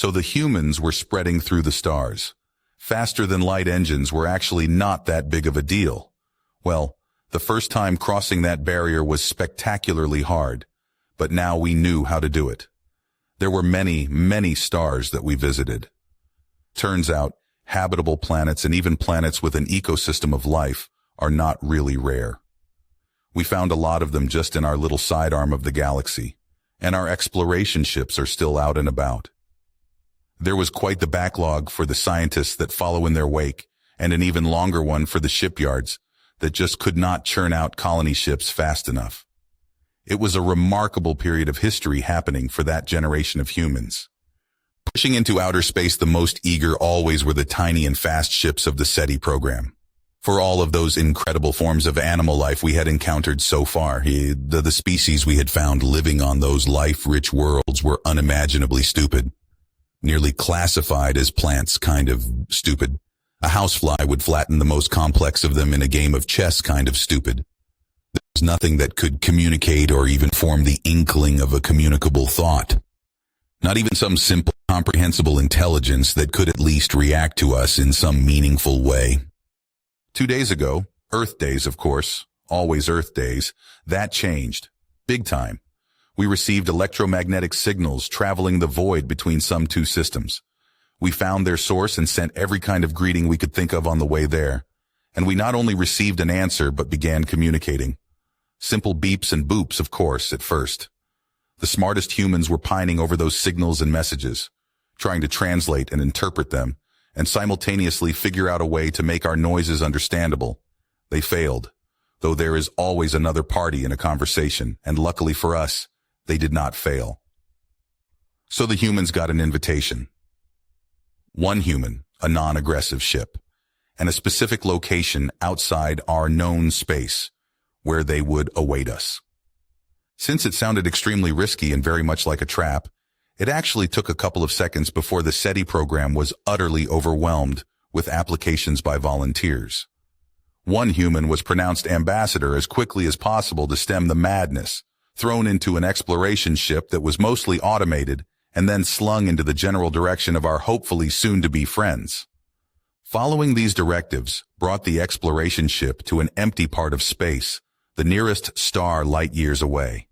So the humans were spreading through the stars. Faster-than-light engines were actually not that big of a deal. Well, the first time crossing that barrier was spectacularly hard, but now we knew how to do it. There were many, many stars that we visited. Turns out, habitable planets and even planets with an ecosystem of life are not really rare. We found a lot of them just in our little sidearm of the galaxy, and our exploration ships are still out and about. There was quite the backlog for the scientists that follow in their wake, and an even longer one for the shipyards that just could not churn out colony ships fast enough. It was a remarkable period of history happening for that generation of humans. Pushing into outer space, the most eager always were the tiny and fast ships of the SETI program. For all of those incredible forms of animal life we had encountered so far, the species we had found living on those life-rich worlds were unimaginably stupid. Nearly classified as plants kind of stupid. A housefly would flatten the most complex of them in a game of chess kind of stupid. There was nothing that could communicate or even form the inkling of a communicable thought. Not even some simple, comprehensible intelligence that could at least react to us in some meaningful way. 2 days ago, Earth days of course, always Earth days, that changed. Big time. We received electromagnetic signals traveling the void between some two systems. We found their source and sent every kind of greeting we could think of on the way there. And we not only received an answer, but began communicating. Simple beeps and boops, of course, at first. The smartest humans were pining over those signals and messages, trying to translate and interpret them, and simultaneously figure out a way to make our noises understandable. They failed, though there is always another party in a conversation, and luckily for us, they did not fail. So the humans got an invitation. One human, a non-aggressive ship, and a specific location outside our known space, where they would await us. Since it sounded extremely risky and very much like a trap, it actually took a couple of seconds before the SETI program was utterly overwhelmed with applications by volunteers. One human was pronounced ambassador as quickly as possible to stem the madness, thrown into an exploration ship that was mostly automated and then slung into the general direction of our hopefully soon-to-be friends. Following these directives brought the exploration ship to an empty part of space, the nearest star light years away.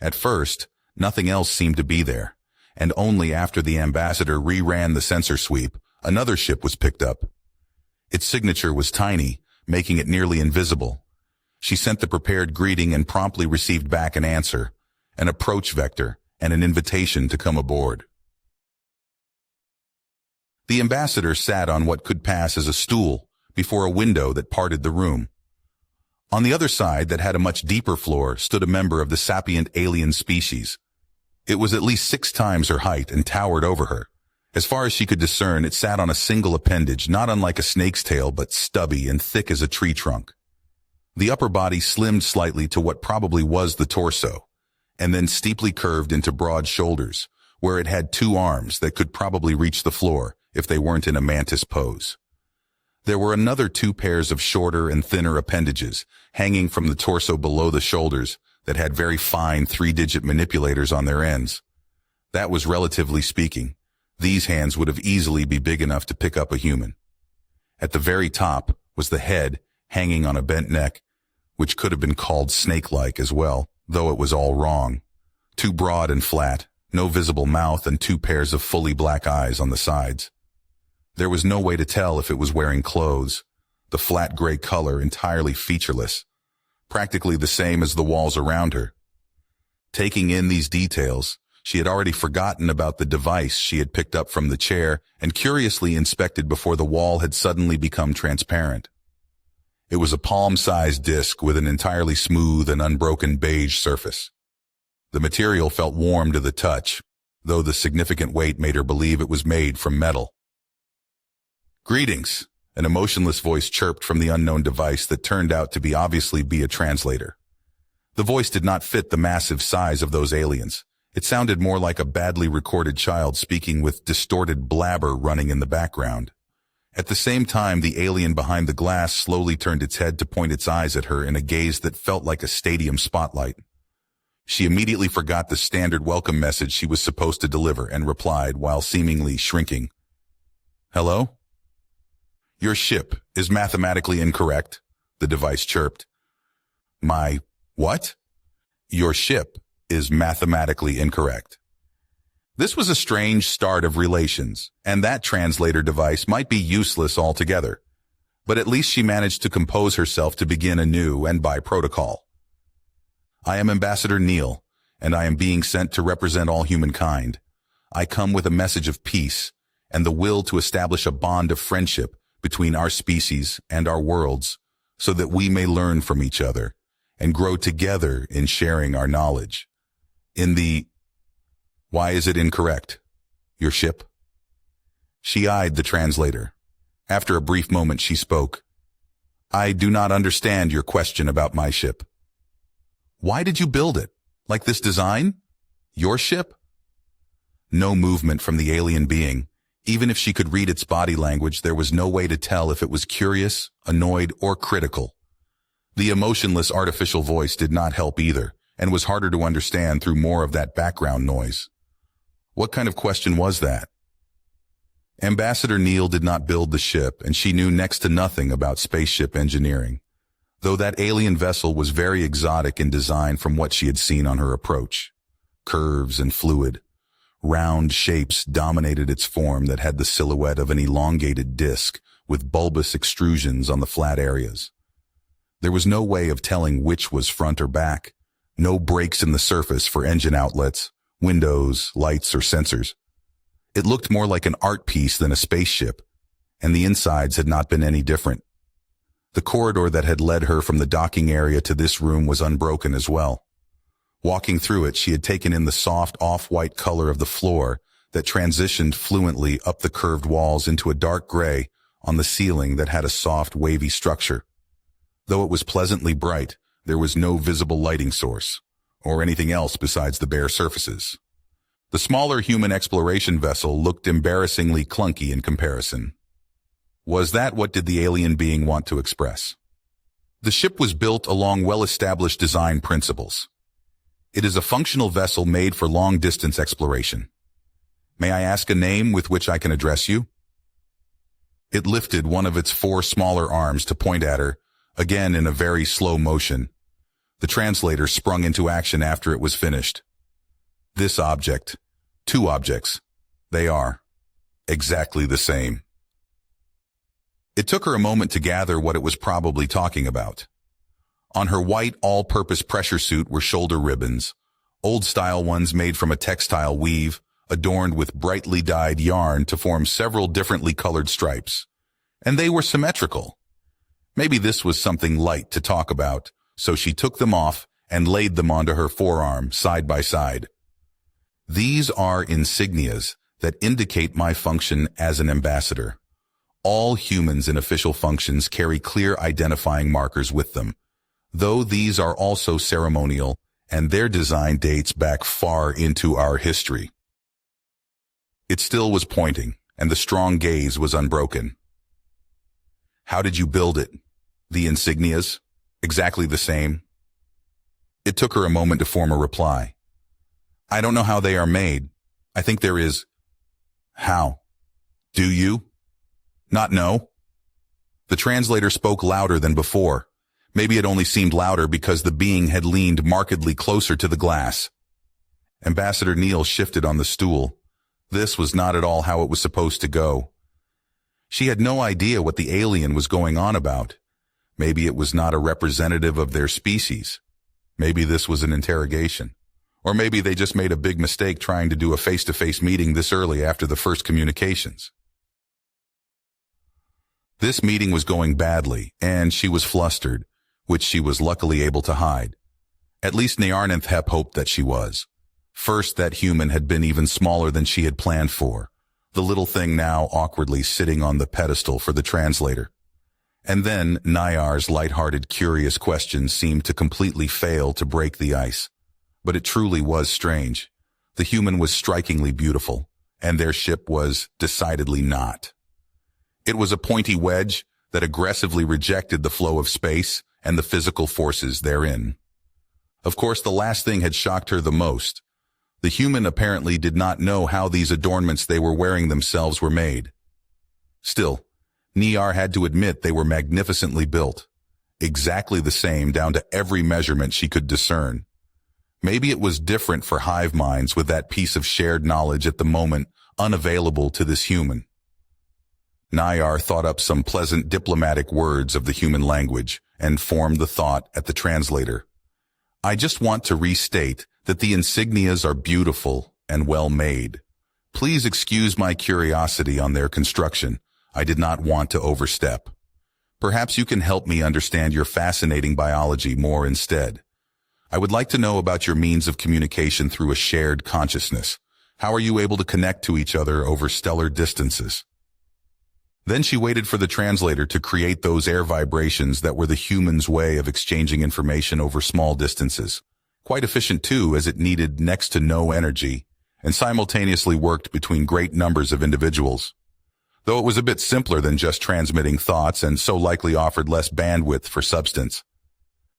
At first, nothing else seemed to be there, and only after the ambassador reran the sensor sweep, another ship was picked up. Its signature was tiny, making it nearly invisible. She sent the prepared greeting and promptly received back an answer, an approach vector, and an invitation to come aboard. The ambassador sat on what could pass as a stool before a window that parted the room. On the other side, that had a much deeper floor, stood a member of the sapient alien species. It was at least 6 times her height and towered over her. As far as she could discern, it sat on a single appendage, not unlike a snake's tail, but stubby and thick as a tree trunk. The upper body slimmed slightly to what probably was the torso, and then steeply curved into broad shoulders, where it had 2 arms that could probably reach the floor if they weren't in a mantis pose. There were another 2 pairs of shorter and thinner appendages hanging from the torso below the shoulders that had very fine 3-digit manipulators on their ends. That was relatively speaking. These hands would have easily be big enough to pick up a human. At the very top was the head hanging on a bent neck, which could have been called snake-like as well, though it was all wrong. Too broad and flat, no visible mouth, and 2 pairs of fully black eyes on the sides. There was no way to tell if it was wearing clothes, the flat gray color entirely featureless, practically the same as the walls around her. Taking in these details, she had already forgotten about the device she had picked up from the chair and curiously inspected before the wall had suddenly become transparent. It was a palm-sized disc with an entirely smooth and unbroken beige surface. The material felt warm to the touch, though the significant weight made her believe it was made from metal. "Greetings," an emotionless voice chirped from the unknown device that turned out to obviously be a translator. The voice did not fit the massive size of those aliens. It sounded more like a badly recorded child speaking with distorted blabber running in the background. At the same time, the alien behind the glass slowly turned its head to point its eyes at her in a gaze that felt like a stadium spotlight. She immediately forgot the standard welcome message she was supposed to deliver and replied while seemingly shrinking. "Hello? Your ship is mathematically incorrect," the device chirped. "My what?" "Your ship is mathematically incorrect." This was a strange start of relations, and that translator device might be useless altogether. But at least she managed to compose herself to begin anew and by protocol. "I am Ambassador Neil, and I am being sent to represent all humankind. I come with a message of peace and the will to establish a bond of friendship between our species and our worlds so that we may learn from each other and grow together in sharing our knowledge. Why is it incorrect? Your ship?" She eyed the translator. After a brief moment, she spoke. "I do not understand your question about my ship." "Why did you build it? Like this design? Your ship?" No movement from the alien being. Even if she could read its body language, there was no way to tell if it was curious, annoyed, or critical. The emotionless artificial voice did not help either, and was harder to understand through more of that background noise. What kind of question was that? Ambassador Neil did not build the ship, and she knew next to nothing about spaceship engineering, though that alien vessel was very exotic in design from what she had seen on her approach. Curves and fluid, round shapes dominated its form that had the silhouette of an elongated disc with bulbous extrusions on the flat areas. There was no way of telling which was front or back, no breaks in the surface for engine outlets, windows, lights, or sensors. It looked more like an art piece than a spaceship, and the insides had not been any different. The corridor that had led her from the docking area to this room was unbroken as well. Walking through it, she had taken in the soft off-white color of the floor that transitioned fluently up the curved walls into a dark gray on the ceiling that had a soft, wavy structure. Though it was pleasantly bright, there was no visible lighting source, or anything else besides the bare surfaces. The smaller human exploration vessel looked embarrassingly clunky in comparison. Was that what did the alien being want to express? The ship was built along well-established design principles. It is a functional vessel made for long-distance exploration. May I ask a name with which I can address you? It lifted one of its 4 smaller arms to point at her, again in a very slow motion. The translator sprung into action after it was finished. This object, 2 objects, they are exactly the same. It took her a moment to gather what it was probably talking about. On her white all-purpose pressure suit were shoulder ribbons, old-style ones made from a textile weave, adorned with brightly dyed yarn to form several differently colored stripes. And they were symmetrical. Maybe this was something light to talk about, so she took them off and laid them onto her forearm, side by side. These are insignias that indicate my function as an ambassador. All humans in official functions carry clear identifying markers with them, though these are also ceremonial, and their design dates back far into our history. It still was pointing, and the strong gaze was unbroken. How did you build it? The insignias? Exactly the same? It took her a moment to form a reply. I don't know how they are made. I think there is. How? Do you? Not know? The translator spoke louder than before. Maybe it only seemed louder because the being had leaned markedly closer to the glass. Ambassador Neil shifted on the stool. This was not at all how it was supposed to go. She had no idea what the alien was going on about. Maybe it was not a representative of their species. Maybe this was an interrogation. Or maybe they just made a big mistake trying to do a face-to-face meeting this early after the first communications. This meeting was going badly, and she was flustered, which she was luckily able to hide. At least Nyarnanthep hoped that she was. First, that human had been even smaller than she had planned for, the little thing now awkwardly sitting on the pedestal for the translator. And then Nyar's light-hearted, curious questions seemed to completely fail to break the ice. But it truly was strange. The human was strikingly beautiful, and their ship was decidedly not. It was a pointy wedge that aggressively rejected the flow of space and the physical forces therein. Of course, the last thing had shocked her the most. The human apparently did not know how these adornments they were wearing themselves were made. Still, Niar had to admit they were magnificently built, exactly the same down to every measurement she could discern. Maybe it was different for hive minds with that piece of shared knowledge at the moment unavailable to this human. Niar thought up some pleasant diplomatic words of the human language and formed the thought at the translator. I just want to restate that the insignias are beautiful and well made. Please excuse my curiosity on their construction. I did not want to overstep. Perhaps you can help me understand your fascinating biology more instead. I would like to know about your means of communication through a shared consciousness. How are you able to connect to each other over stellar distances? Then she waited for the translator to create those air vibrations that were the human's way of exchanging information over small distances. Quite efficient too, as it needed next to no energy and simultaneously worked between great numbers of individuals. Though it was a bit simpler than just transmitting thoughts and so likely offered less bandwidth for substance.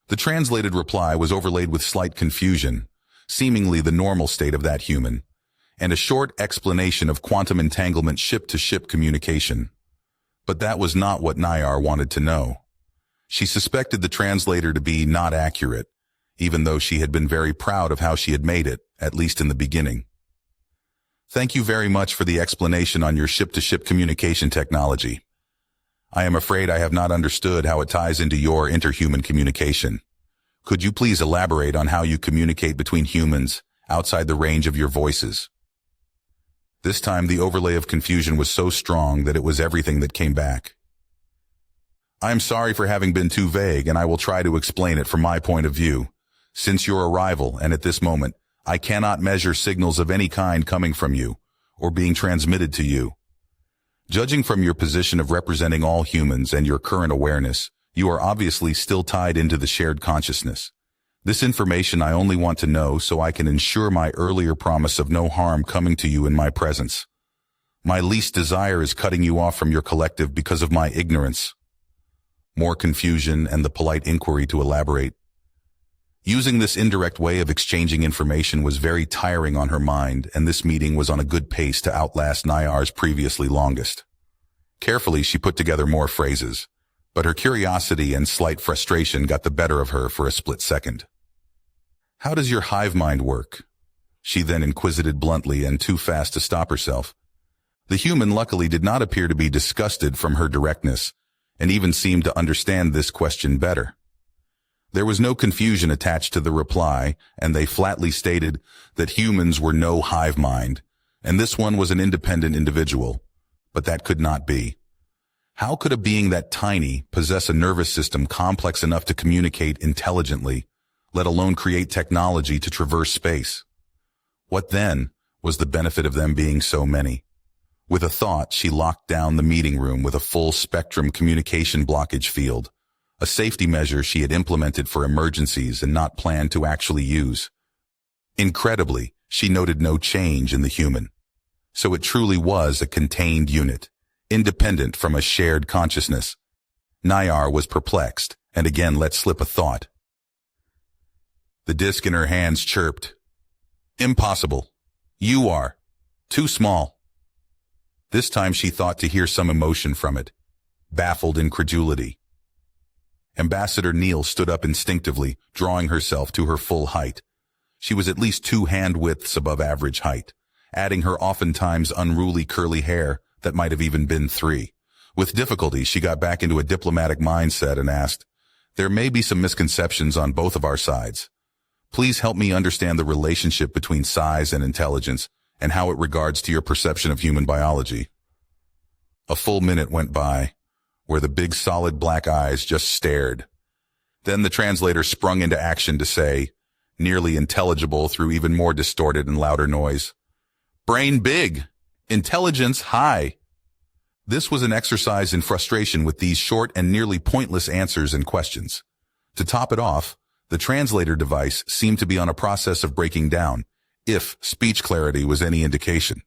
The translated reply was overlaid with slight confusion, seemingly the normal state of that human, and a short explanation of quantum entanglement ship-to-ship communication. But that was not what Niar wanted to know. She suspected the translator to be not accurate, even though she had been very proud of how she had made it, at least in the beginning. Thank you very much for the explanation on your ship-to-ship communication technology. I am afraid I have not understood how it ties into your interhuman communication. Could you please elaborate on how you communicate between humans outside the range of your voices? This time the overlay of confusion was so strong that it was everything that came back. I am sorry for having been too vague, and I will try to explain it from my point of view. Since your arrival, and at this moment, I cannot measure signals of any kind coming from you, or being transmitted to you. Judging from your position of representing all humans and your current awareness, you are obviously still tied into the shared consciousness. This information I only want to know so I can ensure my earlier promise of no harm coming to you in my presence. My least desire is cutting you off from your collective because of my ignorance. More confusion and the polite inquiry to elaborate. Using this indirect way of exchanging information was very tiring on her mind, and this meeting was on a good pace to outlast Niar's previously longest. Carefully, she put together more phrases, but her curiosity and slight frustration got the better of her for a split second. How does your hive mind work? She then inquisited bluntly and too fast to stop herself. The human luckily did not appear to be disgusted from her directness, and even seemed to understand this question better. There was no confusion attached to the reply, and they flatly stated that humans were no hive mind, and this one was an independent individual. But that could not be. How could a being that tiny possess a nervous system complex enough to communicate intelligently, let alone create technology to traverse space? What then was the benefit of them being so many? With a thought, she locked down the meeting room with a full-spectrum communication blockage field, a safety measure she had implemented for emergencies and not planned to actually use. Incredibly, she noted no change in the human. So it truly was a contained unit, independent from a shared consciousness. Niar was perplexed, and again let slip a thought. The disk in her hands chirped. Impossible. You are. Too small. This time she thought to hear some emotion from it. Baffled incredulity. Ambassador Neal stood up instinctively, drawing herself to her full height. She was at least 2 hand widths above average height, adding her oftentimes unruly curly hair that might have even been 3. With difficulty, she got back into a diplomatic mindset and asked, "There may be some misconceptions on both of our sides. Please help me understand the relationship between size and intelligence and how it regards to your perception of human biology." A full minute went by, where the big solid black eyes just stared. Then the translator sprung into action to say, nearly intelligible through even more distorted and louder noise, "Brain big, intelligence high." This was an exercise in frustration with these short and nearly pointless answers and questions. To top it off, the translator device seemed to be on a process of breaking down, if speech clarity was any indication.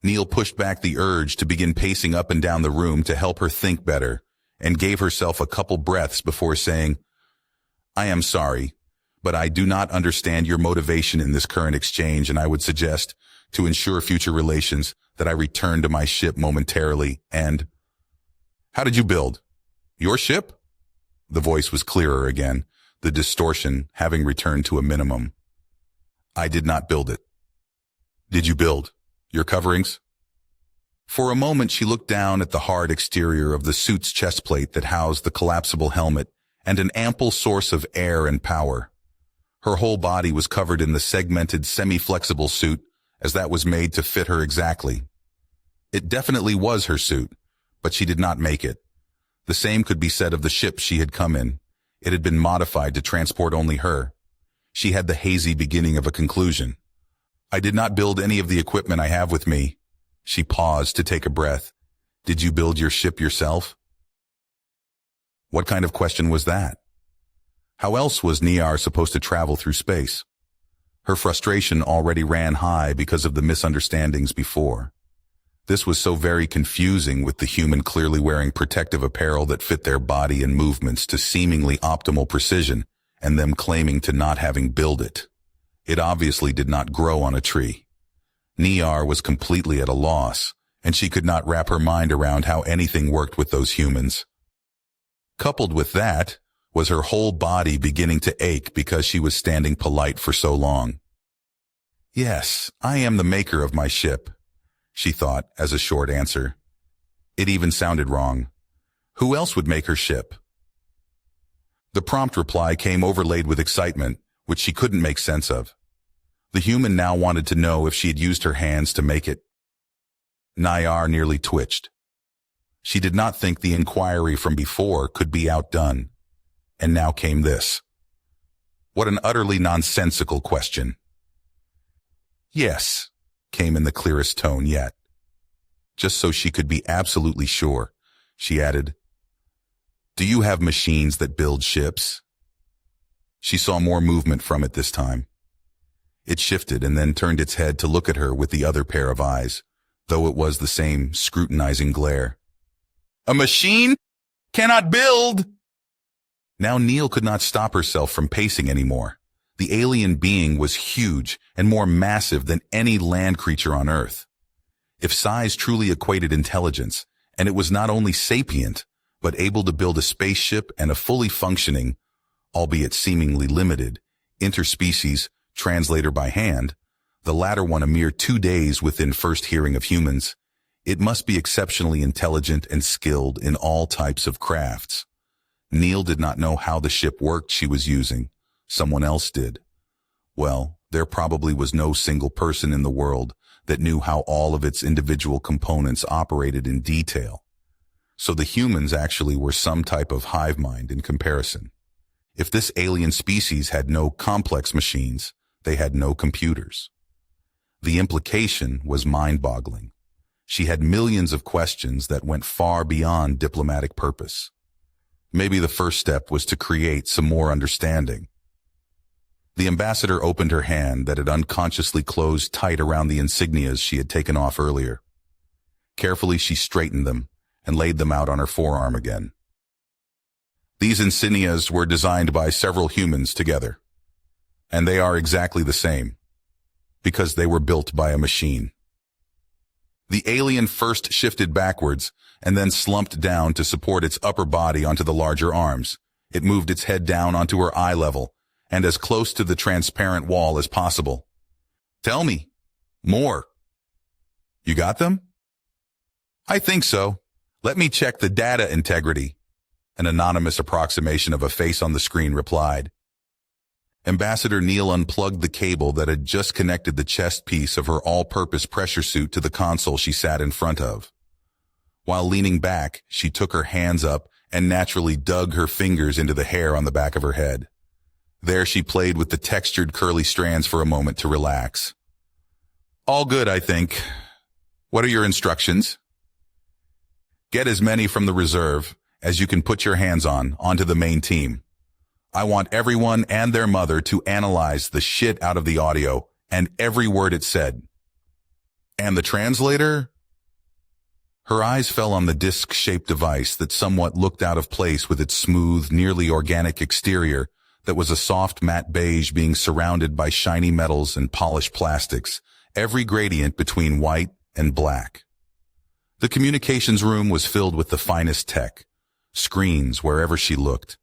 Neal pushed back the urge to begin pacing up and down the room to help her think better, and gave herself a couple breaths before saying, "I am sorry, but I do not understand your motivation in this current exchange, and I would suggest, to ensure future relations, that I return to my ship momentarily. And how did you build? Your ship? The voice was clearer again, the distortion having returned to a minimum. I did not build it. Did you build your coverings? For a moment she looked down at the hard exterior of the suit's chest plate that housed the collapsible helmet and an ample source of air and power. Her whole body was covered in the segmented, semi-flexible suit, as that was made to fit her exactly. It definitely was her suit, but she did not make it. The same could be said of the ship she had come in. It had been modified to transport only her. She had the hazy beginning of a conclusion. I did not build any of the equipment I have with me. She paused to take a breath. Did you build your ship yourself? What kind of question was that? How else was Niar supposed to travel through space? Her frustration already ran high because of the misunderstandings before. This was so very confusing, with the human clearly wearing protective apparel that fit their body and movements to seemingly optimal precision, and them claiming to not having built it. It obviously did not grow on a tree. Niar was completely at a loss, and she could not wrap her mind around how anything worked with those humans. Coupled with that was her whole body beginning to ache because she was standing polite for so long. Yes, I am the maker of my ship, she thought as a short answer. It even sounded wrong. Who else would make her ship? The prompt reply came overlaid with excitement, which she couldn't make sense of. The human now wanted to know if she had used her hands to make it. Niar nearly twitched. She did not think the inquiry from before could be outdone. And now came this. What an utterly nonsensical question. Yes, came in the clearest tone yet. Just so she could be absolutely sure, she added, Do you have machines that build ships? She saw more movement from it this time. It shifted and then turned its head to look at her with the other pair of eyes, though it was the same scrutinizing glare. A machine? Cannot build! Now Neil could not stop herself from pacing anymore. The alien being was huge and more massive than any land creature on Earth. If size truly equated intelligence, and it was not only sapient, but able to build a spaceship and a fully functioning, albeit seemingly limited, interspecies translator by hand, the latter one a mere 2 days within first hearing of humans, it must be exceptionally intelligent and skilled in all types of crafts. Neil did not know how the ship worked she was using. Someone else did. Well, there probably was no single person in the world that knew how all of its individual components operated in detail. So the humans actually were some type of hive mind in comparison. If this alien species had no complex machines, they had no computers. The implication was mind-boggling. She had millions of questions that went far beyond diplomatic purpose. Maybe the first step was to create some more understanding. The ambassador opened her hand that had unconsciously closed tight around the insignias she had taken off earlier. Carefully she straightened them and laid them out on her forearm again. These insignias were designed by several humans together, and they are exactly the same, because they were built by a machine. The alien first shifted backwards and then slumped down to support its upper body onto the larger arms. It moved its head down onto her eye level and as close to the transparent wall as possible. Tell me. More. You got them? I think so. Let me check the data integrity. An anonymous approximation of a face on the screen replied. Ambassador Neil unplugged the cable that had just connected the chest piece of her all-purpose pressure suit to the console she sat in front of. While leaning back, she took her hands up and naturally dug her fingers into the hair on the back of her head. There she played with the textured curly strands for a moment to relax. All good, I think. What are your instructions? Get as many from the reserve as you can put your hands on onto the main team. I want everyone and their mother to analyze the shit out of the audio and every word it said. And the translator? Her eyes fell on the disc-shaped device that somewhat looked out of place with its smooth, nearly organic exterior that was a soft matte beige being surrounded by shiny metals and polished plastics, every gradient between white and black. The communications room was filled with the finest tech, screens wherever she looked,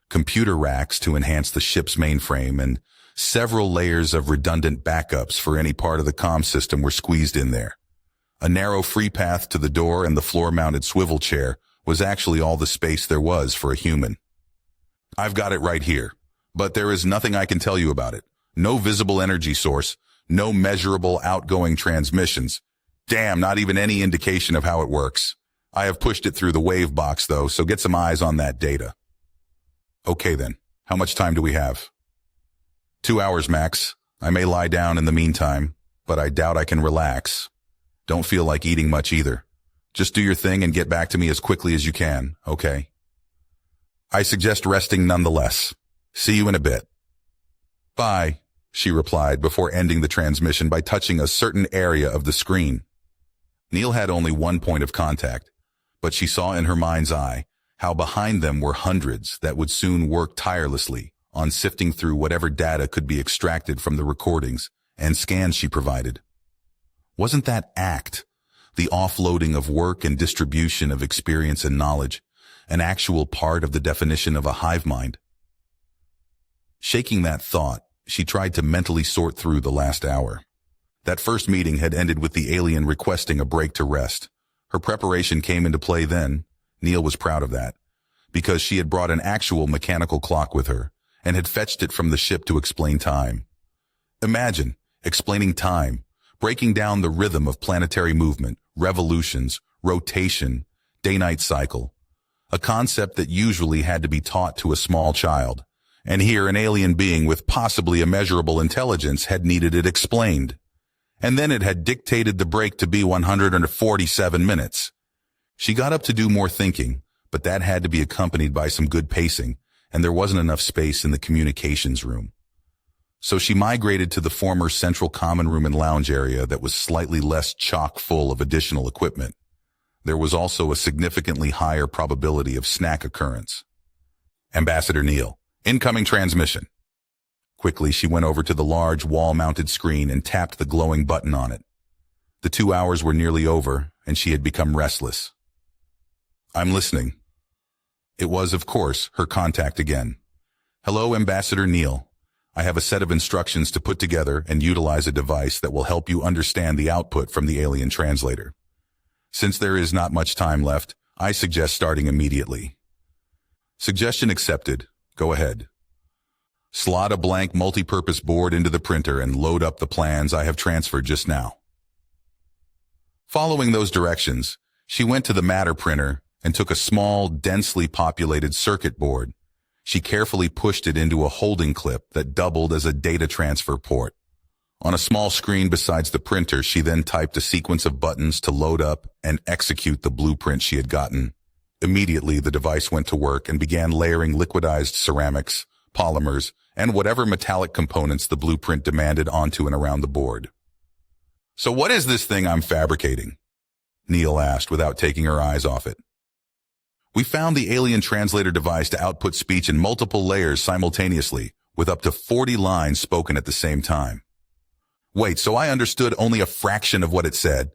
computer racks to enhance the ship's mainframe, and several layers of redundant backups for any part of the comm system were squeezed in there. A narrow free path to the door and the floor-mounted swivel chair was actually all the space there was for a human. I've got it right here, but there is nothing I can tell you about it. No visible energy source, no measurable outgoing transmissions. Damn, not even any indication of how it works. I have pushed it through the wave box, though, so get some eyes on that data. Okay then, how much time do we have? 2 hours max. I may lie down in the meantime, but I doubt I can relax. Don't feel like eating much either. Just do your thing and get back to me as quickly as you can, okay? I suggest resting nonetheless. See you in a bit. Bye, she replied before ending the transmission by touching a certain area of the screen. Neil had only one point of contact, but she saw in her mind's eye how behind them were hundreds that would soon work tirelessly on sifting through whatever data could be extracted from the recordings and scans she provided. Wasn't that ACT, the offloading of work and distribution of experience and knowledge, an actual part of the definition of a hive mind? Shaking that thought, she tried to mentally sort through the last hour. That first meeting had ended with the alien requesting a break to rest. Her preparation came into play then. Neil was proud of that, because she had brought an actual mechanical clock with her and had fetched it from the ship to explain time. Imagine explaining time, breaking down the rhythm of planetary movement, revolutions, rotation, day-night cycle, a concept that usually had to be taught to a small child. And here an alien being with possibly immeasurable intelligence had needed it explained. And then it had dictated the break to be 147 minutes. She got up to do more thinking, but that had to be accompanied by some good pacing, and there wasn't enough space in the communications room. So she migrated to the former central common room and lounge area that was slightly less chock full of additional equipment. There was also a significantly higher probability of snack occurrence. Ambassador Neil, incoming transmission. Quickly, she went over to the large wall-mounted screen and tapped the glowing button on it. The 2 hours were nearly over, and she had become restless. I'm listening. It was, of course, her contact again. Hello, Ambassador Neil. I have a set of instructions to put together and utilize a device that will help you understand the output from the alien translator. Since there is not much time left, I suggest starting immediately. Suggestion accepted. Go ahead. Slot a blank multi-purpose board into the printer and load up the plans I have transferred just now. Following those directions, she went to the matter printer and took a small, densely populated circuit board. She carefully pushed it into a holding clip that doubled as a data transfer port. On a small screen besides the printer, she then typed a sequence of buttons to load up and execute the blueprint she had gotten. Immediately, the device went to work and began layering liquidized ceramics, polymers, and whatever metallic components the blueprint demanded onto and around the board. So what is this thing I'm fabricating? Neil asked without taking her eyes off it. We found the alien translator device to output speech in multiple layers simultaneously, with up to 40 lines spoken at the same time. Wait, so I understood only a fraction of what it said?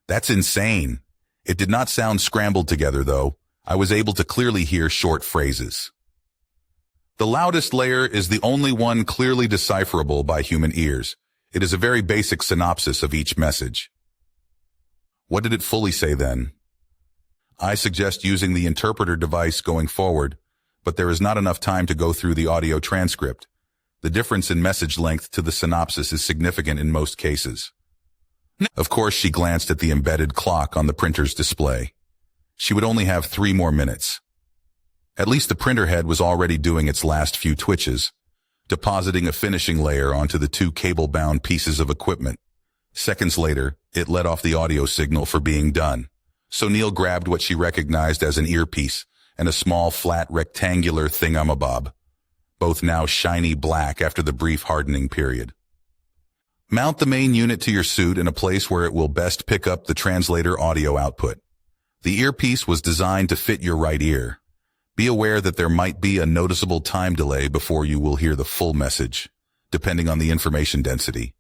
That's insane. It did not sound scrambled together, though. I was able to clearly hear short phrases. The loudest layer is the only one clearly decipherable by human ears. It is a very basic synopsis of each message. What did it fully say then? I suggest using the interpreter device going forward, but there is not enough time to go through the audio transcript. The difference in message length to the synopsis is significant in most cases. Of course, she glanced at the embedded clock on the printer's display. She would only have 3 more minutes. At least the printer head was already doing its last few twitches, depositing a finishing layer onto the 2 cable-bound pieces of equipment. Seconds later, it let off the audio signal for being done. So Neil grabbed what she recognized as an earpiece and a small, flat, rectangular thingamabob, both now shiny black after the brief hardening period. Mount the main unit to your suit in a place where it will best pick up the translator audio output. The earpiece was designed to fit your right ear. Be aware that there might be a noticeable time delay before you will hear the full message, depending on the information density.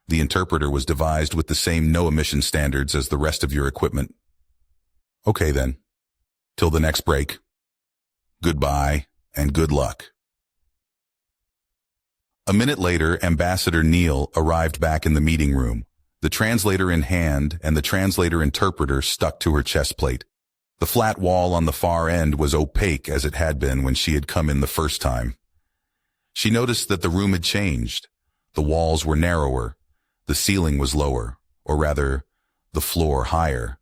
The interpreter was devised with the same no-emission standards as the rest of your equipment. Okay then. Till the next break. Goodbye, and good luck. A minute later, Ambassador Neil arrived back in the meeting room, the translator in hand and the translator-interpreter stuck to her chest plate. The flat wall on the far end was opaque as it had been when she had come in the first time. She noticed that the room had changed. The walls were narrower, the ceiling was lower, or rather, the floor higher,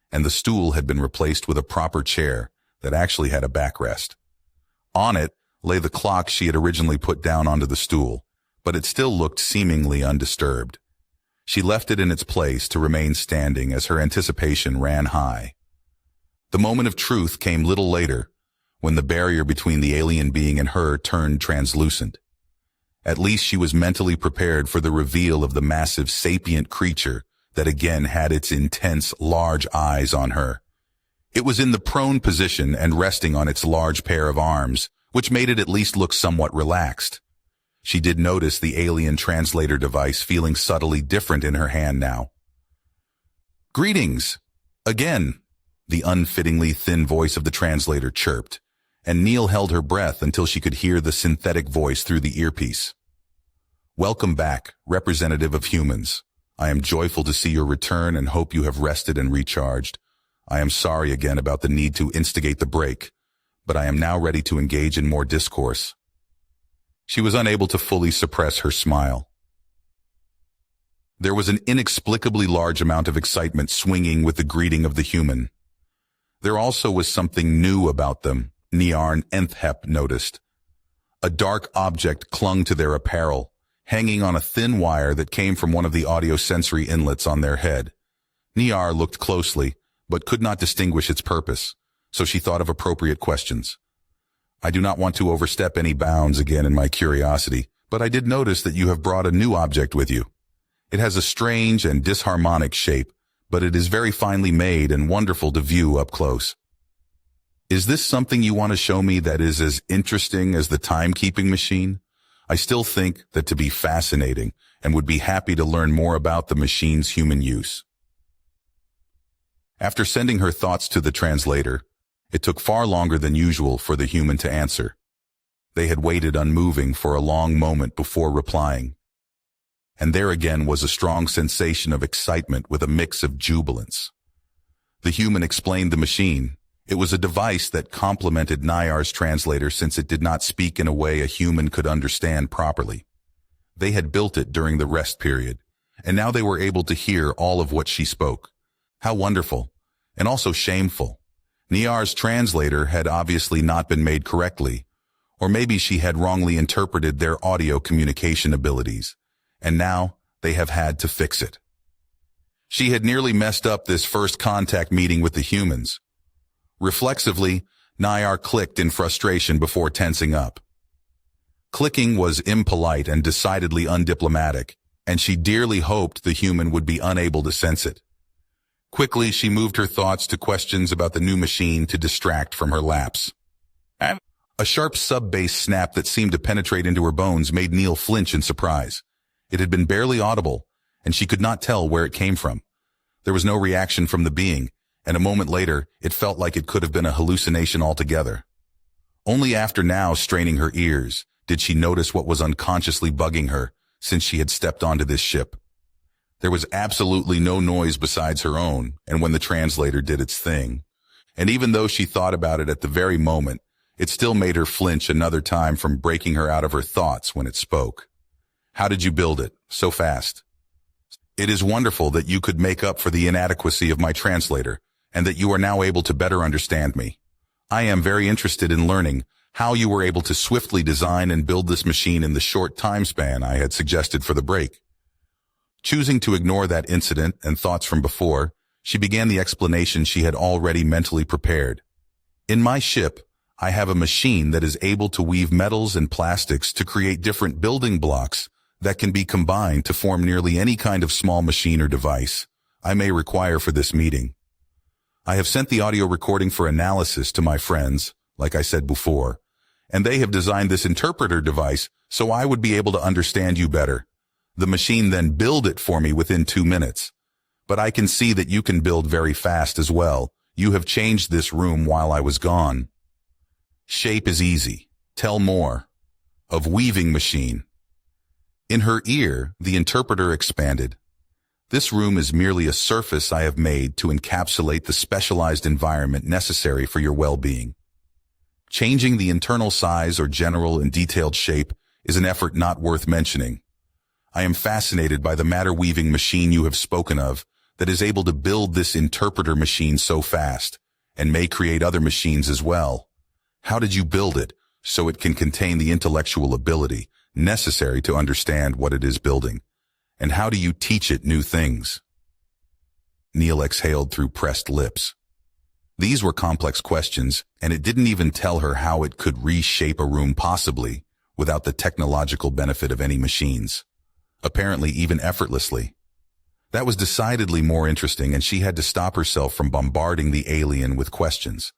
and the stool had been replaced with a proper chair that actually had a backrest. On it lay the clock she had originally put down onto the stool, but it still looked seemingly undisturbed. She left it in its place to remain standing as her anticipation ran high. The moment of truth came little later, when the barrier between the alien being and her turned translucent. At least she was mentally prepared for the reveal of the massive sapient creature that again had its intense, large eyes on her. It was in the prone position and resting on its large pair of arms, which made it at least look somewhat relaxed. She did notice the alien translator device feeling subtly different in her hand now. "Greetings! Again!" The unfittingly thin voice of the translator chirped, and Neil held her breath until she could hear the synthetic voice through the earpiece. "Welcome back, representative of humans. I am joyful to see your return and hope you have rested and recharged. I am sorry again about the need to instigate the break, but I am now ready to engage in more discourse." She was unable to fully suppress her smile. There was an inexplicably large amount of excitement swinging with the greeting of the human. There also was something new about them, Niarn Enthep noticed. A dark object clung to their apparel, hanging on a thin wire that came from one of the audio-sensory inlets on their head. Niar looked closely, but could not distinguish its purpose, so she thought of appropriate questions. "I do not want to overstep any bounds again in my curiosity, but I did notice that you have brought a new object with you. It has a strange and disharmonic shape, but it is very finely made and wonderful to view up close. Is this something you want to show me that is as interesting as the timekeeping machine? I still think that to be fascinating and would be happy to learn more about the machine's human use." After sending her thoughts to the translator, it took far longer than usual for the human to answer. They had waited unmoving for a long moment before replying. And there again was a strong sensation of excitement with a mix of jubilance. The human explained the machine. It was a device that complemented Niar's translator since it did not speak in a way a human could understand properly. They had built it during the rest period, and now they were able to hear all of what she spoke. How wonderful, and also shameful. Niar's translator had obviously not been made correctly, or maybe she had wrongly interpreted their audio communication abilities, and now they have had to fix it. She had nearly messed up this first contact meeting with the humans. Reflexively, Niar clicked in frustration before tensing up. Clicking was impolite and decidedly undiplomatic, and she dearly hoped the human would be unable to sense it. Quickly, she moved her thoughts to questions about the new machine to distract from her lapse. A sharp sub-bass snap that seemed to penetrate into her bones made Neil flinch in surprise. It had been barely audible, and she could not tell where it came from. There was no reaction from the being, and a moment later, it felt like it could have been a hallucination altogether. Only after now straining her ears did she notice what was unconsciously bugging her since she had stepped onto this ship. There was absolutely no noise besides her own, and when the translator did its thing. And even though she thought about it at the very moment, it still made her flinch another time from breaking her out of her thoughts when it spoke. "How did you build it so fast? It is wonderful that you could make up for the inadequacy of my translator, and that you are now able to better understand me. I am very interested in learning how you were able to swiftly design and build this machine in the short time span I had suggested for the break." Choosing to ignore that incident and thoughts from before, she began the explanation she had already mentally prepared. "In my ship, I have a machine that is able to weave metals and plastics to create different building blocks that can be combined to form nearly any kind of small machine or device I may require for this meeting. I have sent the audio recording for analysis to my friends, like I said before, and they have designed this interpreter device so I would be able to understand you better. The machine then built it for me within 2 minutes. But I can see that you can build very fast as well. You have changed this room while I was gone. Shape is easy. Tell more. Of weaving machine. In her ear, the interpreter expanded. This room is merely a surface I have made to encapsulate the specialized environment necessary for your well-being. Changing the internal size or general and detailed shape is an effort not worth mentioning. I am fascinated by the matter-weaving machine you have spoken of that is able to build this interpreter machine so fast and may create other machines as well. How did you build it so it can contain the intellectual ability necessary to understand what it is building? And how do you teach it new things? Neil exhaled through pressed lips. These were complex questions, and it didn't even tell her how it could reshape a room possibly without the technological benefit of any machines. Apparently even effortlessly. That was decidedly more interesting, and she had to stop herself from bombarding the alien with questions.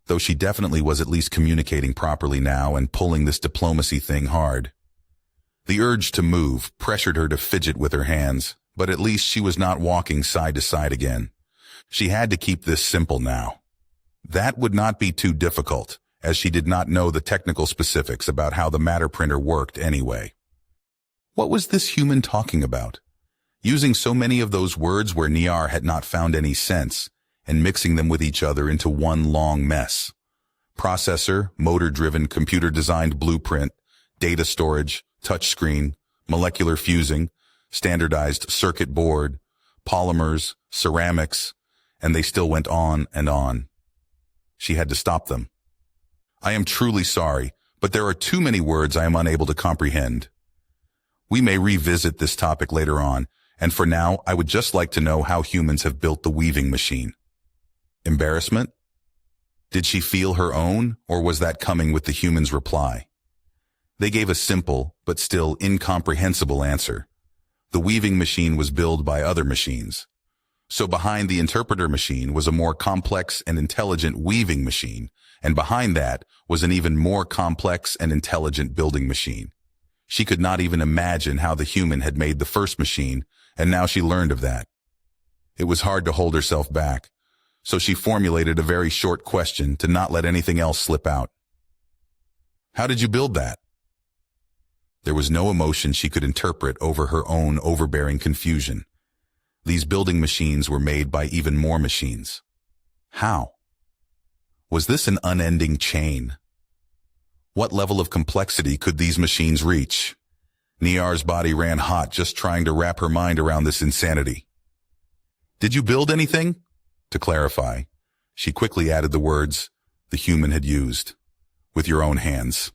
Though she definitely was at least communicating properly now and pulling this diplomacy thing hard. The urge to move pressured her to fidget with her hands, but at least she was not walking side to side again. She had to keep this simple now. That would not be too difficult, as she did not know the technical specifics about how the matter printer worked anyway. What was this human talking about? Using so many of those words where Niar had not found any sense, and mixing them with each other into one long mess. Processor, motor-driven, computer-designed blueprint, data storage, touchscreen, molecular fusing, standardized circuit board, polymers, ceramics, and they still went on and on. She had to stop them. I am truly sorry, but there are too many words I am unable to comprehend. We may revisit this topic later on, and for now, I would just like to know how humans have built the weaving machine. Embarrassment? Did she feel her own, or was that coming with the human's reply? They gave a simple, but still incomprehensible answer. The weaving machine was built by other machines. So behind the interpreter machine was a more complex and intelligent weaving machine, and behind that was an even more complex and intelligent building machine. She could not even imagine how the human had made the first machine, and now she learned of that. It was hard to hold herself back, so she formulated a very short question to not let anything else slip out. How did you build that? There was no emotion she could interpret over her own overbearing confusion. These building machines were made by even more machines. How? Was this an unending chain? What level of complexity could these machines reach? Niar's body ran hot just trying to wrap her mind around this insanity. Did you build anything? To clarify, she quickly added the words the human had used. With your own hands.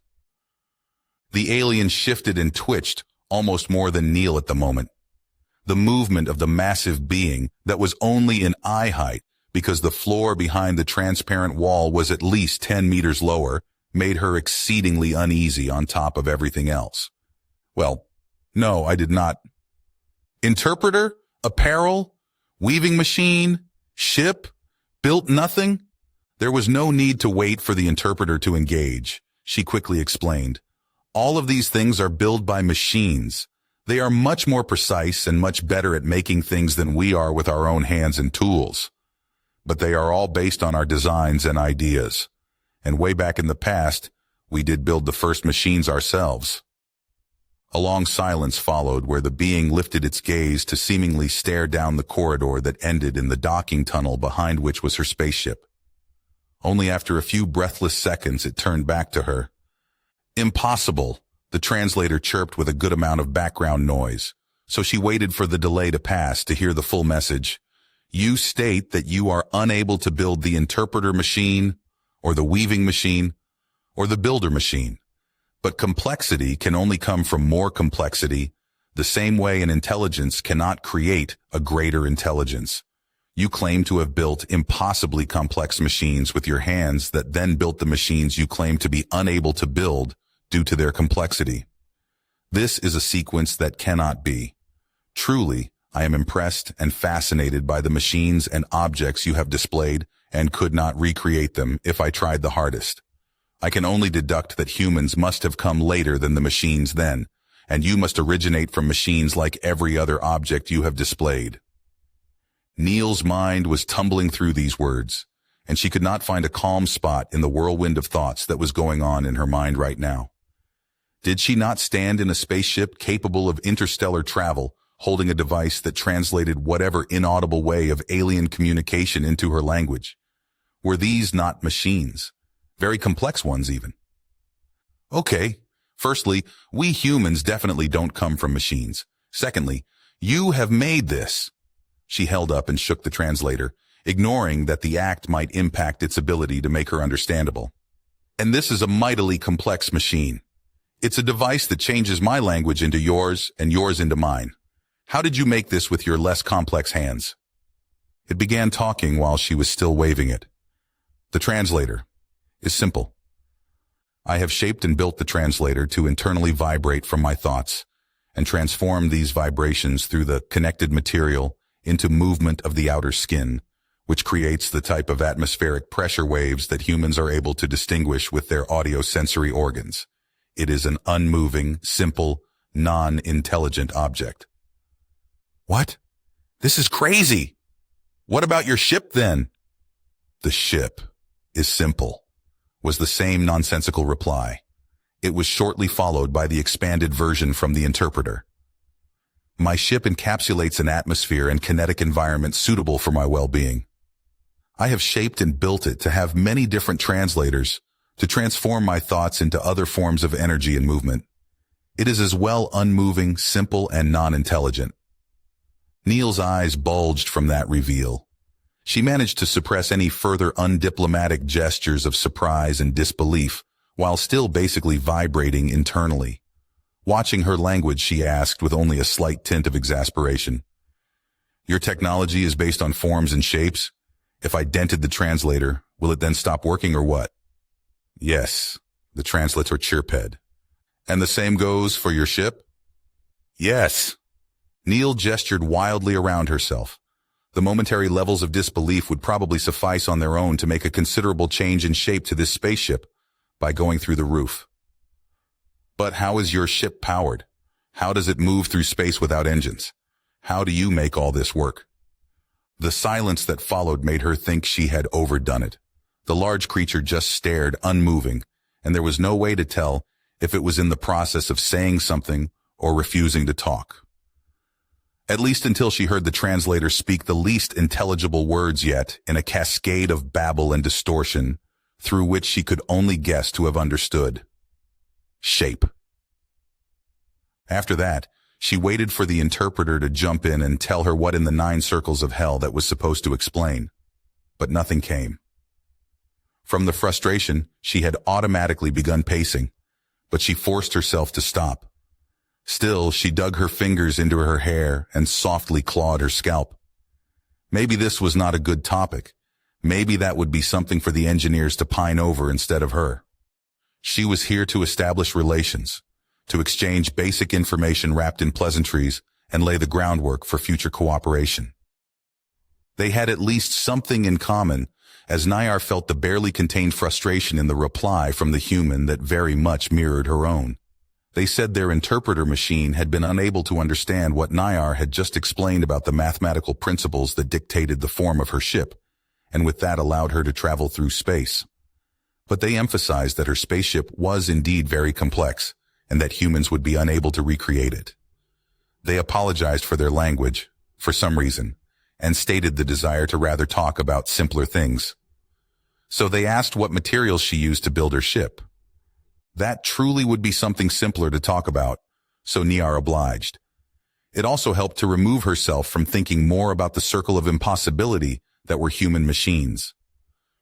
The alien shifted and twitched almost more than Neil at the moment. The movement of the massive being that was only in eye height because the floor behind the transparent wall was at least 10 meters lower made her exceedingly uneasy on top of everything else. Well, no, I did not. Interpreter? Apparel? Weaving machine? Ship? Built nothing? There was no need to wait for the interpreter to engage, she quickly explained. All of these things are built by machines. They are much more precise and much better at making things than we are with our own hands and tools. But they are all based on our designs and ideas. And way back in the past, we did build the first machines ourselves. A long silence followed where the being lifted its gaze to seemingly stare down the corridor that ended in the docking tunnel behind which was her spaceship. Only after a few breathless seconds it turned back to her. Impossible, the translator chirped with a good amount of background noise, so she waited for the delay to pass to hear the full message. You state that you are unable to build the interpreter machine, or the weaving machine, or the builder machine. But complexity can only come from more complexity, the same way an intelligence cannot create a greater intelligence. You claim to have built impossibly complex machines with your hands that then built the machines you claim to be unable to build due to their complexity. This is a sequence that cannot be. Truly, I am impressed and fascinated by the machines and objects you have displayed and could not recreate them if I tried the hardest. I can only deduct that humans must have come later than the machines then, and you must originate from machines like every other object you have displayed." Neil's mind was tumbling through these words, and she could not find a calm spot in the whirlwind of thoughts that was going on in her mind right now. Did she not stand in a spaceship capable of interstellar travel, holding a device that translated whatever inaudible way of alien communication into her language? Were these not machines? Very complex ones even. Okay, firstly, we humans definitely don't come from machines. Secondly, you have made this. She held up and shook the translator, ignoring that the act might impact its ability to make her understandable. And this is a mightily complex machine. It's a device that changes my language into yours and yours into mine. How did you make this with your less complex hands? It began talking while she was still waving it. The translator is simple. I have shaped and built the translator to internally vibrate from my thoughts and transform these vibrations through the connected material into movement of the outer skin, which creates the type of atmospheric pressure waves that humans are able to distinguish with their audiosensory organs. It is an unmoving, simple, non-intelligent object. What? This is crazy! What about your ship then? The ship is simple, was the same nonsensical reply. It was shortly followed by the expanded version from the interpreter. My ship encapsulates an atmosphere and kinetic environment suitable for my well-being. I have shaped and built it to have many different translators to transform my thoughts into other forms of energy and movement. It is as well unmoving, simple, and non-intelligent. Neil's eyes bulged from that reveal. She managed to suppress any further undiplomatic gestures of surprise and disbelief, while still basically vibrating internally. Watching her language, she asked with only a slight tint of exasperation, "Your technology is based on forms and shapes? If I dented the translator, will it then stop working or what?" "Yes," the translator chirped. "And the same goes for your ship?" "Yes." Neil gestured wildly around herself. The momentary levels of disbelief would probably suffice on their own to make a considerable change in shape to this spaceship by going through the roof. "But how is your ship powered? How does it move through space without engines? How do you make all this work?" The silence that followed made her think she had overdone it. The large creature just stared, unmoving, and there was no way to tell if it was in the process of saying something or refusing to talk. At least until she heard the translator speak the least intelligible words yet in a cascade of babble and distortion through which she could only guess to have understood. Shape. After that, she waited for the interpreter to jump in and tell her what in the 9 circles of hell that was supposed to explain. But nothing came. From the frustration, she had automatically begun pacing, but she forced herself to stop. Still, she dug her fingers into her hair and softly clawed her scalp. Maybe this was not a good topic. Maybe that would be something for the engineers to pine over instead of her. She was here to establish relations, to exchange basic information wrapped in pleasantries and lay the groundwork for future cooperation. They had at least something in common, as Nayar felt the barely contained frustration in the reply from the human that very much mirrored her own. They said their interpreter machine had been unable to understand what Nayar had just explained about the mathematical principles that dictated the form of her ship, and with that allowed her to travel through space. But they emphasized that her spaceship was indeed very complex, and that humans would be unable to recreate it. They apologized for their language, for some reason, and stated the desire to rather talk about simpler things. So they asked what materials she used to build her ship. That truly would be something simpler to talk about, so Nayar obliged. It also helped to remove herself from thinking more about the circle of impossibility that were human machines.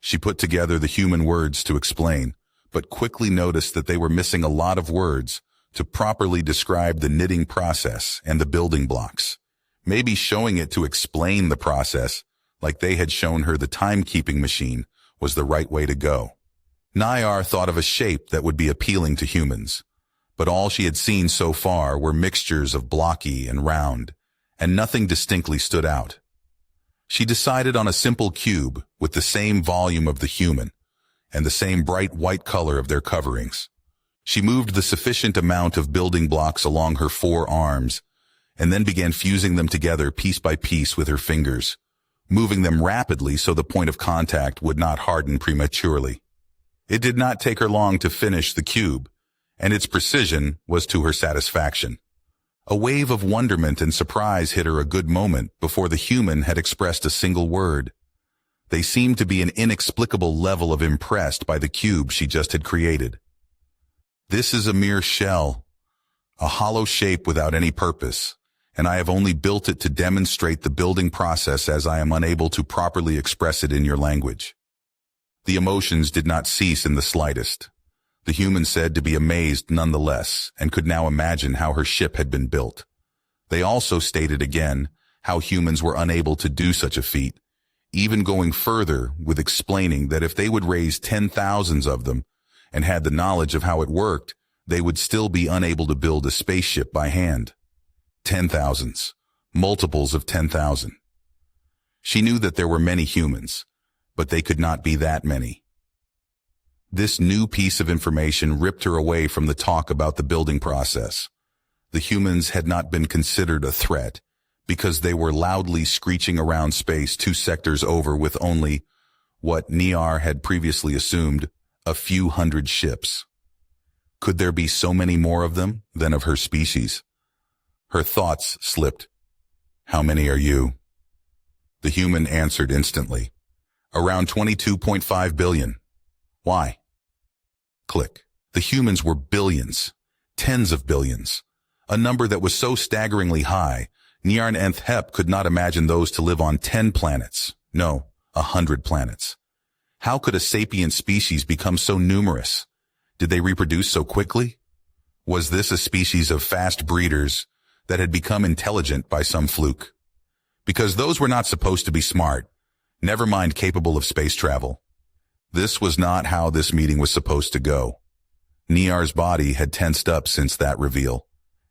She put together the human words to explain, but quickly noticed that they were missing a lot of words to properly describe the knitting process and the building blocks. Maybe showing it to explain the process, like they had shown her the timekeeping machine, was the right way to go. Nayar thought of a shape that would be appealing to humans, but all she had seen so far were mixtures of blocky and round, and nothing distinctly stood out. She decided on a simple cube with the same volume of the human and the same bright white color of their coverings. She moved the sufficient amount of building blocks along her 4 arms and then began fusing them together piece by piece with her fingers, moving them rapidly so the point of contact would not harden prematurely. It did not take her long to finish the cube, and its precision was to her satisfaction. A wave of wonderment and surprise hit her a good moment before the human had expressed a single word. They seemed to be an inexplicable level of impressed by the cube she just had created. This is a mere shell, a hollow shape without any purpose, and I have only built it to demonstrate the building process as I am unable to properly express it in your language. The emotions did not cease in the slightest. The human said to be amazed nonetheless and could now imagine how her ship had been built. They also stated again how humans were unable to do such a feat, even going further with explaining that if they would raise 10,000s of them and had the knowledge of how it worked, they would still be unable to build a spaceship by hand. 10,000s, multiples of 10,000. She knew that there were many humans, but they could not be that many. This new piece of information ripped her away from the talk about the building process. The humans had not been considered a threat because they were loudly screeching around space 2 sectors over with only, what Niar had previously assumed, a few hundred ships. Could there be so many more of them than of her species? Her thoughts slipped. How many are you? The human answered instantly. Around 22.5 billion. Why? Click. The humans were billions, tens of billions, a number that was so staggeringly high, Niarn Enthep could not imagine those to live on 10 planets, no, 100 planets. How could a sapient species become so numerous? Did they reproduce so quickly? Was this a species of fast breeders that had become intelligent by some fluke? Because those were not supposed to be smart, never mind capable of space travel. This was not how this meeting was supposed to go. Niar's body had tensed up since that reveal.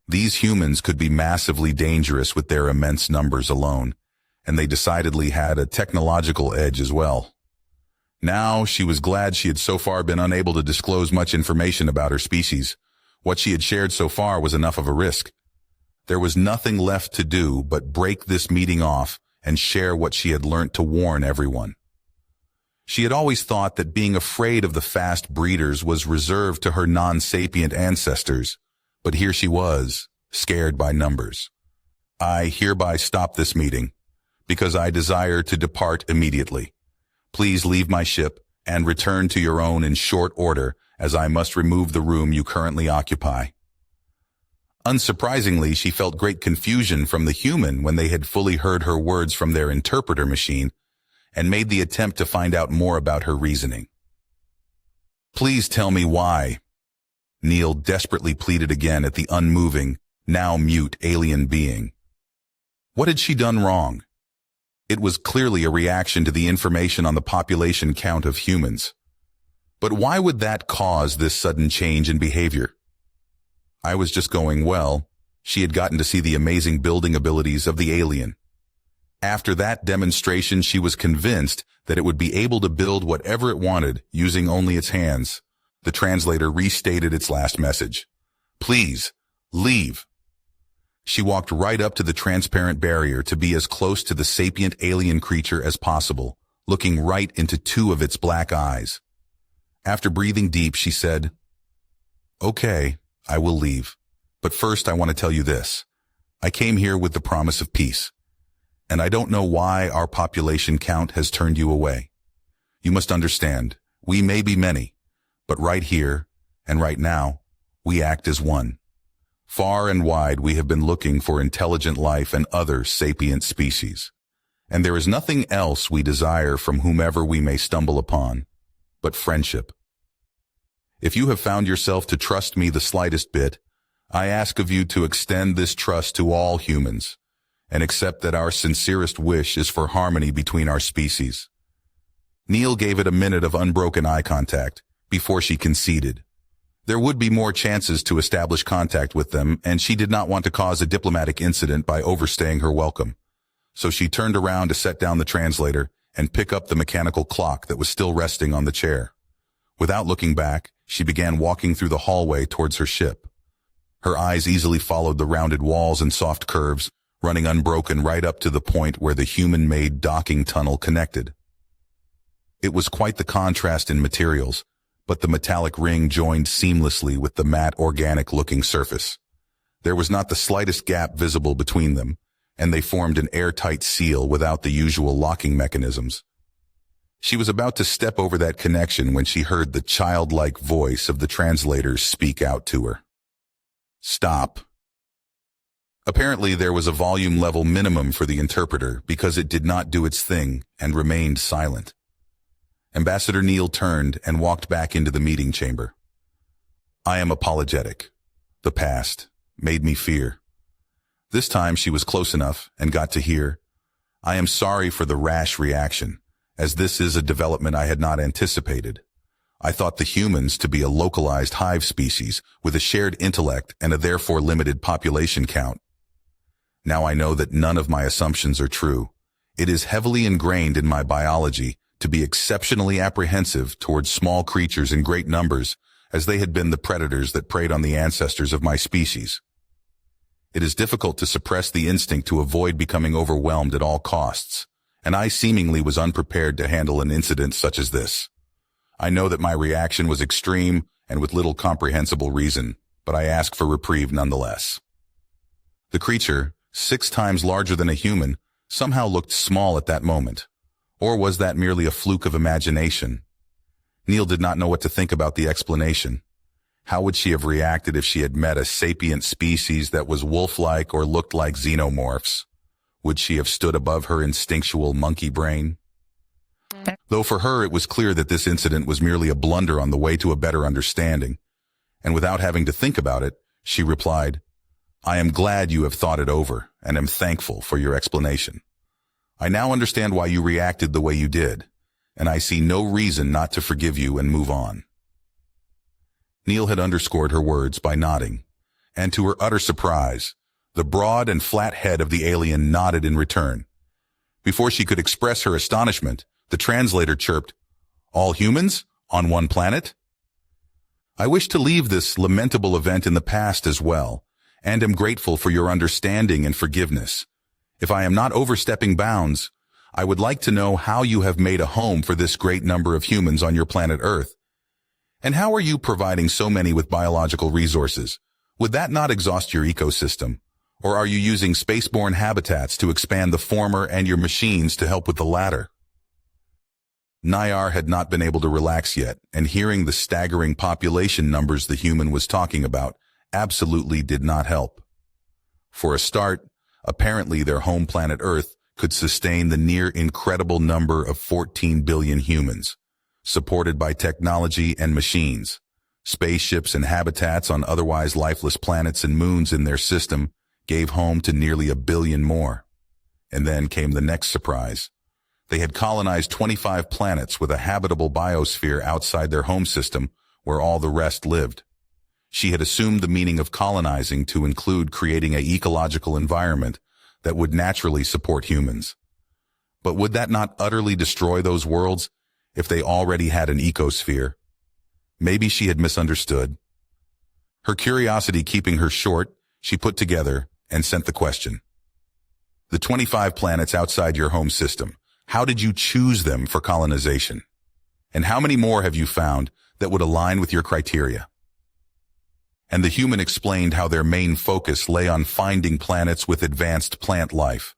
These humans could be massively dangerous with their immense numbers alone, and they decidedly had a technological edge as well. Now she was glad she had so far been unable to disclose much information about her species. What she had shared so far was enough of a risk. There was nothing left to do but break this meeting off and share what she had learnt to warn everyone. She had always thought that being afraid of the fast breeders was reserved to her non-sapient ancestors, but here she was, scared by numbers. I hereby stop this meeting, because I desire to depart immediately. Please leave my ship and return to your own in short order, as I must remove the room you currently occupy. Unsurprisingly, she felt great confusion from the human when they had fully heard her words from their interpreter machine, and made the attempt to find out more about her reasoning. Please tell me why. Neil desperately pleaded again at the unmoving, now mute alien being. What had she done wrong? It was clearly a reaction to the information on the population count of humans. But why would that cause this sudden change in behavior? I was just going, well, she had gotten to see the amazing building abilities of the alien. After that demonstration, she was convinced that it would be able to build whatever it wanted using only its hands. The translator restated its last message. Please, leave. She walked right up to the transparent barrier to be as close to the sapient alien creature as possible, looking right into 2 of its black eyes. After breathing deep, she said, Okay, I will leave. But first I want to tell you this. I came here with the promise of peace. And I don't know why our population count has turned you away. You must understand, we may be many, but right here and right now, we act as one. Far and wide we have been looking for intelligent life and other sapient species. And there is nothing else we desire from whomever we may stumble upon, but friendship. If you have found yourself to trust me the slightest bit, I ask of you to extend this trust to all humans, and accept that our sincerest wish is for harmony between our species. Neil gave it a minute of unbroken eye contact before she conceded. There would be more chances to establish contact with them, and she did not want to cause a diplomatic incident by overstaying her welcome. so she turned around to set down the translator and pick up the mechanical clock that was still resting on the chair. Without looking back, she began walking through the hallway towards her ship. Her eyes easily followed the rounded walls and soft curves, running unbroken right up to the point where the human-made docking tunnel connected. It was quite the contrast in materials, but the metallic ring joined seamlessly with the matte, organic-looking surface. There was not the slightest gap visible between them, and they formed an airtight seal without the usual locking mechanisms. She was about to step over that connection when she heard the childlike voice of the translator speak out to her. "Stop." Apparently, there was a volume level minimum for the interpreter because it did not do its thing and remained silent. Ambassador Neil turned and walked back into the meeting chamber. "I am apologetic. The past made me fear." This time she was close enough and got to hear, "I am sorry for the rash reaction, as this is a development I had not anticipated. I thought the humans to be a localized hive species with a shared intellect and a therefore limited population count. Now I know that none of my assumptions are true. It is heavily ingrained in my biology to be exceptionally apprehensive towards small creatures in great numbers, as they had been the predators that preyed on the ancestors of my species. It is difficult to suppress the instinct to avoid becoming overwhelmed at all costs, and I seemingly was unprepared to handle an incident such as this. I know that my reaction was extreme and with little comprehensible reason, but I ask for reprieve nonetheless." The creature, 6 times larger than a human, somehow looked small at that moment. Or was that merely a fluke of imagination? Neil did not know what to think about the explanation. How would she have reacted if she had met a sapient species that was wolf-like or looked like xenomorphs? Would she have stood above her instinctual monkey brain? Though for her it was clear that this incident was merely a blunder on the way to a better understanding, and without having to think about it, she replied, "I am glad you have thought it over, and am thankful for your explanation. I now understand why you reacted the way you did, and I see no reason not to forgive you and move on." Neil had underscored her words by nodding, and to her utter surprise, the broad and flat head of the alien nodded in return. Before she could express her astonishment, the translator chirped, "All humans? On one planet?" "I wish to leave this lamentable event in the past as well, and am grateful for your understanding and forgiveness. If I am not overstepping bounds, I would like to know how you have made a home for this great number of humans on your planet Earth. And how are you providing so many with biological resources? Would that not exhaust your ecosystem? Or are you using spaceborne habitats to expand the former and your machines to help with the latter?" Nayar had not been able to relax yet, and hearing the staggering population numbers the human was talking about absolutely did not help. For a start, apparently their home planet Earth could sustain the near incredible number of 14 billion humans, supported by technology and machines. Spaceships and habitats on otherwise lifeless planets and moons in their system gave home to nearly 1 billion more. And then came the next surprise. They had colonized 25 planets with a habitable biosphere outside their home system where all the rest lived. She had assumed the meaning of colonizing to include creating an ecological environment that would naturally support humans. But would that not utterly destroy those worlds if they already had an ecosphere? Maybe she had misunderstood. Her curiosity keeping her short, she put together and sent the question. "The 25 planets outside your home system, how did you choose them for colonization? And how many more have you found that would align with your criteria?" And the human explained how their main focus lay on finding planets with advanced plant life.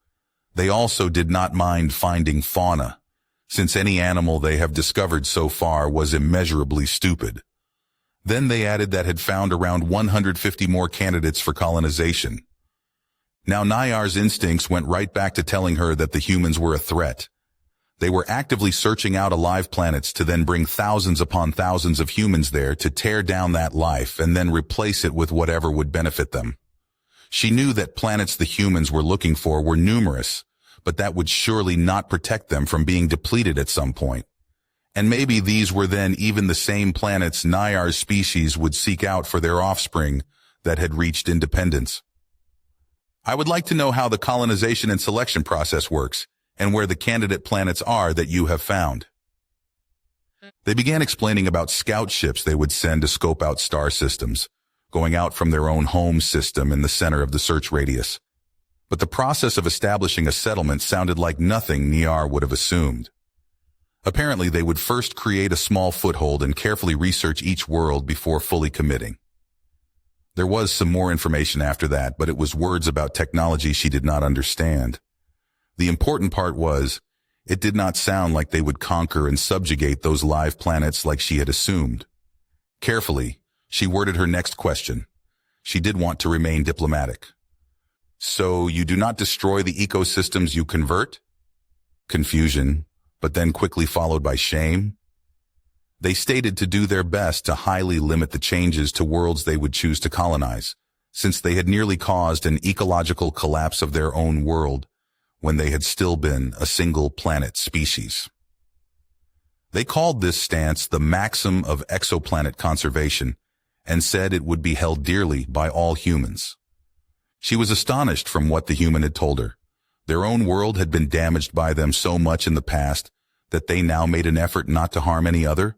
They also did not mind finding fauna, since any animal they have discovered so far was immeasurably stupid. Then they added that had found around 150 more candidates for colonization. Now Nayar's instincts went right back to telling her that the humans were a threat. They were actively searching out alive planets to then bring thousands upon thousands of humans there to tear down that life and then replace it with whatever would benefit them. She knew that planets the humans were looking for were numerous, but that would surely not protect them from being depleted at some point. And maybe these were then even the same planets Nayar's species would seek out for their offspring that had reached independence. I would like to know how the colonization and selection process works, and where the candidate planets are that you have found. They began explaining about scout ships they would send to scope out star systems, going out from their own home system in the center of the search radius. But the process of establishing a settlement sounded like nothing Niar would have assumed. Apparently, they would first create a small foothold and carefully research each world before fully committing. There was some more information after that, but it was words about technology she did not understand. The important part was, it did not sound like they would conquer and subjugate those live planets like she had assumed. Carefully, she worded her next question. She did want to remain diplomatic. So you do not destroy the ecosystems you convert? Confusion, but then quickly followed by shame. They stated to do their best to highly limit the changes to worlds they would choose to colonize, since they had nearly caused an ecological collapse of their own world when they had still been a single planet species. They called this stance the maxim of exoplanet conservation and said it would be held dearly by all humans. She was astonished from what the human had told her. Their own world had been damaged by them so much in the past that they now made an effort not to harm any other,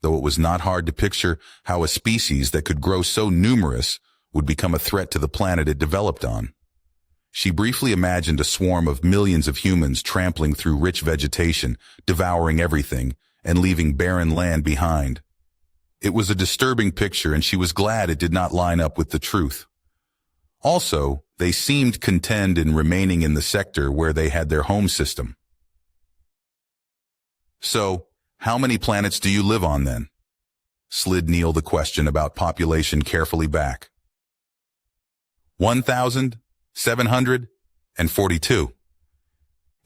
though it was not hard to picture how a species that could grow so numerous would become a threat to the planet it developed on. She briefly imagined a swarm of millions of humans trampling through rich vegetation, devouring everything, and leaving barren land behind. It was a disturbing picture, and she was glad it did not line up with the truth. Also, they seemed content in remaining in the sector where they had their home system. So, how many planets do you live on then? Slid Neil the question about population carefully back. 1,742.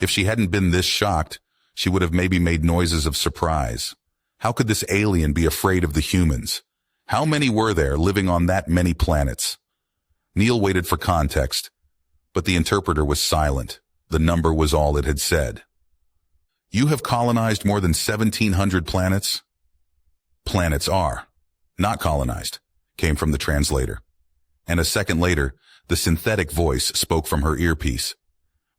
If she hadn't been this shocked, she would have maybe made noises of surprise. How could this alien be afraid of the humans? How many were there living on that many planets? Neil waited for context, but the interpreter was silent. The number was all it had said. You have colonized more than 1,700 planets? Planets are, not colonized, came from the translator. And a second later, the synthetic voice spoke from her earpiece.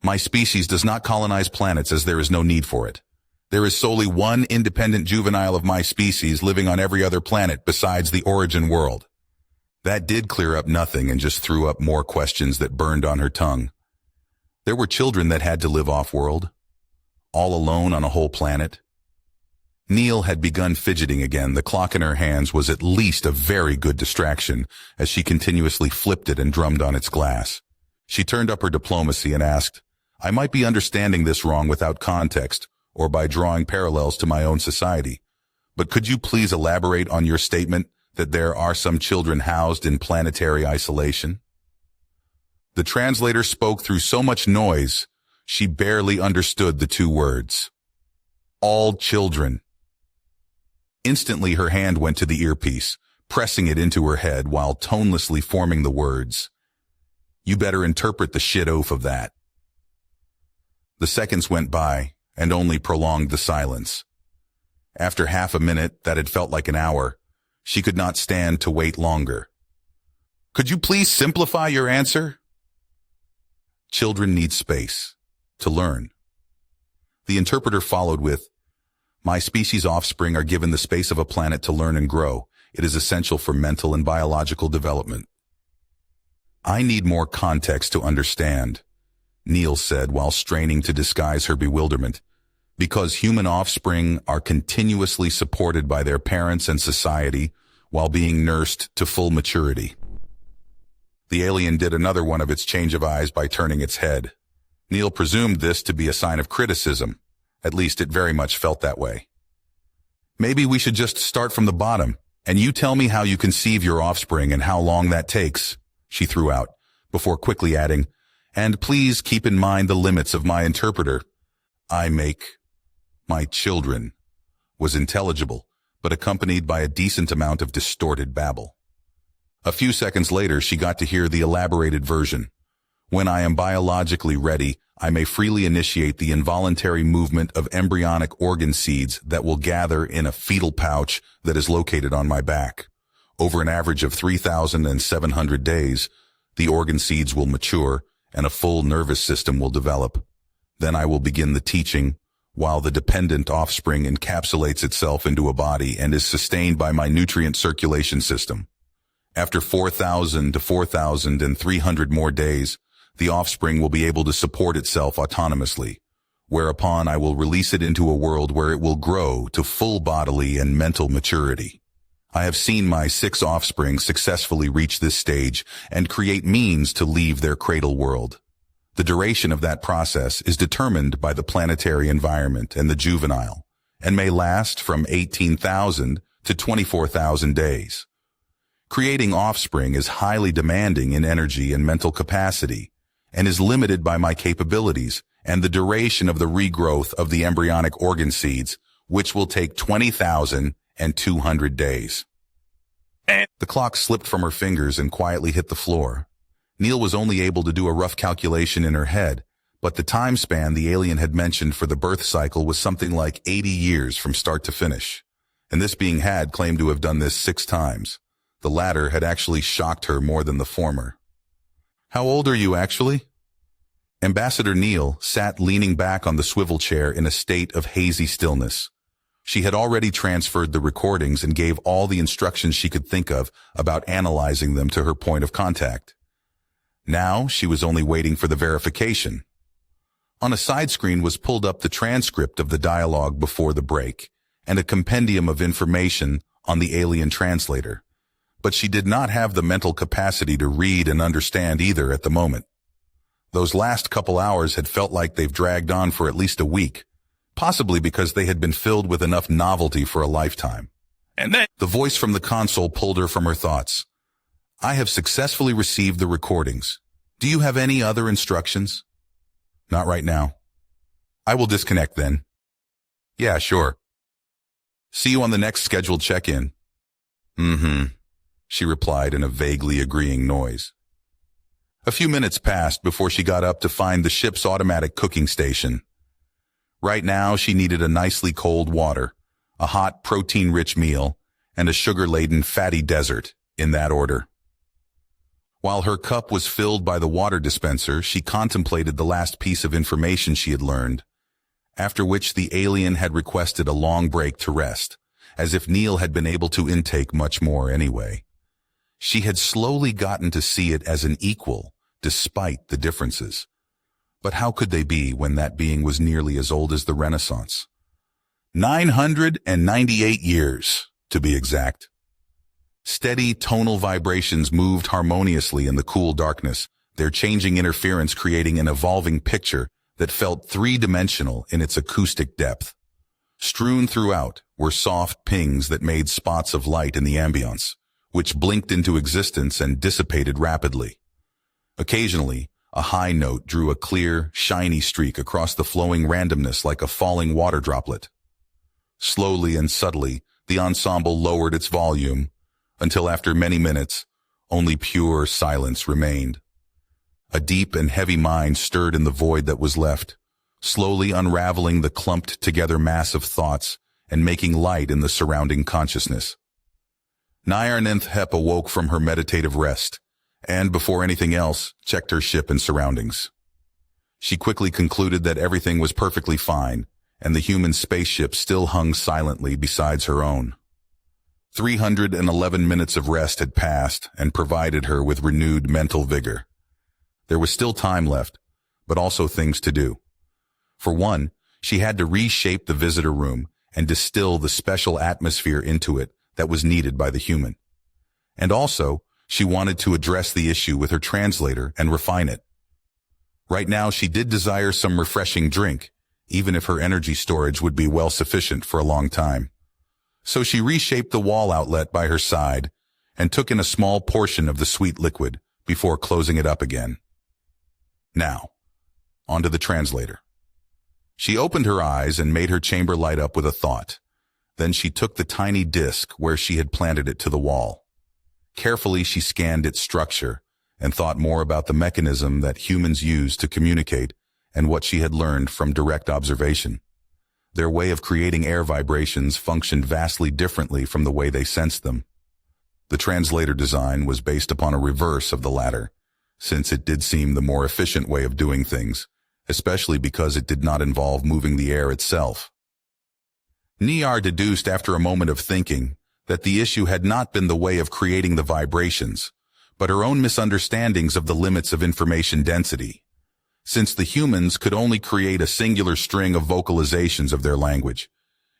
My species does not colonize planets as there is no need for it. There is solely one independent juvenile of my species living on every other planet besides the origin world. That did clear up nothing and just threw up more questions that burned on her tongue. There were children that had to live off-world, all alone on a whole planet. Neil had begun fidgeting again. The clock in her hands was at least a very good distraction as she continuously flipped it and drummed on its glass. She turned up her diplomacy and asked, I might be understanding this wrong without context or by drawing parallels to my own society, but could you please elaborate on your statement that there are some children housed in planetary isolation? The translator spoke through so much noise, she barely understood the two words. All children. Instantly her hand went to the earpiece, pressing it into her head while tonelessly forming the words. You better interpret the shit oaf of that. The seconds went by and only prolonged the silence. After half a minute that had felt like an hour, she could not stand to wait longer. Could you please simplify your answer? Children need space to learn. The interpreter followed with, my species' offspring are given the space of a planet to learn and grow. It is essential for mental and biological development. I need more context to understand, Neil said while straining to disguise her bewilderment, because human offspring are continuously supported by their parents and society while being nursed to full maturity. The alien did another one of its change of eyes by turning its head. Neil presumed this to be a sign of criticism. At least it very much felt that way. Maybe we should just start from the bottom, and you tell me how you conceive your offspring and how long that takes, she threw out, before quickly adding, and please keep in mind the limits of my interpreter. I make my children, was intelligible, but accompanied by a decent amount of distorted babble. A few seconds later, she got to hear the elaborated version. When I am biologically ready, I may freely initiate the involuntary movement of embryonic organ seeds that will gather in a fetal pouch that is located on my back. Over an average of 3,700 days, the organ seeds will mature and a full nervous system will develop. Then I will begin the teaching, while the dependent offspring encapsulates itself into a body and is sustained by my nutrient circulation system. After 4,000 to 4,300 more days, the offspring will be able to support itself autonomously, whereupon I will release it into a world where it will grow to full bodily and mental maturity. I have seen my 6 offspring successfully reach this stage and create means to leave their cradle world. The duration of that process is determined by the planetary environment and the juvenile, and may last from 18,000 to 24,000 days. Creating offspring is highly demanding in energy and mental capacity, and is limited by my capabilities and the duration of the regrowth of the embryonic organ seeds, which will take 20,200 days. The clock slipped from her fingers and quietly hit the floor. Neil was only able to do a rough calculation in her head, but the time span the alien had mentioned for the birth cycle was something like 80 years from start to finish, and this being had claimed to have done this 6 times. The latter had actually shocked her more than the former. How old are you, actually? Ambassador Neil sat leaning back on the swivel chair in a state of hazy stillness. She had already transferred the recordings and gave all the instructions she could think of about analyzing them to her point of contact. Now she was only waiting for the verification. On a side screen was pulled up the transcript of the dialogue before the break and a compendium of information on the alien translator, but she did not have the mental capacity to read and understand either at the moment. Those last couple hours had felt like they've dragged on for at least a week, possibly because they had been filled with enough novelty for a lifetime. And then the voice from the console pulled her from her thoughts. I have successfully received the recordings. Do you have any other instructions? Not right now. I will disconnect then. Yeah, sure. See you on the next scheduled check-in. She replied in a vaguely agreeing noise. A few minutes passed before she got up to find the ship's automatic cooking station. Right now, she needed a nicely cold water, a hot, protein-rich meal, and a sugar-laden, fatty dessert, in that order. While her cup was filled by the water dispenser, she contemplated the last piece of information she had learned, after which the alien had requested a long break to rest, as if Neil had been able to intake much more anyway. She had slowly gotten to see it as an equal, despite the differences. But how could they be when that being was nearly as old as the Renaissance? 998 years, to be exact. Steady tonal vibrations moved harmoniously in the cool darkness, their changing interference creating an evolving picture that felt three-dimensional in its acoustic depth. Strewn throughout were soft pings that made spots of light in the ambience, which blinked into existence and dissipated rapidly. Occasionally, a high note drew a clear, shiny streak across the flowing randomness like a falling water droplet. Slowly and subtly, the ensemble lowered its volume, until after many minutes, only pure silence remained. A deep and heavy mind stirred in the void that was left, slowly unraveling the clumped-together mass of thoughts and making light in the surrounding consciousness. Nyarninth awoke from her meditative rest, and before anything else, checked her ship and surroundings. She quickly concluded that everything was perfectly fine, and the human spaceship still hung silently besides her own. 311 minutes of rest had passed and provided her with renewed mental vigor. There was still time left, but also things to do. For one, she had to reshape the visitor room and distill the special atmosphere into it that was needed by the human. And also, she wanted to address the issue with her translator and refine it. Right now, she did desire some refreshing drink, even if her energy storage would be well sufficient for a long time. So she reshaped the wall outlet by her side and took in a small portion of the sweet liquid before closing it up again. Now, onto the translator. She opened her eyes and made her chamber light up with a thought. Then she took the tiny disc where she had planted it to the wall. Carefully, she scanned its structure and thought more about the mechanism that humans use to communicate and what she had learned from direct observation. Their way of creating air vibrations functioned vastly differently from the way they sensed them. The translator design was based upon a reverse of the latter, since it did seem the more efficient way of doing things, especially because it did not involve moving the air itself. Niar deduced after a moment of thinking that the issue had not been the way of creating the vibrations, but her own misunderstandings of the limits of information density. Since the humans could only create a singular string of vocalizations of their language,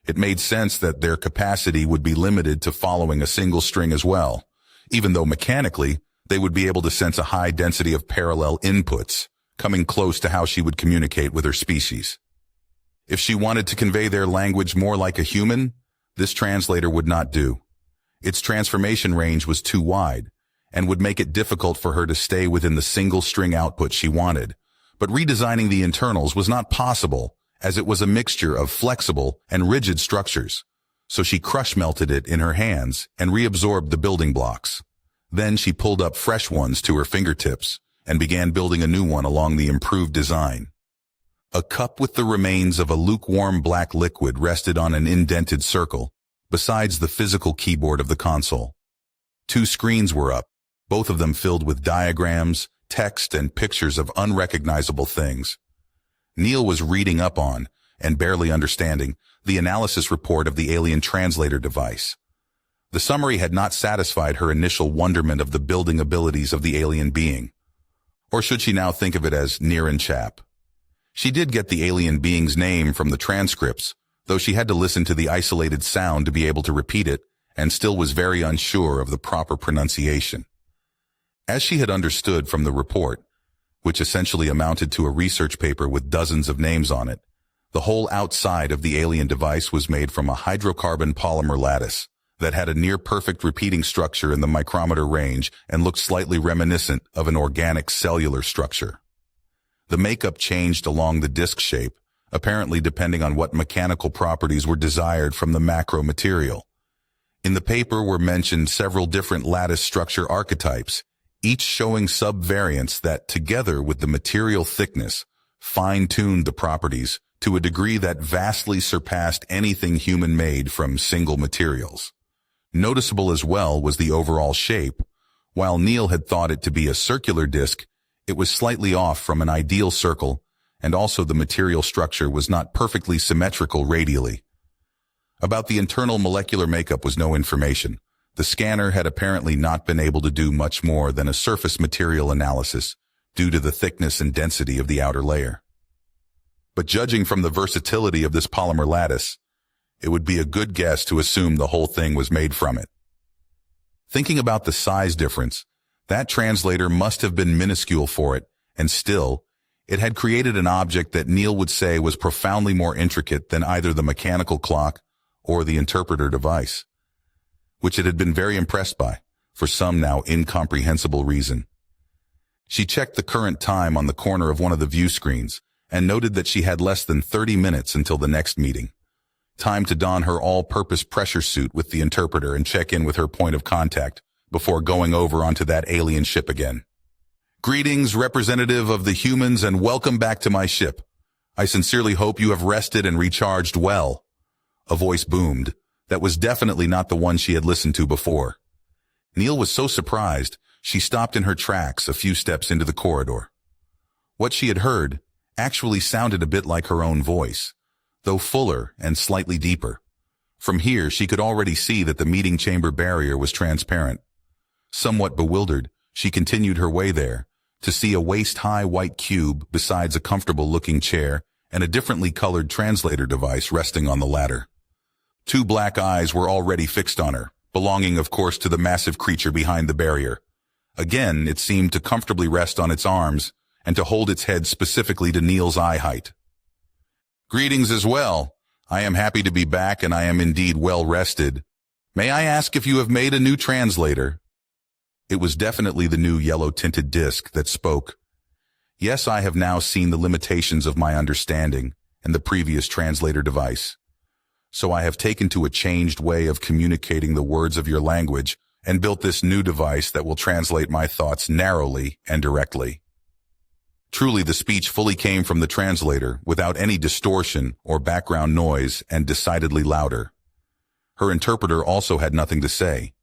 it made sense that their capacity would be limited to following a single string as well, even though mechanically they would be able to sense a high density of parallel inputs, coming close to how she would communicate with her species. If she wanted to convey their language more like a human, this translator would not do. Its transformation range was too wide, and would make it difficult for her to stay within the single string output she wanted. But redesigning the internals was not possible, as it was a mixture of flexible and rigid structures. So she crush-melted it in her hands and reabsorbed the building blocks. Then she pulled up fresh ones to her fingertips and began building a new one along the improved design. A cup with the remains of a lukewarm black liquid rested on an indented circle, besides the physical keyboard of the console. 2 screens were up, both of them filled with diagrams, text, and pictures of unrecognizable things. Neil was reading up on, and barely understanding, the analysis report of the alien translator device. The summary had not satisfied her initial wonderment of the building abilities of the alien being. Or should she now think of it as Niran Chap? She did get the alien being's name from the transcripts, though she had to listen to the isolated sound to be able to repeat it, and still was very unsure of the proper pronunciation. As she had understood from the report, which essentially amounted to a research paper with dozens of names on it, the whole outside of the alien device was made from a hydrocarbon polymer lattice that had a near-perfect repeating structure in the micrometer range and looked slightly reminiscent of an organic cellular structure. The makeup changed along the disc shape, apparently depending on what mechanical properties were desired from the macro material. In the paper were mentioned several different lattice structure archetypes, each showing subvariants that, together with the material thickness, fine-tuned the properties to a degree that vastly surpassed anything human-made from single materials. Noticeable as well was the overall shape. While Neil had thought it to be a circular disc, it was slightly off from an ideal circle, and also the material structure was not perfectly symmetrical radially. About the internal molecular makeup was no information. The scanner had apparently not been able to do much more than a surface material analysis due to the thickness and density of the outer layer. But judging from the versatility of this polymer lattice, it would be a good guess to assume the whole thing was made from it. Thinking about the size difference, that translator must have been minuscule for it, and still, it had created an object that Neil would say was profoundly more intricate than either the mechanical clock or the interpreter device, which it had been very impressed by, for some now incomprehensible reason. She checked the current time on the corner of one of the view screens and noted that she had less than 30 minutes until the next meeting. Time to don her all-purpose pressure suit with the interpreter and check in with her point of contact before going over onto that alien ship again. Greetings, representative of the humans, and welcome back to my ship. I sincerely hope you have rested and recharged well. A voice boomed. That was definitely not the one she had listened to before. Neil was so surprised, she stopped in her tracks a few steps into the corridor. What she had heard actually sounded a bit like her own voice, though fuller and slightly deeper. From here, she could already see that the meeting chamber barrier was transparent. Somewhat bewildered, she continued her way there, to see a waist-high white cube besides a comfortable-looking chair and a differently colored translator device resting on the latter. 2 black eyes were already fixed on her, belonging of course to the massive creature behind the barrier. Again, it seemed to comfortably rest on its arms and to hold its head specifically to Neil's eye height. Greetings as well. I am happy to be back, and I am indeed well rested. May I ask if you have made a new translator? It was definitely the new yellow-tinted disc that spoke. Yes, I have now seen the limitations of my understanding and the previous translator device. So I have taken to a changed way of communicating the words of your language and built this new device that will translate my thoughts narrowly and directly. Truly, the speech fully came from the translator without any distortion or background noise and decidedly louder. Her interpreter also had nothing to say.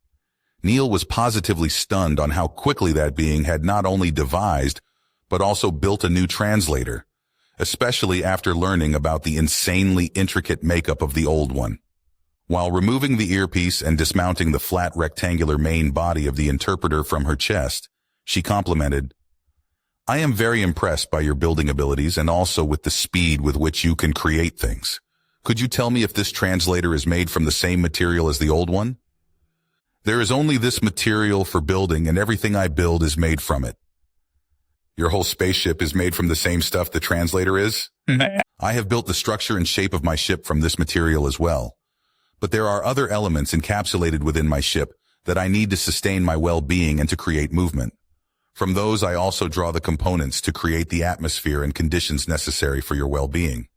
Neil was positively stunned on how quickly that being had not only devised, but also built a new translator, especially after learning about the insanely intricate makeup of the old one. While removing the earpiece and dismounting the flat rectangular main body of the interpreter from her chest, she complimented, "I am very impressed by your building abilities and also with the speed with which you can create things. Could you tell me if this translator is made from the same material as the old one?" "There is only this material for building, and everything I build is made from it." "Your whole spaceship is made from the same stuff the translator is?" "I have built the structure and shape of my ship from this material as well. But there are other elements encapsulated within my ship that I need to sustain my well-being and to create movement. From those I also draw the components to create the atmosphere and conditions necessary for your well-being."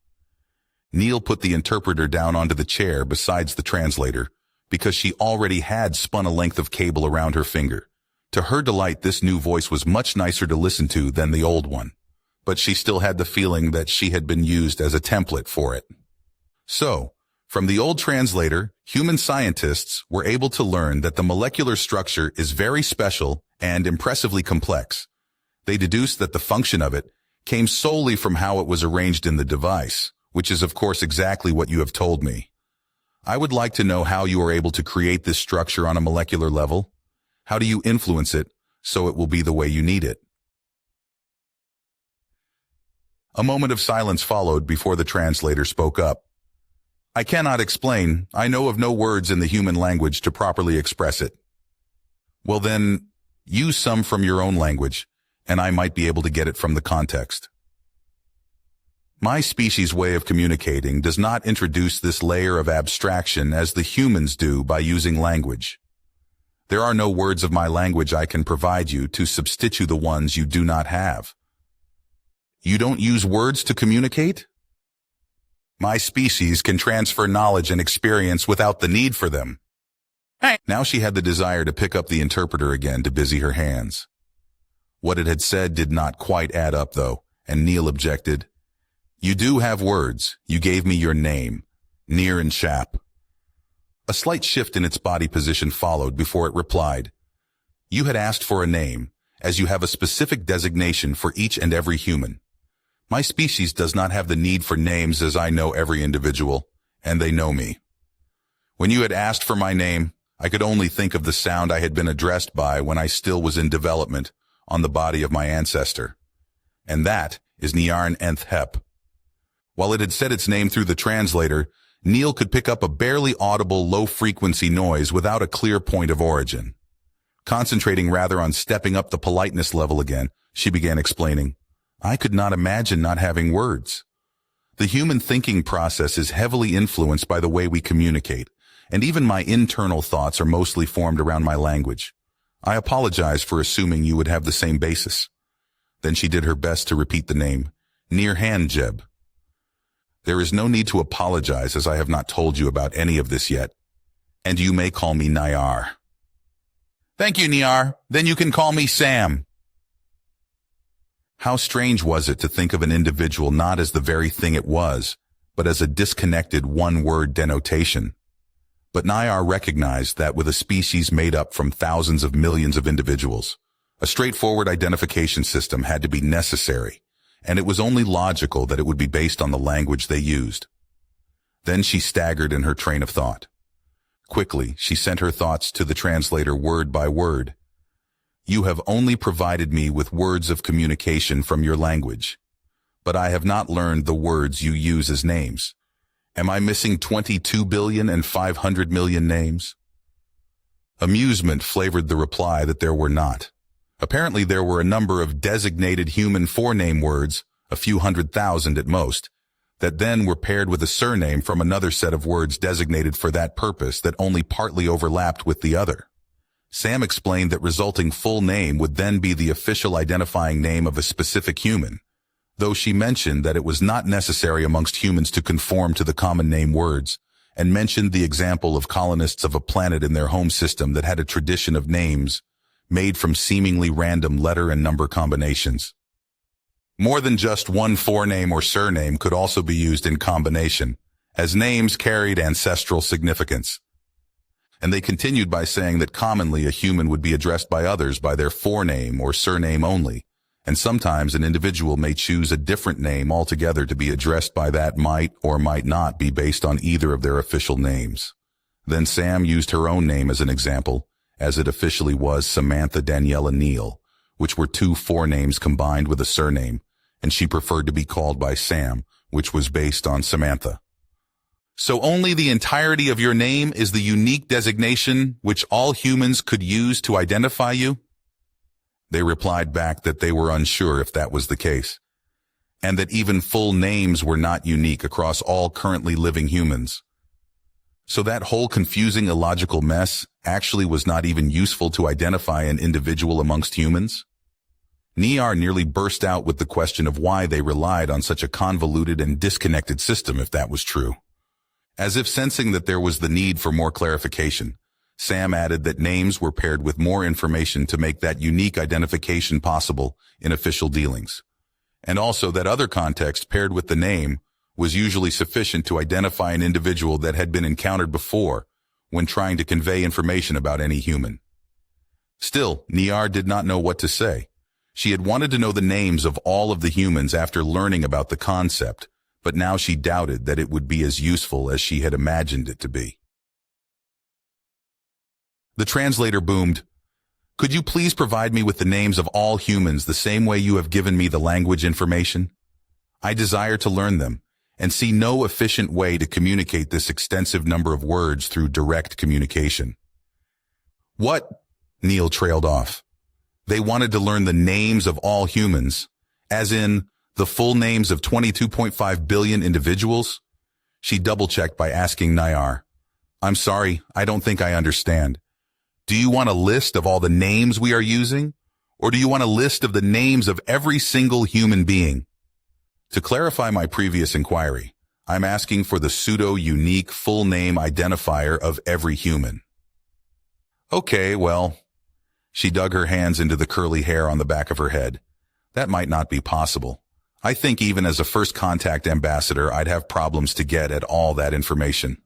Neil put the interpreter down onto the chair besides the translator, because she already had spun a length of cable around her finger. To her delight, this new voice was much nicer to listen to than the old one, but she still had the feeling that she had been used as a template for it. So, from the old translator, human scientists were able to learn that the molecular structure is very special and impressively complex. They deduced that the function of it came solely from how it was arranged in the device, which is of course exactly what you have told me. I would like to know how you are able to create this structure on a molecular level. How do you influence it so it will be the way you need it? A moment of silence followed before the translator spoke up. "I cannot explain. I know of no words in the human language to properly express it." "Well then, use some from your own language, and I might be able to get it from the context." "My species' way of communicating does not introduce this layer of abstraction as the humans do by using language. There are no words of my language I can provide you to substitute the ones you do not have." "You don't use words to communicate?" "My species can transfer knowledge and experience without the need for them." Now she had the desire to pick up the interpreter again to busy her hands. What it had said did not quite add up, though, and Neil objected. "You do have words. You gave me your name, Near and Chap." A slight shift in its body position followed before it replied. "You had asked for a name, as you have a specific designation for each and every human. My species does not have the need for names, as I know every individual, and they know me. When you had asked for my name, I could only think of the sound I had been addressed by when I still was in development on the body of my ancestor. And that is Niarn Nth Hep." While it had said its name through the translator, Neil could pick up a barely audible low-frequency noise without a clear point of origin. Concentrating rather on stepping up the politeness level again, she began explaining, "I could not imagine not having words. The human thinking process is heavily influenced by the way we communicate, and even my internal thoughts are mostly formed around my language. I apologize for assuming you would have the same basis." Then she did her best to repeat the name, Near Handjeb. "There is no need to apologize, as I have not told you about any of this yet, and you may call me Nayar." "Thank you, Niar. Then you can call me Sam." How strange was it to think of an individual not as the very thing it was, but as a disconnected one-word denotation. But Nayar recognized that with a species made up from thousands of millions of individuals, a straightforward identification system had to be necessary, and it was only logical that it would be based on the language they used. Then she staggered in her train of thought. Quickly, she sent her thoughts to the translator word by word. "You have only provided me with words of communication from your language, but I have not learned the words you use as names. Am I missing 22,500,000,000 names?" Amusement flavored the reply that there were not. Apparently there were a number of designated human forename words, a few 100,000 at most, that then were paired with a surname from another set of words designated for that purpose that only partly overlapped with the other. Sam explained that resulting full name would then be the official identifying name of a specific human, though she mentioned that it was not necessary amongst humans to conform to the common name words, and mentioned the example of colonists of a planet in their home system that had a tradition of names made from seemingly random letter and number combinations. More than just one forename or surname could also be used in combination, as names carried ancestral significance. And they continued by saying that commonly a human would be addressed by others by their forename or surname only, and sometimes an individual may choose a different name altogether to be addressed by that might or might not be based on either of their official names. Then Sam used her own name as an example, as it officially was Samantha Daniela Neal, which were two forenames combined with a surname, and she preferred to be called by Sam, which was based on Samantha. So only the entirety of your name is the unique designation which all humans could use to identify you? They replied back that they were unsure if that was the case, and that even full names were not unique across all currently living humans. So that whole confusing illogical mess actually was not even useful to identify an individual amongst humans? Niar nearly burst out with the question of why they relied on such a convoluted and disconnected system if that was true. As if sensing that there was the need for more clarification, Sam added that names were paired with more information to make that unique identification possible in official dealings, and also that other context paired with the name was usually sufficient to identify an individual that had been encountered before when trying to convey information about any human. Still, Niar did not know what to say. She had wanted to know the names of all of the humans after learning about the concept, but now she doubted that it would be as useful as she had imagined it to be. The translator boomed, "Could you please provide me with the names of all humans the same way you have given me the language information? I desire to learn them, and see no efficient way to communicate this extensive number of words through direct communication." "What?" Neil trailed off. They wanted to learn the names of all humans, as in the full names of 22.5 billion individuals? She double-checked by asking Nayar, "I'm sorry, I don't think I understand. Do you want a list of all the names we are using? Or do you want a list of the names of every single human being?" To clarify my previous inquiry, I'm asking for the pseudo-unique full name identifier of every human. Okay, well, she dug her hands into the curly hair on the back of her head. That might not be possible. I think even as a first contact ambassador, I'd have problems to get at all that information.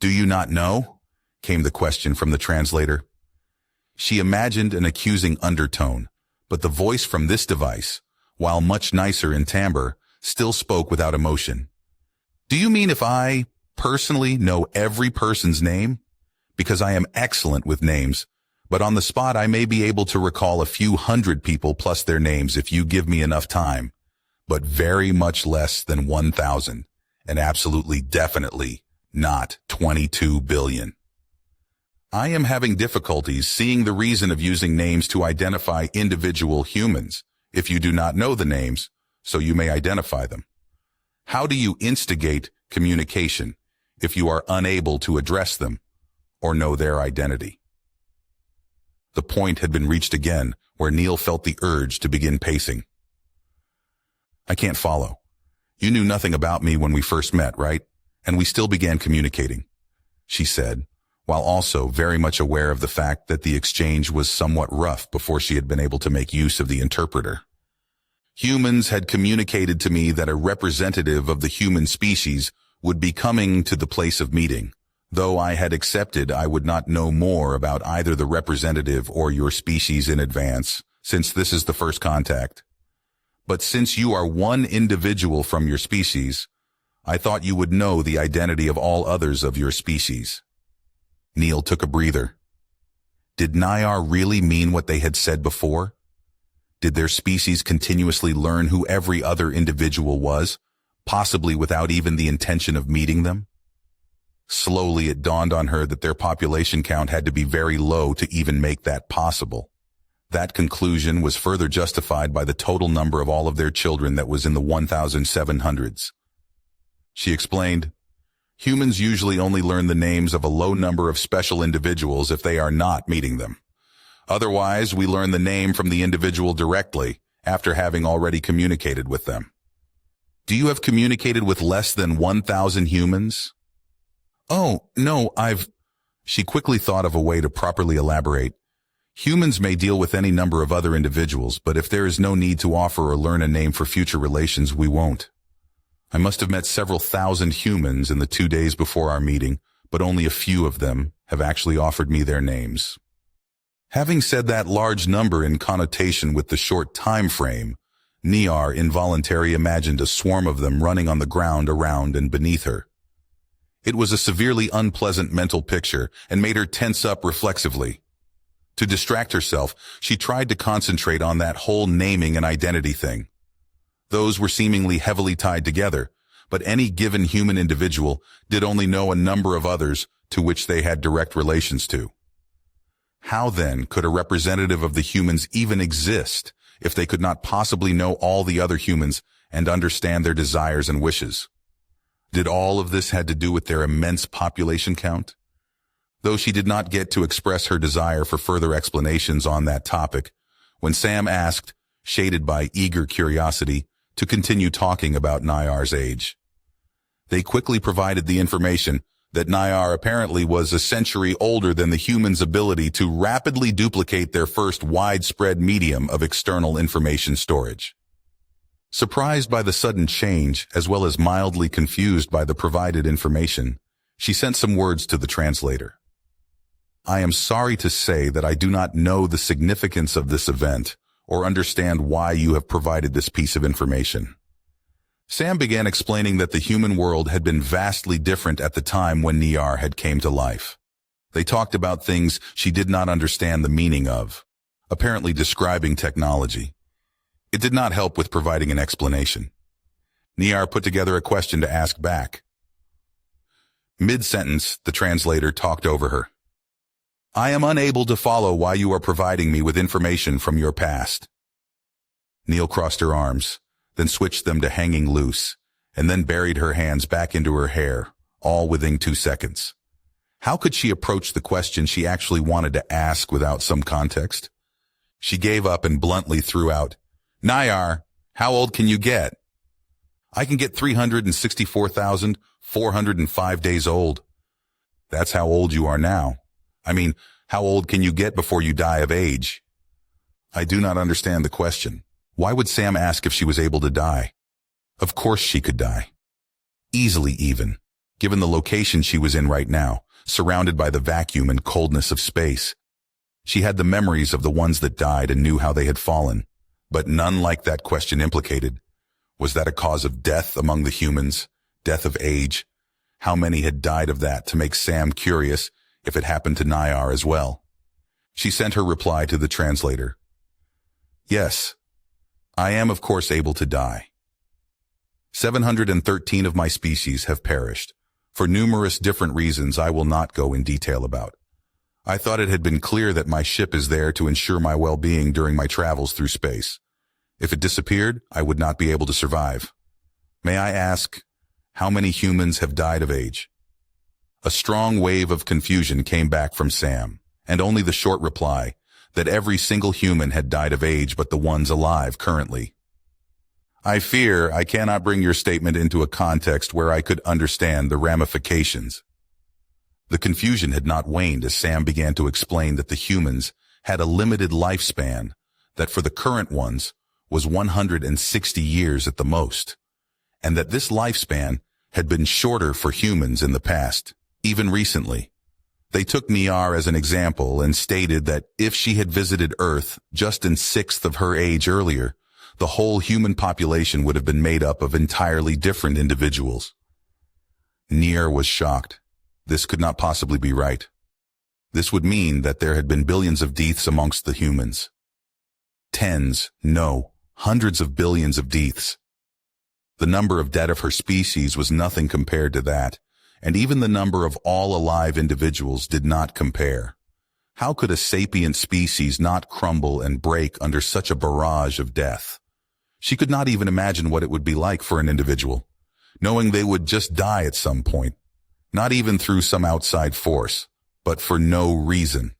"Do you not know?" came the question from the translator. She imagined an accusing undertone, but the voice from this device, while much nicer in timbre, still spoke without emotion. "Do you mean if I, personally, know every person's name? Because I am excellent with names, but on the spot I may be able to recall a few hundred people plus their names if you give me enough time, but very much less than 1,000, and absolutely definitely not 22 billion. I am having difficulties seeing the reason of using names to identify individual humans if you do not know the names, so you may identify them. How do you instigate communication if you are unable to address them or know their identity?" The point had been reached again where Neil felt the urge to begin pacing. "I can't follow. You knew nothing about me when we first met, right? And we still began communicating," she said, while also very much aware of the fact that the exchange was somewhat rough before she had been able to make use of the interpreter. "Humans had communicated to me that a representative of the human species would be coming to the place of meeting, though I had accepted I would not know more about either the representative or your species in advance, since this is the first contact. But since you are one individual from your species, I thought you would know the identity of all others of your species." Neil took a breather. Did Nayar really mean what they had said before? Did their species continuously learn who every other individual was, possibly without even the intention of meeting them? Slowly it dawned on her that their population count had to be very low to even make that possible. That conclusion was further justified by the total number of all of their children that was in the 1,700s. She explained, "Humans usually only learn the names of a low number of special individuals if they are not meeting them. Otherwise, we learn the name from the individual directly after having already communicated with them." "Do you have communicated with less than 1,000 humans?" "Oh, no, She quickly thought of a way to properly elaborate. "Humans may deal with any number of other individuals, but if there is no need to offer or learn a name for future relations, we won't. I must have met several thousand humans in the 2 days before our meeting, but only a few of them, have actually offered me their names. Having said that large number in connotation with the short time frame, Niar involuntarily imagined a swarm of them running on the ground around and beneath her. It was a severely unpleasant mental picture and made her tense up reflexively. To distract herself, she tried to concentrate on that whole naming and identity thing. Those were seemingly heavily tied together, but any given human individual did only know a number of others to which they had direct relations to. How then could a representative of the humans even exist if they could not possibly know all the other humans and understand their desires and wishes? Did all of this had to do with their immense population count? Though she did not get to express her desire for further explanations on that topic, when Sam asked, shaded by eager curiosity, to continue talking about Niar's age. They quickly provided the information that Niar apparently was a century older than the humans' ability to rapidly duplicate their first widespread medium of external information storage. Surprised by the sudden change, as well as mildly confused by the provided information, she sent some words to the translator. I am sorry to say that I do not know the significance of this event or understand why you have provided this piece of information. Sam began explaining that the human world had been vastly different at the time when Niar had came to life. They talked about things she did not understand the meaning of, apparently describing technology. It did not help with providing an explanation. Niar put together a question to ask back. Mid-sentence, the translator talked over her. I am unable to follow why you are providing me with information from your past. Neil crossed her arms, then switched them to hanging loose, and then buried her hands back into her hair, all within 2 seconds. How could she approach the question she actually wanted to ask without some context? She gave up and bluntly threw out, Niar, how old can you get? I can get 364,405 days old. That's how old you are now. I mean, how old can you get before you die of age? I do not understand the question. Why would Sam ask if she was able to die? Of course she could die. Easily even, given the location she was in right now, surrounded by the vacuum and coldness of space. She had the memories of the ones that died and knew how they had fallen, but none like that question implicated. Was that a cause of death among the humans? Death of age? How many had died of that to make Sam curious if it happened to Niar as well? She sent her reply to the translator. Yes, I am of course able to die. 713 of my species have perished, for numerous different reasons I will not go in detail about. I thought it had been clear that my ship is there to ensure my well-being during my travels through space. If it disappeared, I would not be able to survive. May I ask, how many humans have died of age? A strong wave of confusion came back from Sam, and only the short reply, that every single human had died of age but the ones alive currently. I fear I cannot bring your statement into a context where I could understand the ramifications. The confusion had not waned as Sam began to explain that the humans had a limited lifespan, that for the current ones was 160 years at the most, and that this lifespan had been shorter for humans in the past, even recently. They took Niar as an example and stated that if she had visited Earth just in 1/6 of her age earlier, the whole human population would have been made up of entirely different individuals. Niar was shocked. This could not possibly be right. This would mean that there had been billions of deaths amongst the humans. Tens, no, hundreds of billions of deaths. The number of dead of her species was nothing compared to that, and even the number of all alive individuals did not compare. How could a sapient species not crumble and break under such a barrage of death? She could not even imagine what it would be like for an individual, knowing they would just die at some point, not even through some outside force, but for no reason.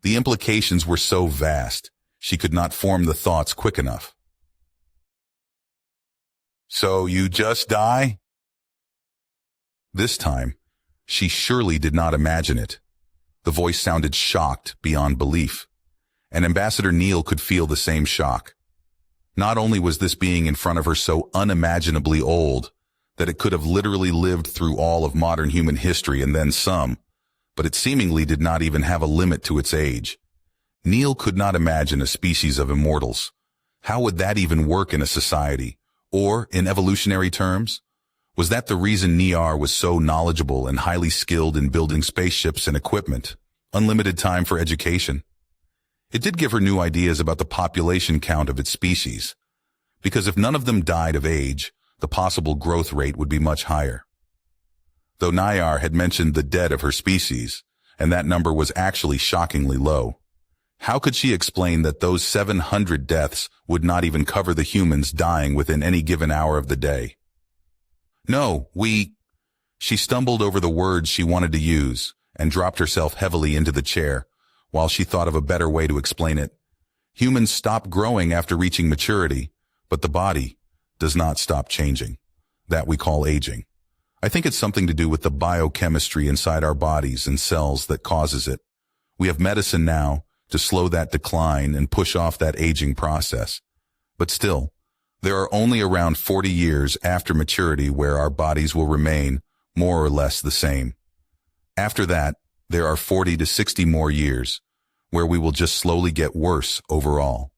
The implications were so vast, she could not form the thoughts quick enough. So you just die? This time, she surely did not imagine it. The voice sounded shocked beyond belief, and Ambassador Neil could feel the same shock. Not only was this being in front of her so unimaginably old that it could have literally lived through all of modern human history and then some, but it seemingly did not even have a limit to its age. Neil could not imagine a species of immortals. How would that even work in a society? Or, in evolutionary terms? Was that the reason Niar was so knowledgeable and highly skilled in building spaceships and equipment? Unlimited time for education? It did give her new ideas about the population count of its species, because if none of them died of age, the possible growth rate would be much higher. Though Nayar had mentioned the dead of her species, and that number was actually shockingly low, how could she explain that those 700 deaths would not even cover the humans dying within any given hour of the day? No, She stumbled over the words she wanted to use and dropped herself heavily into the chair while she thought of a better way to explain it. Humans stop growing after reaching maturity, but the body does not stop changing. That we call aging. I think it's something to do with the biochemistry inside our bodies and cells that causes it. We have medicine now to slow that decline and push off that aging process. But still, there are only around 40 years after maturity where our bodies will remain more or less the same. After that, there are 40 to 60 more years where we will just slowly get worse overall.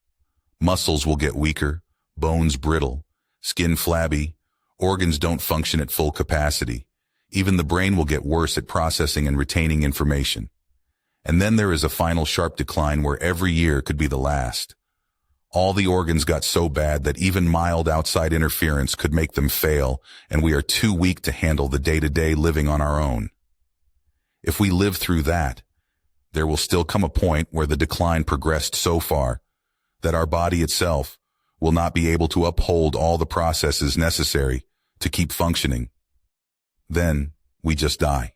Muscles will get weaker, bones brittle, skin flabby, organs don't function at full capacity. Even the brain will get worse at processing and retaining information. And then there is a final sharp decline where every year could be the last. All the organs got so bad that even mild outside interference could make them fail, and we are too weak to handle the day-to-day living on our own. If we live through that, there will still come a point where the decline progressed so far that our body itself will not be able to uphold all the processes necessary to keep functioning. Then we just die.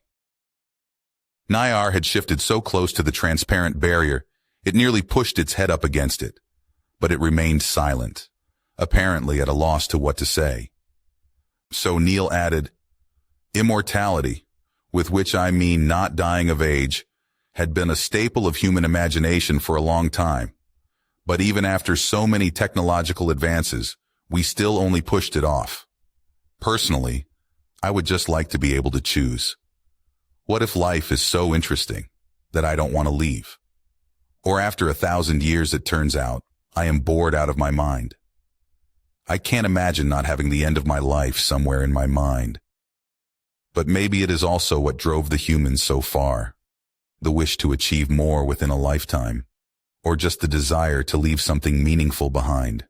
Nayar had shifted so close to the transparent barrier, it nearly pushed its head up against it, but it remained silent, apparently at a loss to what to say. So Neil added, "Immortality, with which I mean not dying of age, had been a staple of human imagination for a long time. But even after so many technological advances, we still only pushed it off. Personally, I would just like to be able to choose. What if life is so interesting that I don't want to leave? Or after 1,000 years it turns out, I am bored out of my mind. I can't imagine not having the end of my life somewhere in my mind. But maybe it is also what drove the humans so far, the wish to achieve more within a lifetime, or just the desire to leave something meaningful behind."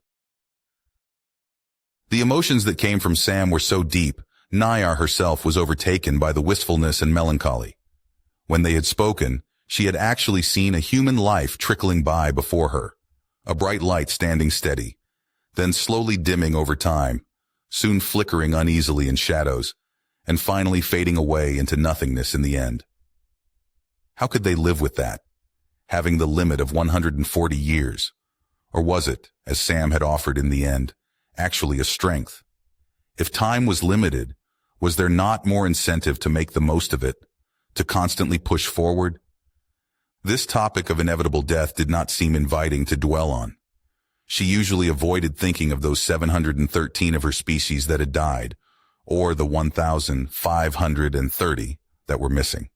The emotions that came from Sam were so deep, Nayar herself was overtaken by the wistfulness and melancholy. When they had spoken, she had actually seen a human life trickling by before her, a bright light standing steady, then slowly dimming over time, soon flickering uneasily in shadows, and finally fading away into nothingness in the end. How could they live with that, having the limit of 140 years? Or was it, as Sam had offered in the end, actually a strength? If time was limited, was there not more incentive to make the most of it, to constantly push forward? This topic of inevitable death did not seem inviting to dwell on. She usually avoided thinking of those 713 of her species that had died, or the 1,530 that were missing.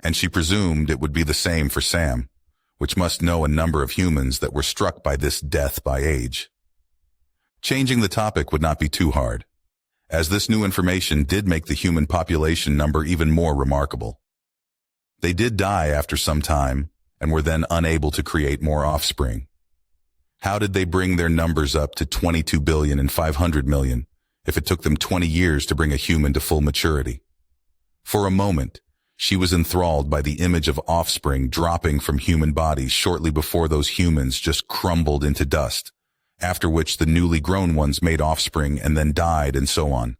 And she presumed it would be the same for Sam, which must know a number of humans that were struck by this death by age. Changing the topic would not be too hard, as this new information did make the human population number even more remarkable. They did die after some time, and were then unable to create more offspring. How did they bring their numbers up to 22 billion and 500 million if it took them 20 years to bring a human to full maturity? For a moment, she was enthralled by the image of offspring dropping from human bodies shortly before those humans just crumbled into dust, after which the newly grown ones made offspring and then died and so on.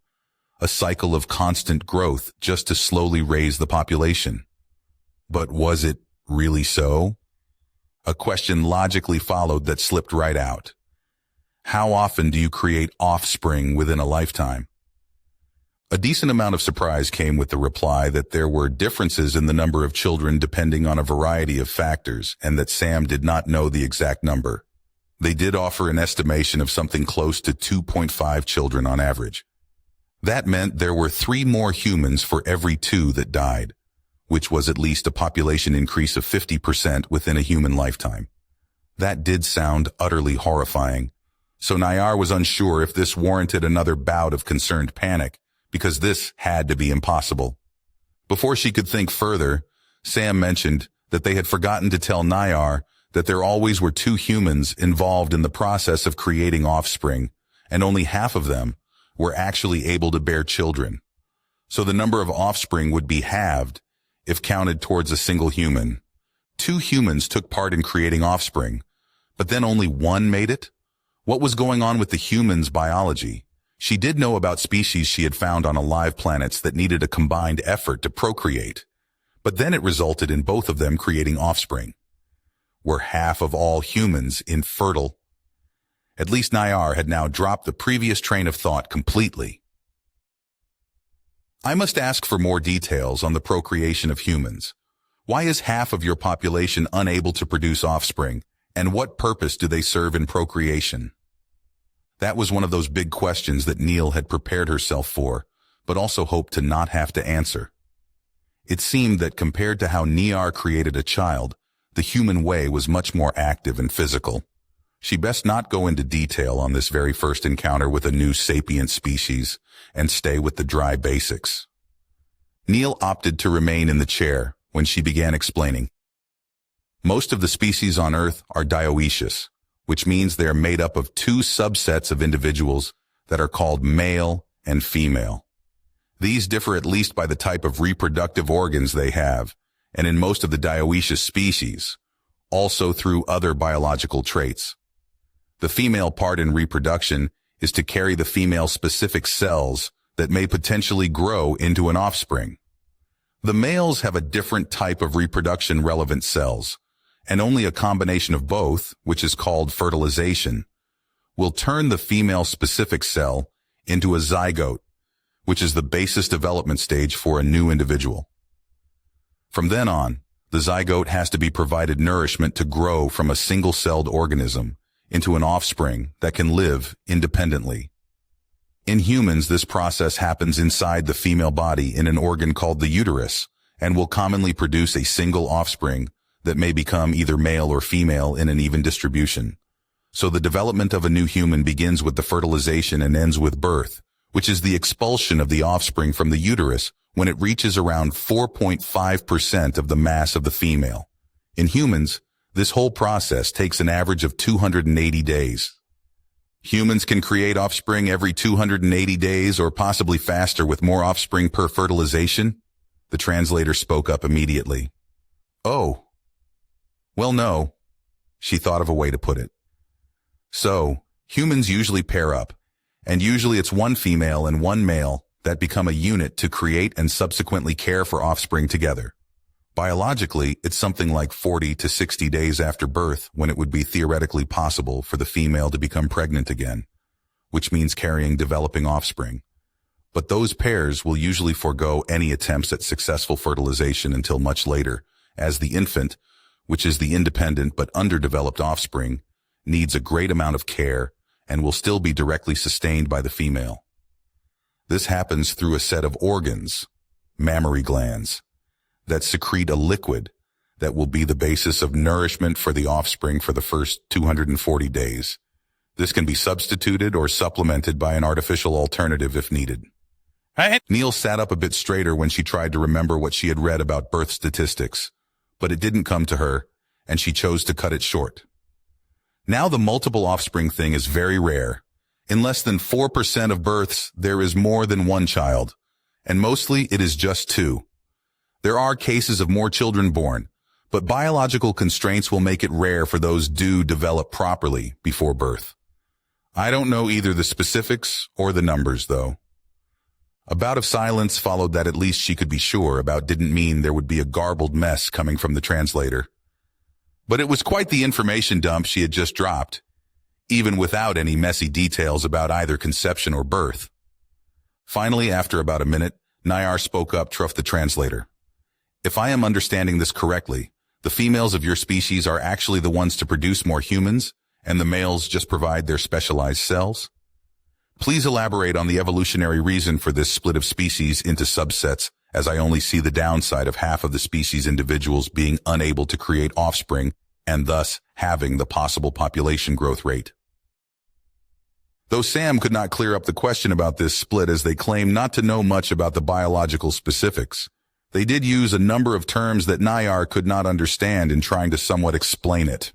A cycle of constant growth just to slowly raise the population. But was it really so? A question logically followed that slipped right out. How often do you create offspring within a lifetime? A decent amount of surprise came with the reply that there were differences in the number of children depending on a variety of factors, and that Sam did not know the exact number. They did offer an estimation of something close to 2.5 children on average. That meant there were 3 more humans for every 2 that died, which was at least a population increase of 50% within a human lifetime. That did sound utterly horrifying, so Nayar was unsure if this warranted another bout of concerned panic, because this had to be impossible. Before she could think further, Sam mentioned that they had forgotten to tell Nayar that there always were 2 humans involved in the process of creating offspring, and only half of them were actually able to bear children. So the number of offspring would be halved if counted towards a single human. 2 humans took part in creating offspring, but then only 1 made it? What was going on with the human's biology? She did know about species she had found on alive planets that needed a combined effort to procreate, but then it resulted in both of them creating offspring. Were half of all humans infertile? At least Nayar had now dropped the previous train of thought completely. I must ask for more details on the procreation of humans. Why is half of your population unable to produce offspring, and what purpose do they serve in procreation? That was one of those big questions that Neil had prepared herself for, but also hoped to not have to answer. It seemed that compared to how Nayar created a child, the human way was much more active and physical. She best not go into detail on this very first encounter with a new sapient species and stay with the dry basics. Neil opted to remain in the chair when she began explaining. Most of the species on Earth are dioecious, which means they are made up of 2 subsets of individuals that are called male and female. These differ at least by the type of reproductive organs they have, and in most of the dioecious species, also through other biological traits. The female part in reproduction is to carry the female-specific cells that may potentially grow into an offspring. The males have a different type of reproduction-relevant cells, and only a combination of both, which is called fertilization, will turn the female-specific cell into a zygote, which is the basis development stage for a new individual. From then on, the zygote has to be provided nourishment to grow from a single-celled organism into an offspring that can live independently. In humans, this process happens inside the female body in an organ called the uterus and will commonly produce a single offspring that may become either male or female in an even distribution. So the development of a new human begins with the fertilization and ends with birth, which is the expulsion of the offspring from the uterus when it reaches around 4.5% of the mass of the female. In humans, this whole process takes an average of 280 days. Humans can create offspring every 280 days or possibly faster with more offspring per fertilization? The translator spoke up immediately. Oh. Well, no. She thought of a way to put it. So, humans usually pair up, and usually it's 1 female and 1 male that become a unit to create and subsequently care for offspring together. Biologically, it's something like 40 to 60 days after birth when it would be theoretically possible for the female to become pregnant again, which means carrying developing offspring. But those pairs will usually forego any attempts at successful fertilization until much later, as the infant, which is the independent but underdeveloped offspring, needs a great amount of care and will still be directly sustained by the female. This happens through a set of organs, mammary glands, that secrete a liquid that will be the basis of nourishment for the offspring for the first 240 days. This can be substituted or supplemented by an artificial alternative if needed. Neil sat up a bit straighter when she tried to remember what she had read about birth statistics, but it didn't come to her, and she chose to cut it short. Now the multiple offspring thing is very rare. In less than 4% of births, there is more than 1 child, and mostly it is just 2. There are cases of more children born, but biological constraints will make it rare for those do develop properly before birth. I don't know either the specifics or the numbers, though. A bout of silence followed that at least she could be sure about didn't mean there would be a garbled mess coming from the translator. But it was quite the information dump she had just dropped, even without any messy details about either conception or birth. Finally, after about a minute, Nayar spoke up, Truff the translator. If I am understanding this correctly, the females of your species are actually the ones to produce more humans, and the males just provide their specialized cells? Please elaborate on the evolutionary reason for this split of species into subsets as I only see the downside of half of the species individuals being unable to create offspring and thus having the possible population growth rate. Though Sam could not clear up the question about this split as they claim not to know much about the biological specifics, they did use a number of terms that Nayar could not understand in trying to somewhat explain it.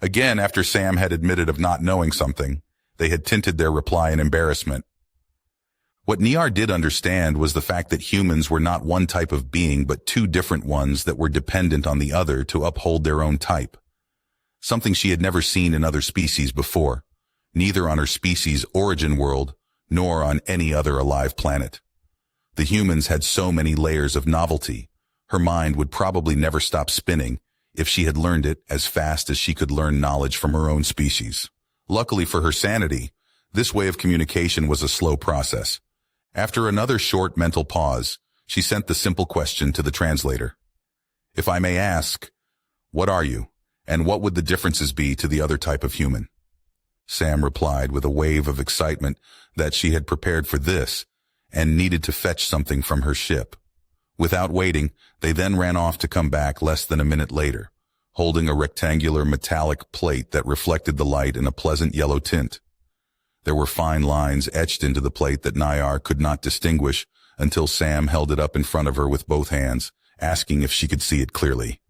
Again, after Sam had admitted of not knowing something, they had tinted their reply in embarrassment. What Nayar did understand was the fact that humans were not one type of being but two different ones that were dependent on the other to uphold their own type. Something she had never seen in other species before, neither on her species' origin world nor on any other alive planet. The humans had so many layers of novelty, her mind would probably never stop spinning if she had learned it as fast as she could learn knowledge from her own species. Luckily for her sanity, this way of communication was a slow process. After another short mental pause, she sent the simple question to the translator. "If I may ask, what are you, and what would the differences be to the other type of human?" Sam replied with a wave of excitement that she had prepared for this and needed to fetch something from her ship. Without waiting, they then ran off to come back less than a minute later, holding a rectangular metallic plate that reflected the light in a pleasant yellow tint. There were fine lines etched into the plate that Nayar could not distinguish until Sam held it up in front of her with both hands, asking if she could see it clearly.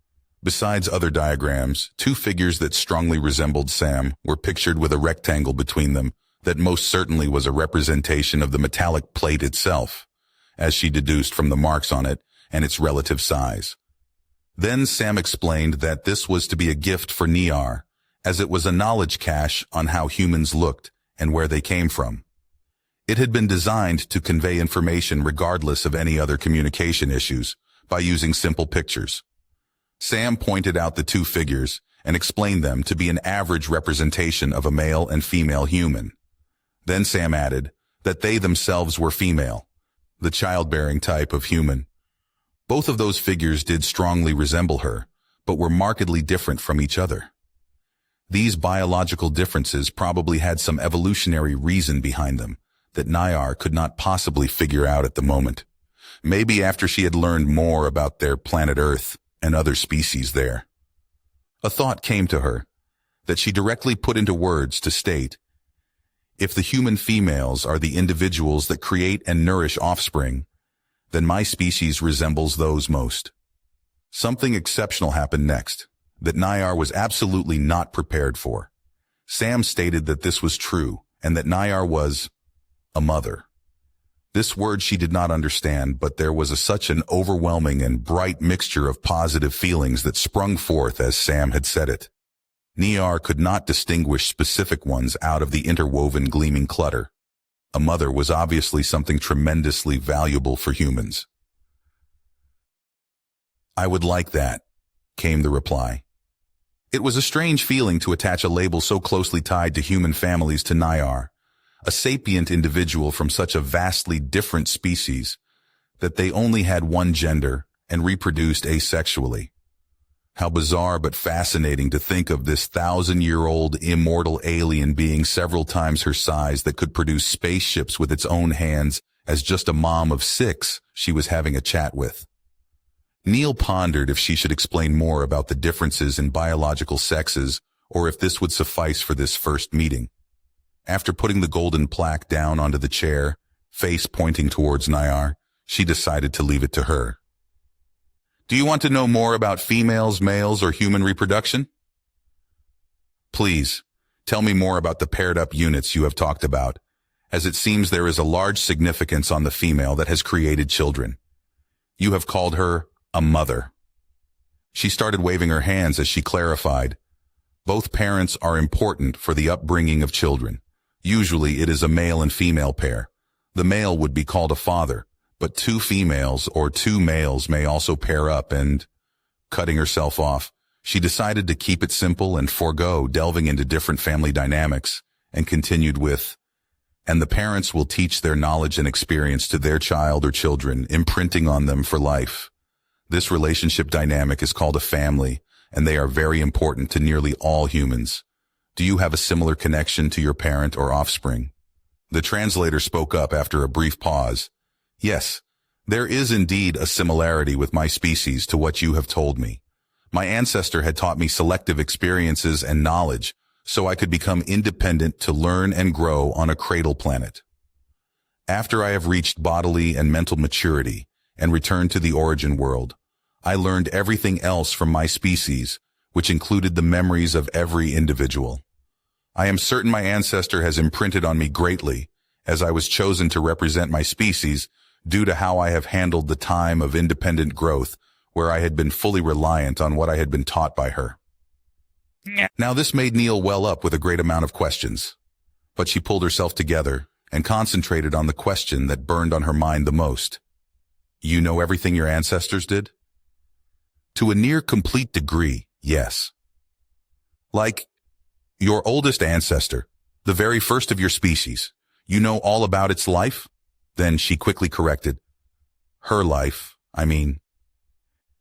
Besides other diagrams, two figures that strongly resembled Sam were pictured with a rectangle between them that most certainly was a representation of the metallic plate itself, as she deduced from the marks on it and its relative size. Then Sam explained that this was to be a gift for Nayar, as it was a knowledge cache on how humans looked and where they came from. It had been designed to convey information regardless of any other communication issues by using simple pictures. Sam pointed out the two figures and explained them to be an average representation of a male and female human. Then Sam added that they themselves were female, the childbearing type of human. Both of those figures did strongly resemble her, but were markedly different from each other. These biological differences probably had some evolutionary reason behind them that Nayar could not possibly figure out at the moment. Maybe after she had learned more about their planet Earth and other species there. A thought came to her that she directly put into words to state, "If the human females are the individuals that create and nourish offspring, then my species resembles those most." Something exceptional happened next that Nayar was absolutely not prepared for. Sam stated that this was true and that Nayar was a mother. This word she did not understand, but there was such an overwhelming and bright mixture of positive feelings that sprung forth as Sam had said it. Nayar could not distinguish specific ones out of the interwoven gleaming clutter. A mother was obviously something tremendously valuable for humans. "I would like that," came the reply. It was a strange feeling to attach a label so closely tied to human families to Nayar, a sapient individual from such a vastly different species, that they only had one gender and reproduced asexually. How bizarre but fascinating to think of this 1,000-year-old immortal alien being several times her size that could produce spaceships with its own hands as just a mom of 6 she was having a chat with. Neil pondered if she should explain more about the differences in biological sexes or if this would suffice for this first meeting. After putting the golden plaque down onto the chair, face pointing towards Nayar, she decided to leave it to her. "Do you want to know more about females, males, or human reproduction? Please, tell me more about the paired-up units you have talked about, as it seems there is a large significance on the female that has created children. You have called her a mother." She started waving her hands as she clarified, "Both parents are important for the upbringing of children. Usually it is a male and female pair. The male would be called a father, but 2 females or 2 males may also pair up and..." Cutting herself off, she decided to keep it simple and forego delving into different family dynamics, and continued with, "And the parents will teach their knowledge and experience to their child or children, imprinting on them for life. This relationship dynamic is called a family, and they are very important to nearly all humans. Do you have a similar connection to your parent or offspring?" The translator spoke up after a brief pause. "Yes, There is indeed a similarity with my species to what you have told me. My ancestor had taught me selective experiences and knowledge so I could become independent to learn and grow on a cradle planet. After I have reached bodily and mental maturity and returned to the origin world, I learned everything else from my species, which included the memories of every individual. I am certain my ancestor has imprinted on me greatly, as I was chosen to represent my species due to how I have handled the time of independent growth where I had been fully reliant on what I had been taught by her. Now this made Neil well up with a great amount of questions, but she pulled herself together and concentrated on the question that burned on her mind the most. You know everything your ancestors did? To a near complete degree, yes. Like your oldest ancestor, the very first of your species, you know all about its life? Then she quickly corrected. Her life, I mean.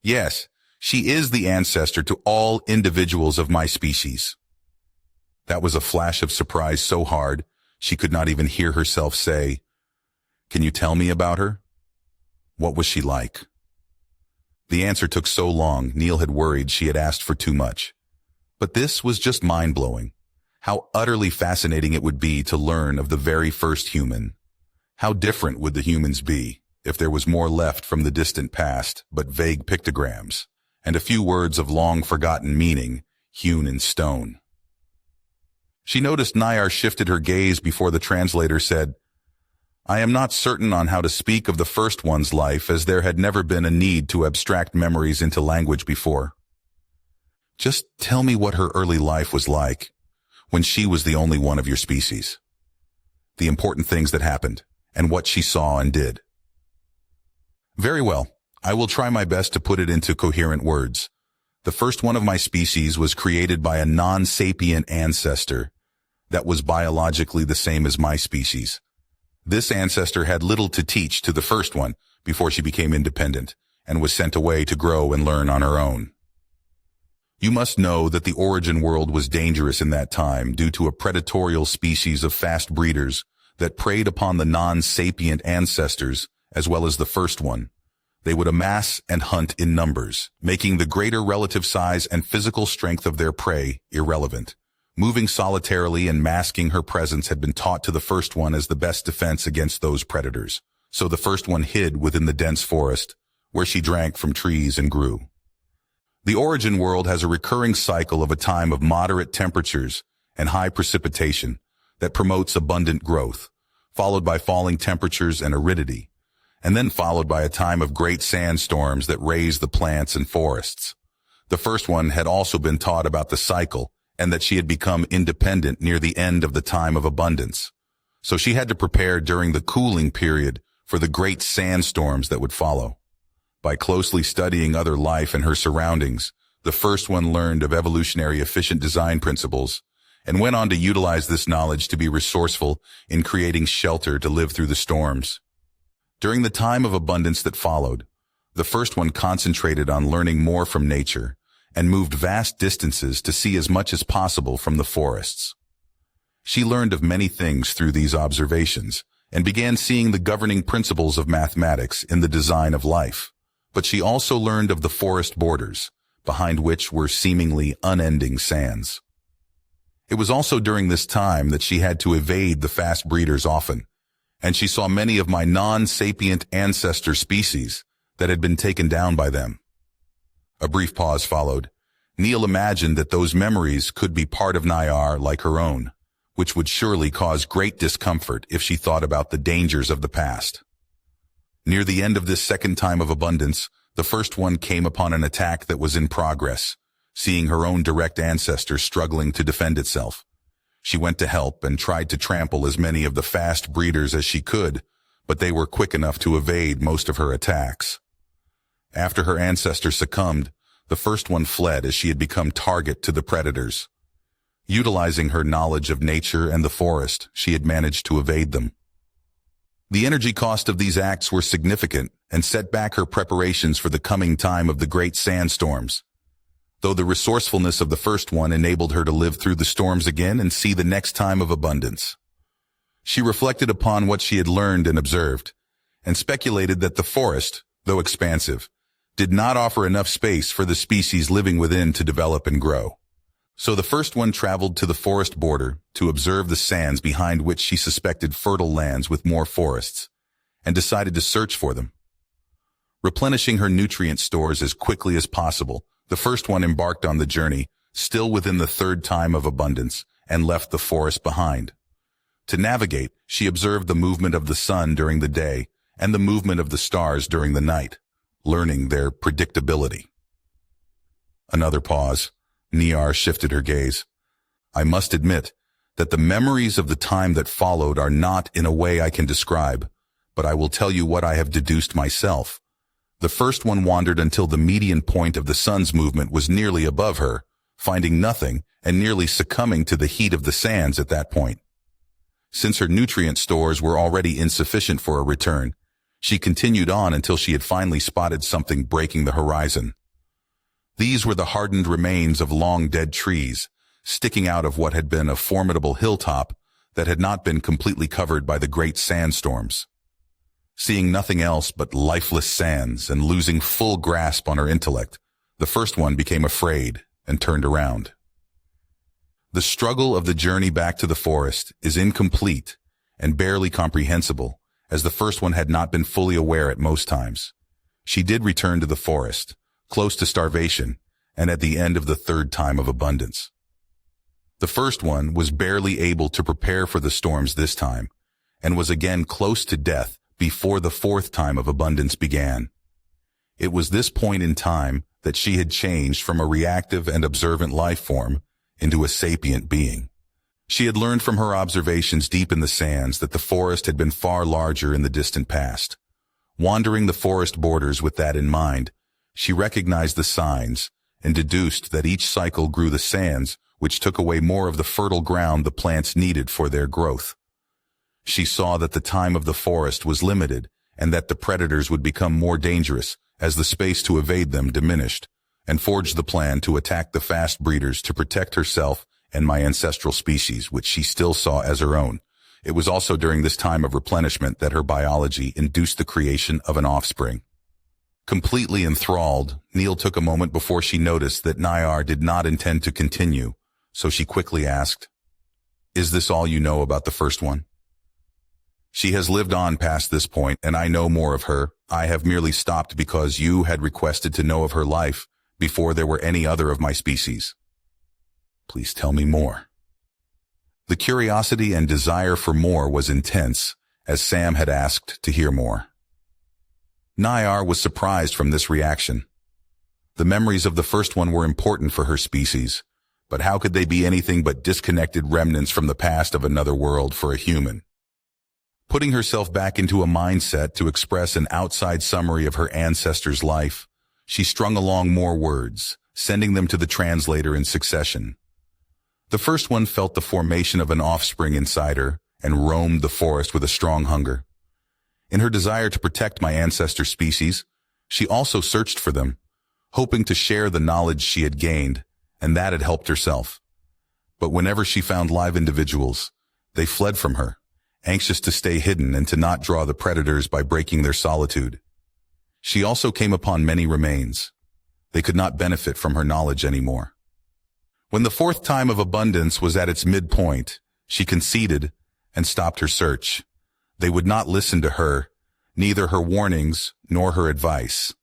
Yes, she is the ancestor to all individuals of my species. That was a flash of surprise so hard, she could not even hear herself say, Can you tell me about her? What was she like? The answer took so long, Neil had worried she had asked for too much. But this was just mind-blowing. How utterly fascinating it would be to learn of the very first human. How different would the humans be if there was more left from the distant past but vague pictograms and a few words of long-forgotten meaning hewn in stone? She noticed Nayar shifted her gaze before the translator said, I am not certain on how to speak of the first one's life, as there had never been a need to abstract memories into language before. Just tell me what her early life was like when she was the only one of your species. The important things that happened and what she saw and did. Very well. I will try my best to put it into coherent words. The first one of my species was created by a non-sapient ancestor that was biologically the same as my species. This ancestor had little to teach to the first one before she became independent and was sent away to grow and learn on her own. You must know that the origin world was dangerous in that time due to a predatorial species of fast breeders that preyed upon the non-sapient ancestors as well as the first one. They would amass and hunt in numbers, making the greater relative size and physical strength of their prey irrelevant. Moving solitarily and masking her presence had been taught to the first one as the best defense against those predators. So the first one hid within the dense forest, where she drank from trees and grew. The origin world has a recurring cycle of a time of moderate temperatures and high precipitation that promotes abundant growth, followed by falling temperatures and aridity, and then followed by a time of great sandstorms that raise the plants and forests. The first one had also been taught about the cycle and that she had become independent near the end of the time of abundance. So she had to prepare during the cooling period for the great sandstorms that would follow. By closely studying other life and her surroundings, the first one learned of evolutionary efficient design principles and went on to utilize this knowledge to be resourceful in creating shelter to live through the storms. During the time of abundance that followed, the first one concentrated on learning more from nature and moved vast distances to see as much as possible from the forests. She learned of many things through these observations and began seeing the governing principles of mathematics in the design of life. But she also learned of the forest borders, behind which were seemingly unending sands. It was also during this time that she had to evade the fast breeders often, and she saw many of my non-sapient ancestor species that had been taken down by them. A brief pause followed. Neil imagined that those memories could be part of Nayar like her own, which would surely cause great discomfort if she thought about the dangers of the past. Near the end of this second time of abundance, the first one came upon an attack that was in progress, seeing her own direct ancestor struggling to defend itself. She went to help and tried to trample as many of the fast breeders as she could, but they were quick enough to evade most of her attacks. After her ancestor succumbed, the first one fled as she had become target to the predators. Utilizing her knowledge of nature and the forest, she had managed to evade them. The energy cost of these acts were significant and set back her preparations for the coming time of the great sandstorms. Though the resourcefulness of the first one enabled her to live through the storms again and see the next time of abundance. She reflected upon what she had learned and observed, and speculated that the forest, though expansive, did not offer enough space for the species living within to develop and grow. So the first one traveled to the forest border to observe the sands behind which she suspected fertile lands with more forests, and decided to search for them. Replenishing her nutrient stores as quickly as possible, the first one embarked on the journey, still within the third time of abundance, and left the forest behind. To navigate, she observed the movement of the sun during the day and the movement of the stars during the night, learning their predictability. Another pause. Niar shifted her gaze. I must admit that the memories of the time that followed are not in a way I can describe, but I will tell you what I have deduced myself. The first one wandered until the median point of the sun's movement was nearly above her, finding nothing and nearly succumbing to the heat of the sands at that point. Since her nutrient stores were already insufficient for a return, she continued on until she had finally spotted something breaking the horizon. These were the hardened remains of long-dead trees, sticking out of what had been a formidable hilltop that had not been completely covered by the great sandstorms. Seeing nothing else but lifeless sands and losing full grasp on her intellect, the first one became afraid and turned around. The struggle of the journey back to the forest is incomplete and barely comprehensible, as the first one had not been fully aware at most times. She did return to the forest, close to starvation, and at the end of the third time of abundance. The first one was barely able to prepare for the storms this time, and was again close to death before the fourth time of abundance began. It was this point in time that she had changed from a reactive and observant life form into a sapient being. She had learned from her observations deep in the sands that the forest had been far larger in the distant past. Wandering the forest borders with that in mind, she recognized the signs and deduced that each cycle grew the sands, which took away more of the fertile ground the plants needed for their growth. She saw that the time of the forest was limited and that the predators would become more dangerous as the space to evade them diminished, and forged the plan to attack the fast breeders to protect herself and my ancestral species, which she still saw as her own. It was also during this time of replenishment that her biology induced the creation of an offspring. Completely enthralled, Neil took a moment before she noticed that Niar did not intend to continue, so she quickly asked, "Is this all you know about the first one?" "She has lived on past this point, and I know more of her. I have merely stopped because you had requested to know of her life before there were any other of my species." "Please tell me more." The curiosity and desire for more was intense, as Sam had asked to hear more. Niar was surprised from this reaction. The memories of the first one were important for her species, but how could they be anything but disconnected remnants from the past of another world for a human? Putting herself back into a mindset to express an outside summary of her ancestor's life, she strung along more words, sending them to the translator in succession. The first one felt the formation of an offspring inside her and roamed the forest with a strong hunger. In her desire to protect my ancestor species, she also searched for them, hoping to share the knowledge she had gained, and that had helped herself. But whenever she found live individuals, they fled from her, anxious to stay hidden and to not draw the predators by breaking their solitude. She also came upon many remains. They could not benefit from her knowledge anymore. When the fourth time of abundance was at its midpoint, she conceded and stopped her search. They would not listen to her, neither her warnings nor her advice.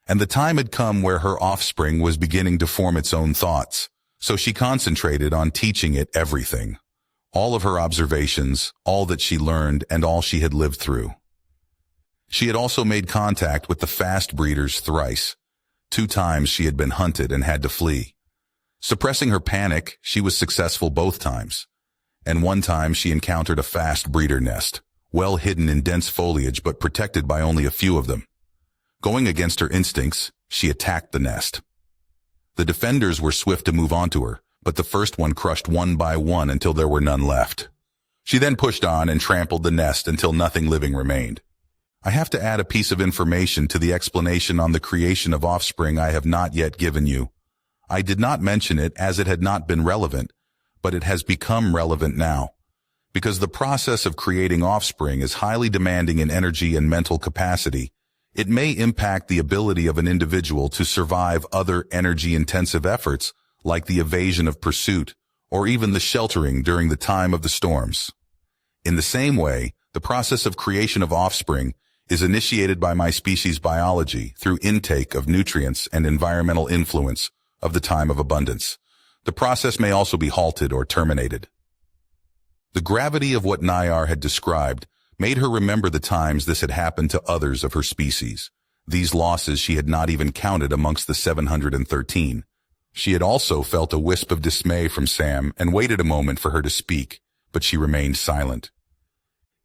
And the time had come where her offspring was beginning to form its own thoughts, so she concentrated on teaching it everything. All of her observations, all that she learned, and all she had lived through. She had also made contact with the fast breeders thrice. 2 times she had been hunted and had to flee. Suppressing her panic, she was successful both times. And 1 time she encountered a fast breeder nest, well hidden in dense foliage but protected by only a few of them. Going against her instincts, she attacked the nest. The defenders were swift to move onto her, but the first one crushed one by one until there were none left. She then pushed on and trampled the nest until nothing living remained. I have to add a piece of information to the explanation on the creation of offspring I have not yet given you. I did not mention it as it had not been relevant, but it has become relevant now. Because the process of creating offspring is highly demanding in energy and mental capacity, it may impact the ability of an individual to survive other energy-intensive efforts like the evasion of pursuit or even the sheltering during the time of the storms. In the same way, the process of creation of offspring is initiated by my species' biology through intake of nutrients and environmental influence of the time of abundance. The process may also be halted or terminated. The gravity of what Nayar had described made her remember the times this had happened to others of her species. These losses she had not even counted amongst the 713. She had also felt a wisp of dismay from Sam and waited a moment for her to speak, but she remained silent.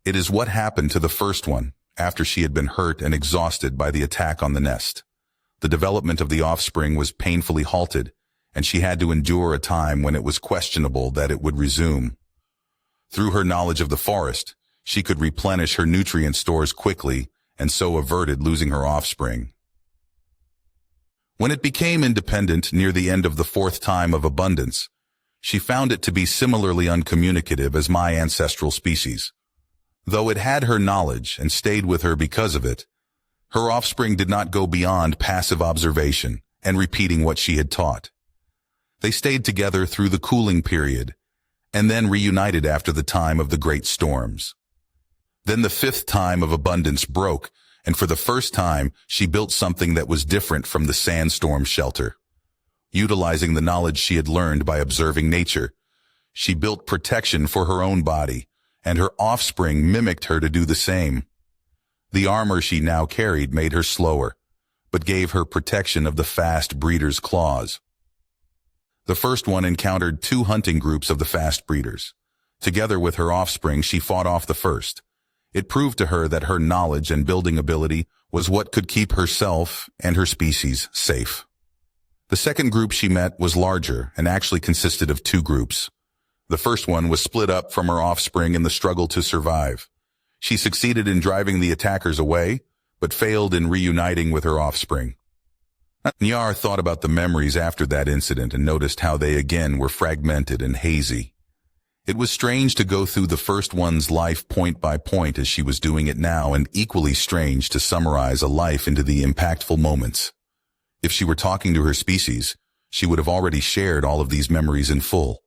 It is what happened to the first one after she had been hurt and exhausted by the attack on the nest. The development of the offspring was painfully halted, and she had to endure a time when it was questionable that it would resume. Through her knowledge of the forest, she could replenish her nutrient stores quickly and so averted losing her offspring. When it became independent near the end of the fourth time of abundance, she found it to be similarly uncommunicative as my ancestral species. Though it had her knowledge and stayed with her because of it, her offspring did not go beyond passive observation and repeating what she had taught. They stayed together through the cooling period and then reunited after the time of the great storms. Then the fifth time of abundance broke, and for the first time, she built something that was different from the sandstorm shelter. Utilizing the knowledge she had learned by observing nature, she built protection for her own body, and her offspring mimicked her to do the same. The armor she now carried made her slower, but gave her protection of the fast breeder's claws. The first one encountered 2 hunting groups of the fast breeders. Together with her offspring, she fought off the first. It proved to her that her knowledge and building ability was what could keep herself and her species safe. The second group she met was larger and actually consisted of 2 groups. The first one was split up from her offspring in the struggle to survive. She succeeded in driving the attackers away, but failed in reuniting with her offspring. Nyar thought about the memories after that incident and noticed how they again were fragmented and hazy. It was strange to go through the first one's life point by point as she was doing it now, and equally strange to summarize a life into the impactful moments. If she were talking to her species, she would have already shared all of these memories in full.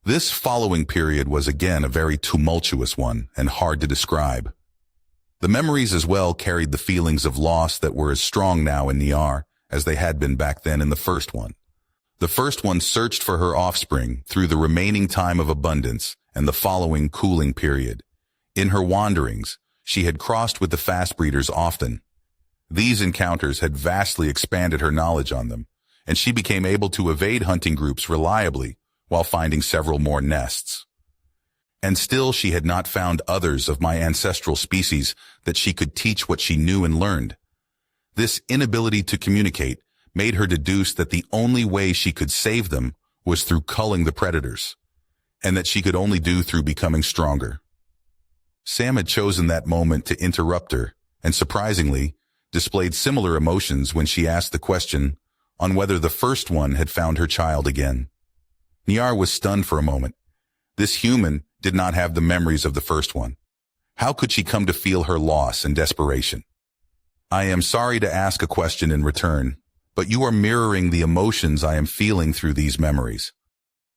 This following period was again a very tumultuous one and hard to describe. The memories as well carried the feelings of loss that were as strong now in Nyar as they had been back then in the first one. The first one searched for her offspring through the remaining time of abundance and the following cooling period. In her wanderings, she had crossed with the fast breeders often. These encounters had vastly expanded her knowledge on them, and she became able to evade hunting groups reliably while finding several more nests. And still she had not found others of my ancestral species that she could teach what she knew and learned. This inability to communicate made her deduce that the only way she could save them was through culling the predators, and that she could only do through becoming stronger. Sam had chosen that moment to interrupt her, and surprisingly, displayed similar emotions when she asked the question on whether the first one had found her child again. Nyar was stunned for a moment. This human did not have the memories of the first one. How could she come to feel her loss and desperation? I am sorry to ask a question in return, but you are mirroring the emotions I am feeling through these memories.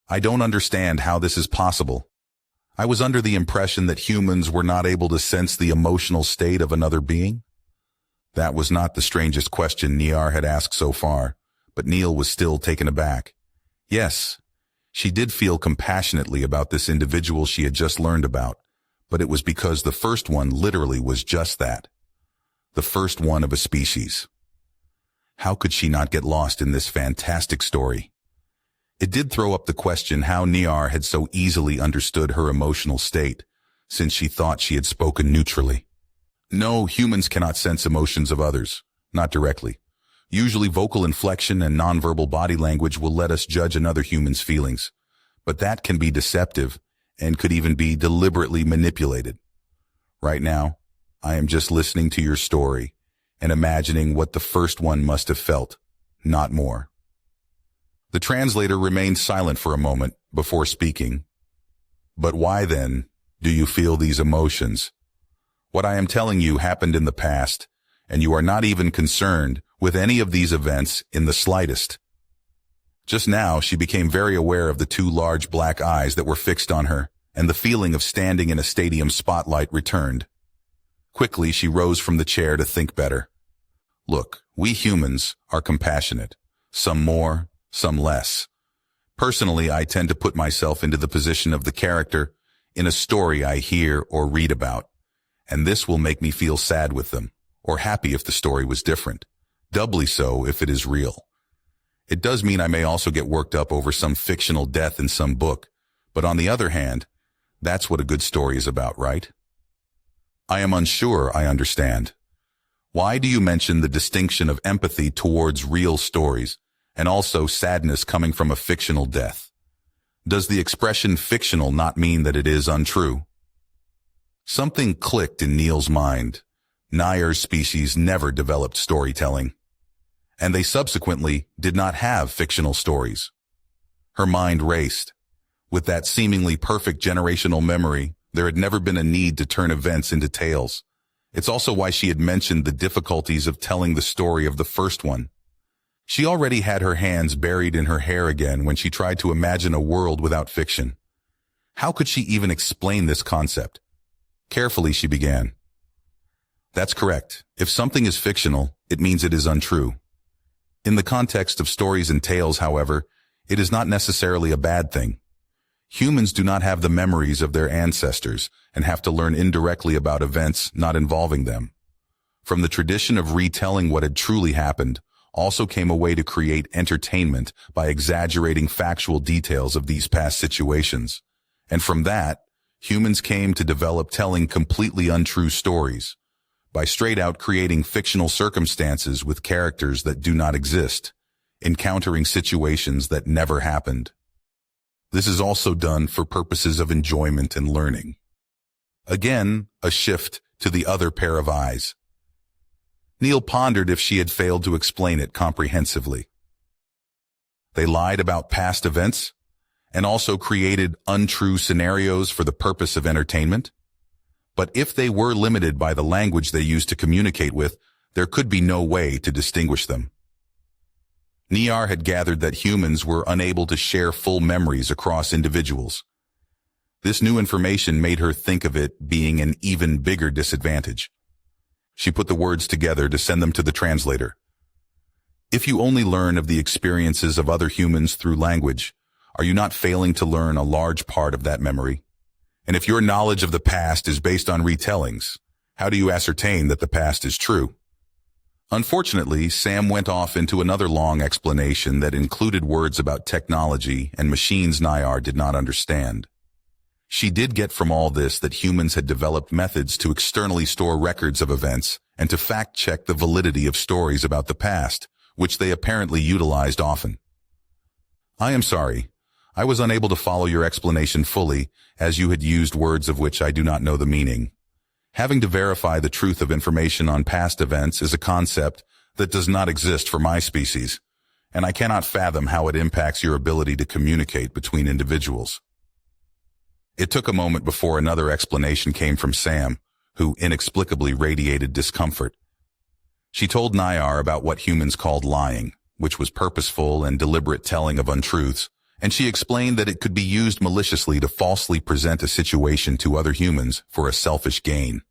I don't understand how this is possible. I was under the impression that humans were not able to sense the emotional state of another being. That was not the strangest question Nyar had asked so far, but Neil was still taken aback. Yes, she did feel compassionately about this individual she had just learned about, but it was because the first one literally was just that. The first one of a species. How could she not get lost in this fantastic story? It did throw up the question how Nyar had so easily understood her emotional state, since she thought she had spoken neutrally. No, humans cannot sense emotions of others, not directly. Usually vocal inflection and nonverbal body language will let us judge another human's feelings, but that can be deceptive and could even be deliberately manipulated. Right now, I am just listening to your story and imagining what the first one must have felt, not more. The translator remained silent for a moment before speaking. But why then Do you feel these emotions? What I am telling you happened in the past, and you are not even concerned with any of these events in the slightest. Just now, she became very aware of the two large black eyes that were fixed on her, and the feeling of standing in a stadium spotlight returned. Quickly, she rose from the chair to think better. Look, we humans are compassionate, some more, some less. Personally, I tend to put myself into the position of the character in a story I hear or read about, and this will make me feel sad with them, or happy if the story was different, doubly so if it is real. It does mean I may also get worked up over some fictional death in some book, but on the other hand, that's what a good story is about, right? I am unsure I understand. Why do you mention the distinction of empathy towards real stories, and also sadness coming from a fictional death? Does the expression fictional not mean that it is untrue? Something clicked in Neil's mind. Nayar's species never developed storytelling, and they subsequently did not have fictional stories. Her mind raced. With that seemingly perfect generational memory, there had never been a need to turn events into tales. It's also why she had mentioned the difficulties of telling the story of the first one. She already had her hands buried in her hair again when she tried to imagine a world without fiction. How could she even explain this concept? Carefully, she began. That's correct. If something is fictional, it means it is untrue. In the context of stories and tales, however, it is not necessarily a bad thing. Humans do not have the memories of their ancestors and have to learn indirectly about events not involving them. From the tradition of retelling what had truly happened also came a way to create entertainment by exaggerating factual details of these past situations. And from that, humans came to develop telling completely untrue stories by straight out creating fictional circumstances with characters that do not exist, encountering situations that never happened. This is also done for purposes of enjoyment and learning. Again, a shift to the other pair of eyes. Neil pondered if she had failed to explain it comprehensively. They lied about past events and also created untrue scenarios for the purpose of entertainment. But if they were limited by the language they used to communicate with, there could be no way to distinguish them. Nayar had gathered that humans were unable to share full memories across individuals. This new information made her think of it being an even bigger disadvantage. She put the words together to send them to the translator. If you only learn of the experiences of other humans through language, are you not failing to learn a large part of that memory? And if your knowledge of the past is based on retellings, how do you ascertain that the past is true? Unfortunately, Sam went off into another long explanation that included words about technology and machines Nayar did not understand. She did get from all this that humans had developed methods to externally store records of events and to fact-check the validity of stories about the past, which they apparently utilized often. I am sorry. I was unable to follow your explanation fully, as you had used words of which I do not know the meaning. Having to verify the truth of information on past events is a concept that does not exist for my species, and I cannot fathom how it impacts your ability to communicate between individuals. It took a moment before another explanation came from Sam, who inexplicably radiated discomfort. She told Nayar about what humans called lying, which was purposeful and deliberate telling of untruths, and she explained that it could be used maliciously to falsely present a situation to other humans for a selfish gain.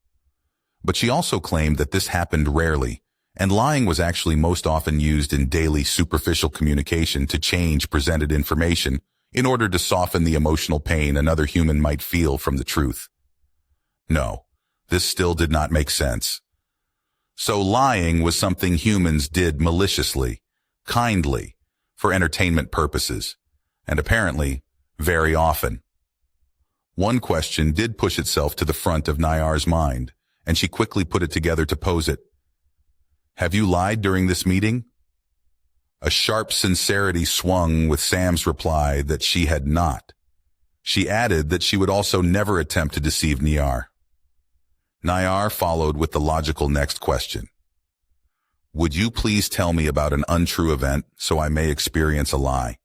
But she also claimed that this happened rarely, and lying was actually most often used in daily superficial communication to change presented information in order to soften the emotional pain another human might feel from the truth. No, this still did not make sense. So lying was something humans did maliciously, kindly, for entertainment purposes, and apparently very often. One question did push itself to the front of Nayar's mind, and she quickly put it together to pose it. Have you lied during this meeting? A sharp sincerity swung with Sam's reply that she had not. She added that she would also never attempt to deceive Nayar. Nayar followed with the logical next question. Would you please tell me about an untrue event so I may experience a lie?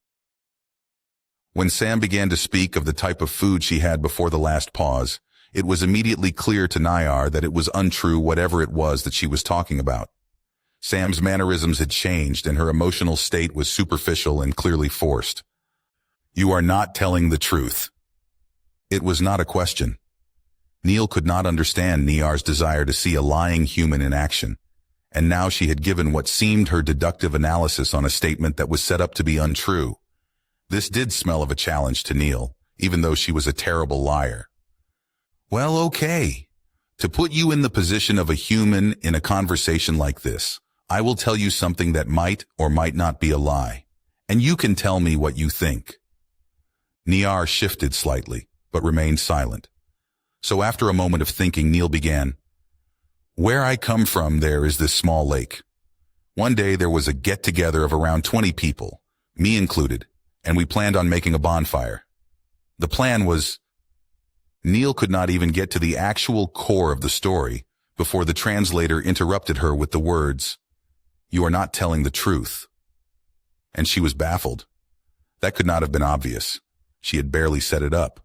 When Sam began to speak of the type of food she had before the last pause, it was immediately clear to Nayar that it was untrue whatever it was that she was talking about. Sam's mannerisms had changed and her emotional state was superficial and clearly forced. "You are not telling the truth." It was not a question. Neil could not understand Nayar's desire to see a lying human in action, and now she had given what seemed her deductive analysis on a statement that was set up to be untrue. This did smell of a challenge to Neil, even though she was a terrible liar. "Well, okay. To put you in the position of a human in a conversation like this, I will tell you something that might or might not be a lie, and you can tell me what you think." Nayar shifted slightly, but remained silent. So after a moment of thinking, Neil began, "Where I come from, there is this small lake. One day there was a get-together of around 20 people, me included, and we planned on making a bonfire. The plan was—" Neil could not even get to the actual core of the story before the translator interrupted her with the words, "You are not telling the truth." And she was baffled. That could not have been obvious. She had barely set it up.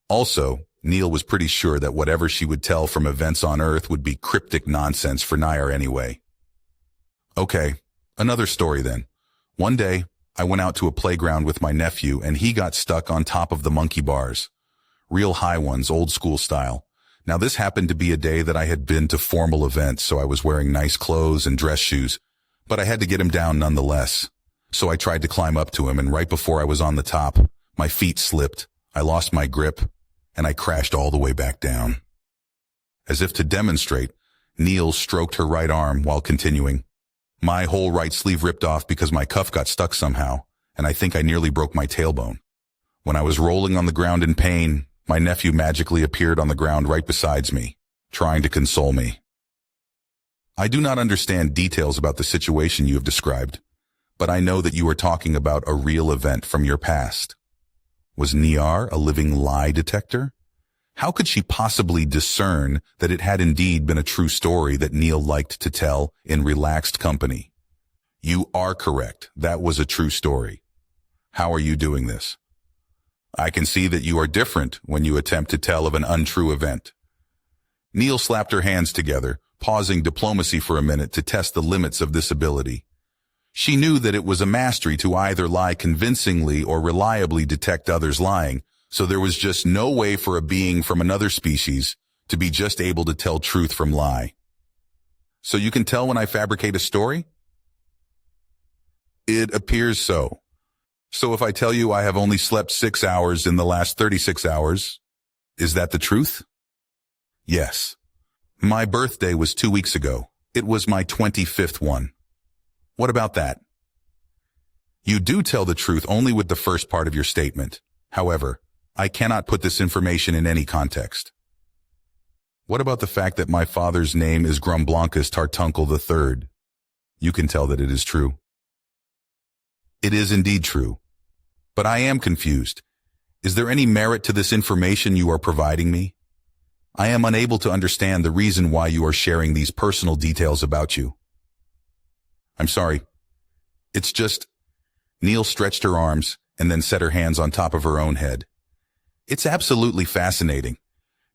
Also, Neil was pretty sure that whatever she would tell from events on Earth would be cryptic nonsense for Nayar anyway. "Okay, another story then. One day, I went out to a playground with my nephew and he got stuck on top of the monkey bars. Real high ones, old school style. Now this happened to be a day that I had been to formal events, so I was wearing nice clothes and dress shoes, but I had to get him down nonetheless. So I tried to climb up to him, and right before I was on the top, my feet slipped, I lost my grip, and I crashed all the way back down." As if to demonstrate, Neil stroked her right arm while continuing, "My whole right sleeve ripped off because my cuff got stuck somehow, and I think I nearly broke my tailbone. When I was rolling on the ground in pain, my nephew magically appeared on the ground right beside me, trying to console me." I do not understand details about the situation you have described, but I know that you are talking about a real event from your past. Was Nayar a living lie detector? How could she possibly discern that it had indeed been a true story that Neil liked to tell in relaxed company? You are correct. That was a true story. How are you doing this? I can see that you are different when you attempt to tell of an untrue event. Neil slapped her hands together, pausing diplomacy for a minute to test the limits of this ability. She knew that it was a mastery to either lie convincingly or reliably detect others lying, so there was just no way for a being from another species to be just able to tell truth from lie. "So you can tell when I fabricate a story?" "It appears so. So if I tell you I have only slept 6 hours in the last 36 hours, is that the truth?" "Yes. My birthday was 2 weeks ago. It was my 25th one. What about that?" "You do tell the truth only with the first part of your statement. However, I cannot put this information in any context." "What about the fact that my father's name is Grumblancus Tartuncle III? You can tell that it is true." "It is indeed true. But I am confused. Is there any merit to this information you are providing me? I am unable to understand the reason why you are sharing these personal details about you." "I'm sorry. It's just—" Neil stretched her arms and then set her hands on top of her own head. "It's absolutely fascinating.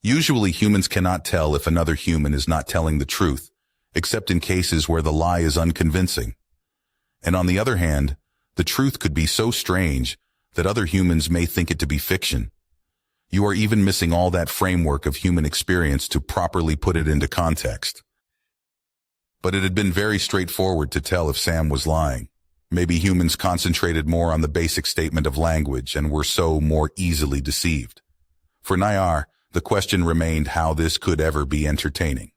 Usually humans cannot tell if another human is not telling the truth, except in cases where the lie is unconvincing. And on the other hand, the truth could be so strange that other humans may think it to be fiction. You are even missing all that framework of human experience to properly put it into context." But it had been very straightforward to tell if Sam was lying. Maybe humans concentrated more on the basic statement of language and were so more easily deceived. For Nayar, the question remained how this could ever be entertaining.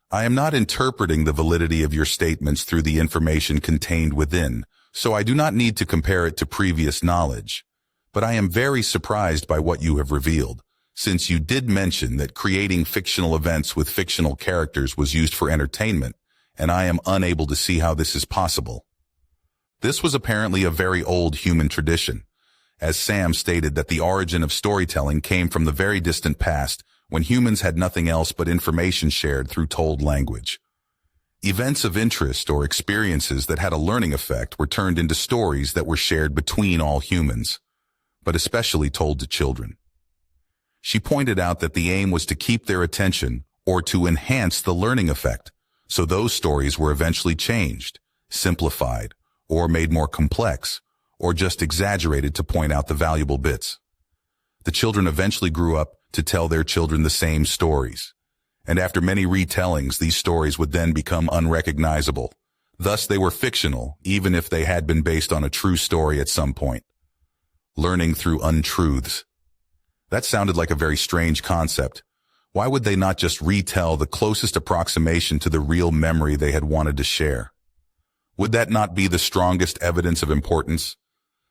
"I am not interpreting the validity of your statements through the information contained within, so I do not need to compare it to previous knowledge. But I am very surprised by what you have revealed, since you did mention that creating fictional events with fictional characters was used for entertainment, and I am unable to see how this is possible." This was apparently a very old human tradition, as Sam stated that the origin of storytelling came from the very distant past when humans had nothing else but information shared through told language. Events of interest or experiences that had a learning effect were turned into stories that were shared between all humans, but especially told to children. She pointed out that the aim was to keep their attention or to enhance the learning effect, so those stories were eventually changed, simplified, or made more complex, or just exaggerated to point out the valuable bits. The children eventually grew up to tell their children the same stories, and after many retellings, these stories would then become unrecognizable. Thus, they were fictional, even if they had been based on a true story at some point. Learning through untruths. That sounded like a very strange concept. Why would they not just retell the closest approximation to the real memory they had wanted to share? Would that not be the strongest evidence of importance?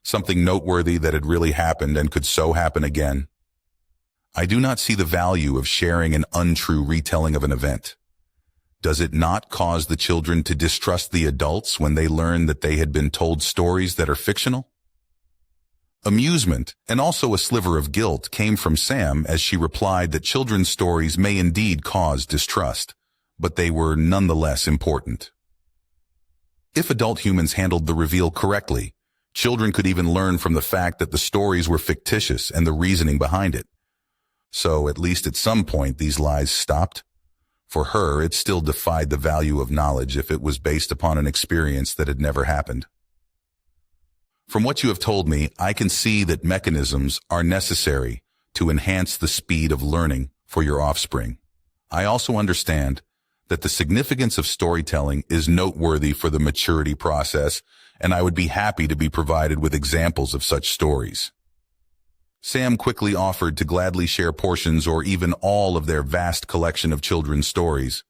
Something noteworthy that had really happened and could so happen again? I do not see the value of sharing an untrue retelling of an event. Does it not cause the children to distrust the adults when they learn that they had been told stories that are fictional? Amusement, and also a sliver of guilt, came from Sam as she replied that children's stories may indeed cause distrust, but they were nonetheless important. If adult humans handled the reveal correctly, children could even learn from the fact that the stories were fictitious and the reasoning behind it. So, at least at some point, these lies stopped. For her, it still defied the value of knowledge if it was based upon an experience that had never happened. From what you have told me, I can see that mechanisms are necessary to enhance the speed of learning for your offspring. I also understand that the significance of storytelling is noteworthy for the maturity process, and I would be happy to be provided with examples of such stories. Sam quickly offered to gladly share portions or even all of their vast collection of children's stories.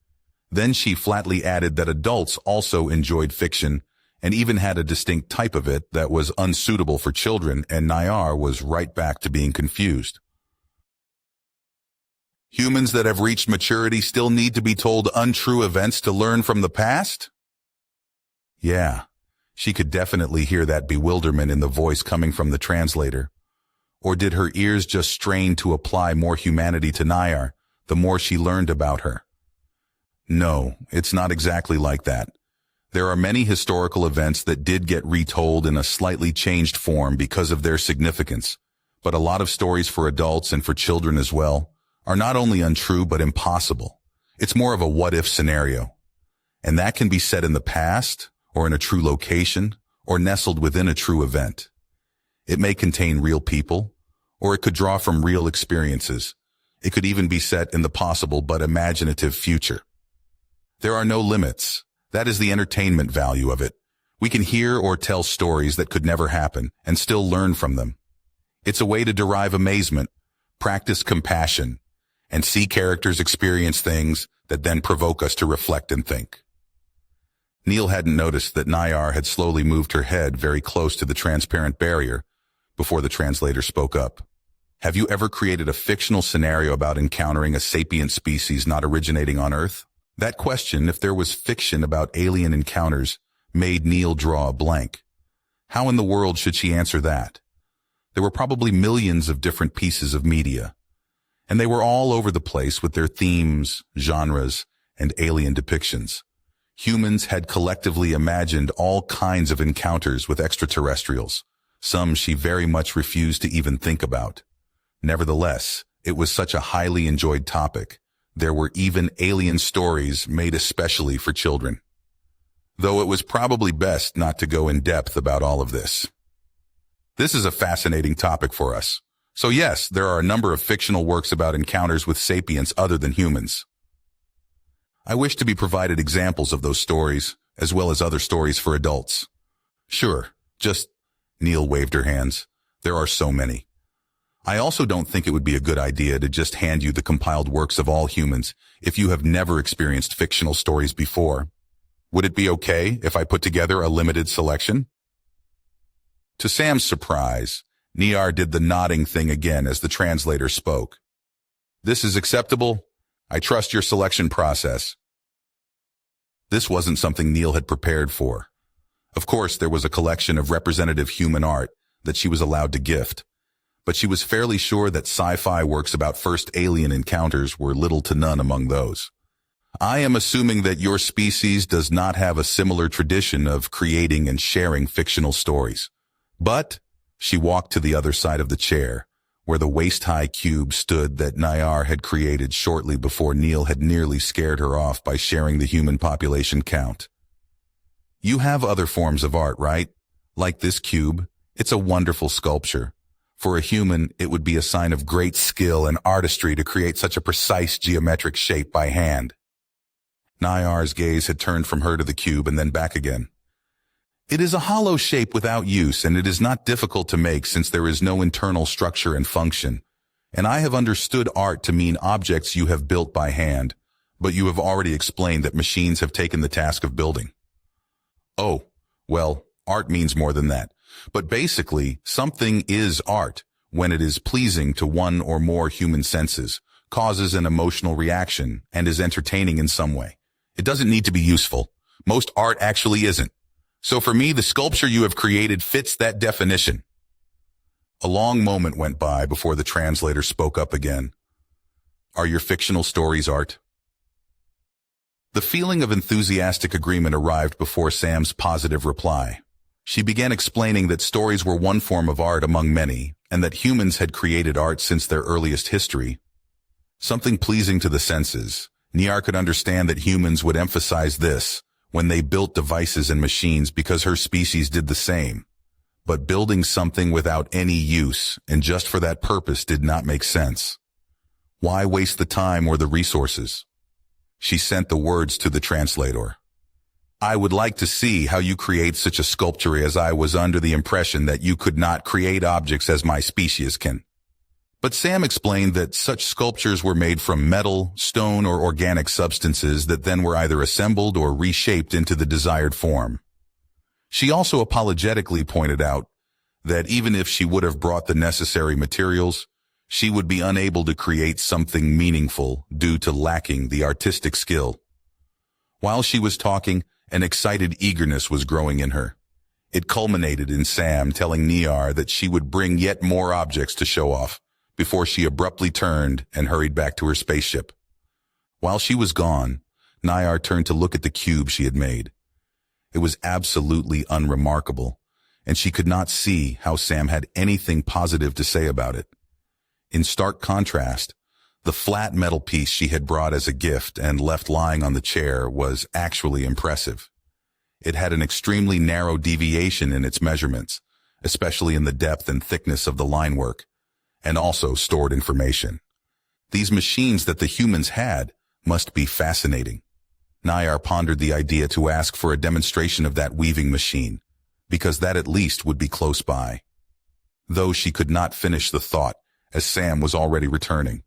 Then she flatly added that adults also enjoyed fiction and even had a distinct type of it that was unsuitable for children, and Nayar was right back to being confused. Humans that have reached maturity still need to be told untrue events to learn from the past? Yeah, she could definitely hear that bewilderment in the voice coming from the translator. Or did her ears just strain to apply more humanity to Nayar, the more she learned about her? No, it's not exactly like that. There are many historical events that did get retold in a slightly changed form because of their significance, but a lot of stories for adults and for children as well are not only untrue but impossible. It's more of a what-if scenario, and that can be set in the past, or in a true location, or nestled within a true event. It may contain real people, or it could draw from real experiences. It could even be set in the possible but imaginative future. There are no limits. That is the entertainment value of it. We can hear or tell stories that could never happen and still learn from them. It's a way to derive amazement, practice compassion, and see characters experience things that then provoke us to reflect and think. Neil hadn't noticed that Nayar had slowly moved her head very close to the transparent barrier before the translator spoke up. Have you ever created a fictional scenario about encountering a sapient species not originating on Earth? That question, if there was fiction about alien encounters, made Neil draw a blank. How in the world should she answer that? There were probably millions of different pieces of media, and they were all over the place with their themes, genres, and alien depictions. Humans had collectively imagined all kinds of encounters with extraterrestrials. Some she very much refused to even think about. Nevertheless, it was such a highly enjoyed topic. There were even alien stories made especially for children. Though it was probably best not to go in depth about all of this. This is a fascinating topic for us. So yes, there are a number of fictional works about encounters with sapients other than humans. I wish to be provided examples of those stories, as well as other stories for adults. Sure, Neil waved her hands. There are so many. I also don't think it would be a good idea to just hand you the compiled works of all humans if you have never experienced fictional stories before. Would it be okay if I put together a limited selection? To Sam's surprise, Nayar did the nodding thing again as the translator spoke. This is acceptable. I trust your selection process. This wasn't something Neil had prepared for. Of course, there was a collection of representative human art that she was allowed to gift, but she was fairly sure that sci-fi works about first alien encounters were little to none among those. I am assuming that your species does not have a similar tradition of creating and sharing fictional stories. But she walked to the other side of the chair, where the waist-high cube stood that Nayar had created shortly before Neil had nearly scared her off by sharing the human population count. You have other forms of art, right? Like this cube. It's a wonderful sculpture. For a human, it would be a sign of great skill and artistry to create such a precise geometric shape by hand. Nayar's gaze had turned from her to the cube and then back again. It is a hollow shape without use, and it is not difficult to make since there is no internal structure and function. And I have understood art to mean objects you have built by hand, but you have already explained that machines have taken the task of building. Oh, well, art means more than that. But basically, something is art when it is pleasing to one or more human senses, causes an emotional reaction, and is entertaining in some way. It doesn't need to be useful. Most art actually isn't. So for me, the sculpture you have created fits that definition. A long moment went by before the translator spoke up again. Are your fictional stories art? The feeling of enthusiastic agreement arrived before Sam's positive reply. She began explaining that stories were one form of art among many, and that humans had created art since their earliest history. Something pleasing to the senses. Niar could understand that humans would emphasize this when they built devices and machines because her species did the same. But building something without any use and just for that purpose did not make sense. Why waste the time or the resources? She sent the words to the translator. I would like to see how you create such a sculpture, as I was under the impression that you could not create objects as my species can. But Sam explained that such sculptures were made from metal, stone, or organic substances that then were either assembled or reshaped into the desired form. She also apologetically pointed out that even if she would have brought the necessary materials, she would be unable to create something meaningful due to lacking the artistic skill. While she was talking, an excited eagerness was growing in her. It culminated in Sam telling Niar that she would bring yet more objects to show off, before she abruptly turned and hurried back to her spaceship. While she was gone, Niar turned to look at the cube she had made. It was absolutely unremarkable, and she could not see how Sam had anything positive to say about it. In stark contrast, the flat metal piece she had brought as a gift and left lying on the chair was actually impressive. It had an extremely narrow deviation in its measurements, especially in the depth and thickness of the linework, and also stored information. These machines that the humans had must be fascinating. Nayar pondered the idea to ask for a demonstration of that weaving machine, because that at least would be close by. Though she could not finish the thought, as Sam was already returning.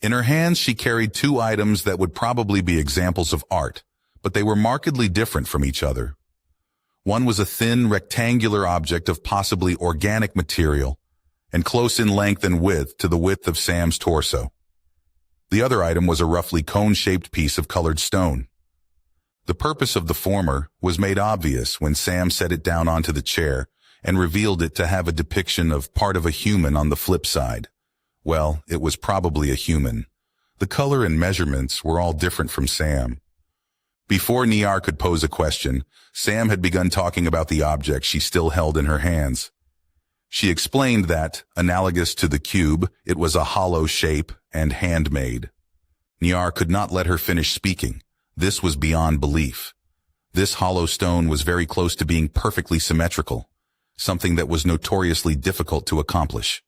In her hands she carried two items that would probably be examples of art, but they were markedly different from each other. One was a thin, rectangular object of possibly organic material, and close in length and width to the width of Sam's torso. The other item was a roughly cone-shaped piece of colored stone. The purpose of the former was made obvious when Sam set it down onto the chair and revealed it to have a depiction of part of a human on the flip side. Well, it was probably a human. The color and measurements were all different from Sam. Before Niar could pose a question, Sam had begun talking about the object she still held in her hands. She explained that, analogous to the cube, it was a hollow shape and handmade. Niar could not let her finish speaking. This was beyond belief. This hollow stone was very close to being perfectly symmetrical, something that was notoriously difficult to accomplish.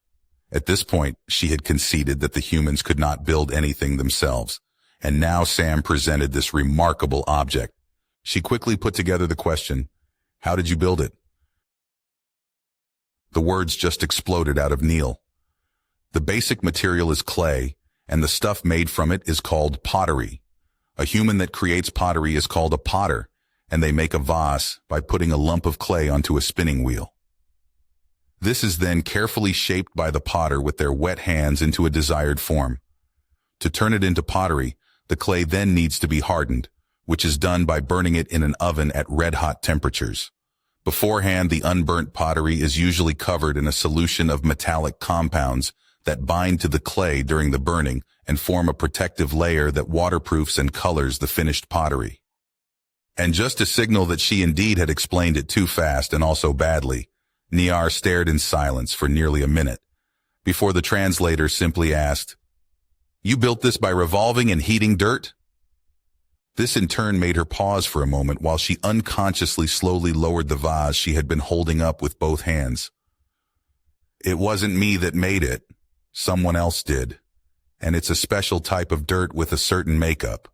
At this point, she had conceded that the humans could not build anything themselves, and now Sam presented this remarkable object. She quickly put together the question, "How did you build it?" The words just exploded out of Neil. The basic material is clay, and the stuff made from it is called pottery. A human that creates pottery is called a potter, and they make a vase by putting a lump of clay onto a spinning wheel. This is then carefully shaped by the potter with their wet hands into a desired form. To turn it into pottery, the clay then needs to be hardened, which is done by burning it in an oven at red-hot temperatures. Beforehand, the unburnt pottery is usually covered in a solution of metallic compounds that bind to the clay during the burning and form a protective layer that waterproofs and colors the finished pottery. And just to signal that she indeed had explained it too fast and also badly, Niar stared in silence for nearly a minute. before the translator simply asked, "You built this by revolving and heating dirt?" This in turn made her pause for a moment while she unconsciously slowly lowered the vase she had been holding up with both hands. "It wasn't me that made it. Someone else did. And it's a special type of dirt with a certain makeup.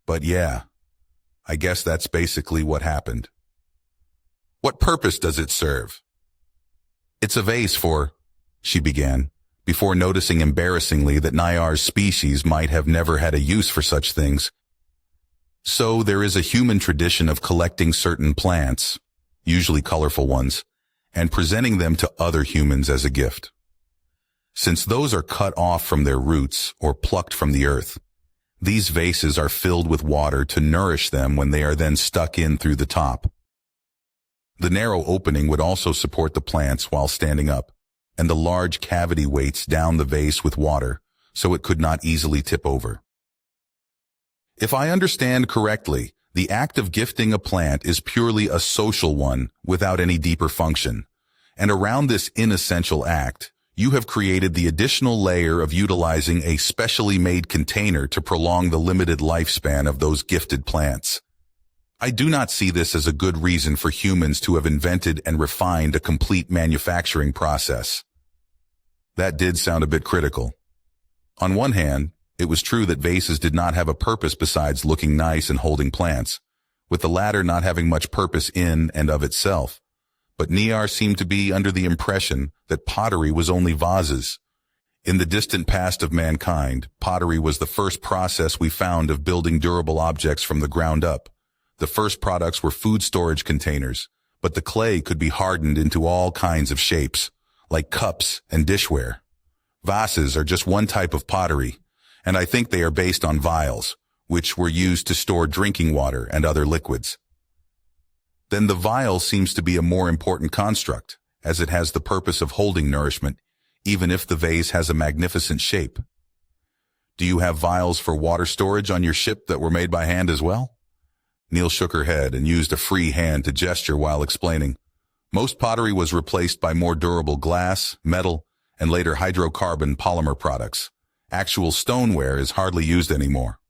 But yeah, I guess that's basically what happened." "What purpose does it serve?" "It's a vase for," she began, before noticing embarrassingly that Nayar's species might have never had a use for such things. "So there is a human tradition of collecting certain plants, usually colorful ones, and presenting them to other humans as a gift. Since those are cut off from their roots or plucked from the earth, these vases are filled with water to nourish them when they are then stuck in through the top. The narrow opening would also support the plants while standing up, and the large cavity weights down the vase with water, so it could not easily tip over. If I understand correctly, the act of gifting a plant is purely a social one without any deeper function, and around this inessential act, you have created the additional layer of utilizing a specially made container to prolong the limited lifespan of those gifted plants. I do not see this as a good reason for humans to have invented and refined a complete manufacturing process." That did sound a bit critical. On one hand, it was true that vases did not have a purpose besides looking nice and holding plants, with the latter not having much purpose in and of itself. But Niyar seemed to be under the impression that pottery was only vases. In the distant past of mankind, pottery was the first process we found of building durable objects from the ground up. The first products were food storage containers, but the clay could be hardened into all kinds of shapes, like cups and dishware. Vases are just one type of pottery, and I think they are based on vials, which were used to store drinking water and other liquids. Then the vial seems to be a more important construct, as it has the purpose of holding nourishment, even if the vase has a magnificent shape. Do you have vials for water storage on your ship that were made by hand as well? Neil shook her head and used a free hand to gesture while explaining. Most pottery was replaced by more durable glass, metal, and later hydrocarbon polymer products. Actual stoneware is hardly used anymore.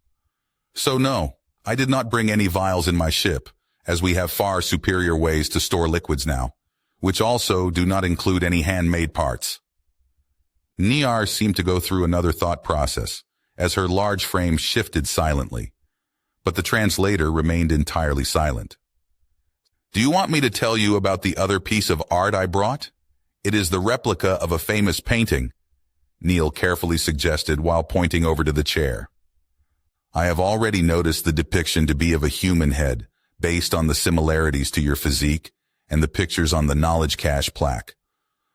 So no, I did not bring any vials in my ship, as we have far superior ways to store liquids now, which also do not include any handmade parts. Niyar seemed to go through another thought process, as her large frame shifted silently. But the translator remained entirely silent. "Do you want me to tell you about the other piece of art I brought? It is the replica of a famous painting," Neil carefully suggested while pointing over to the chair. "I have already noticed the depiction to be of a human head, based on the similarities to your physique and the pictures on the knowledge cache plaque,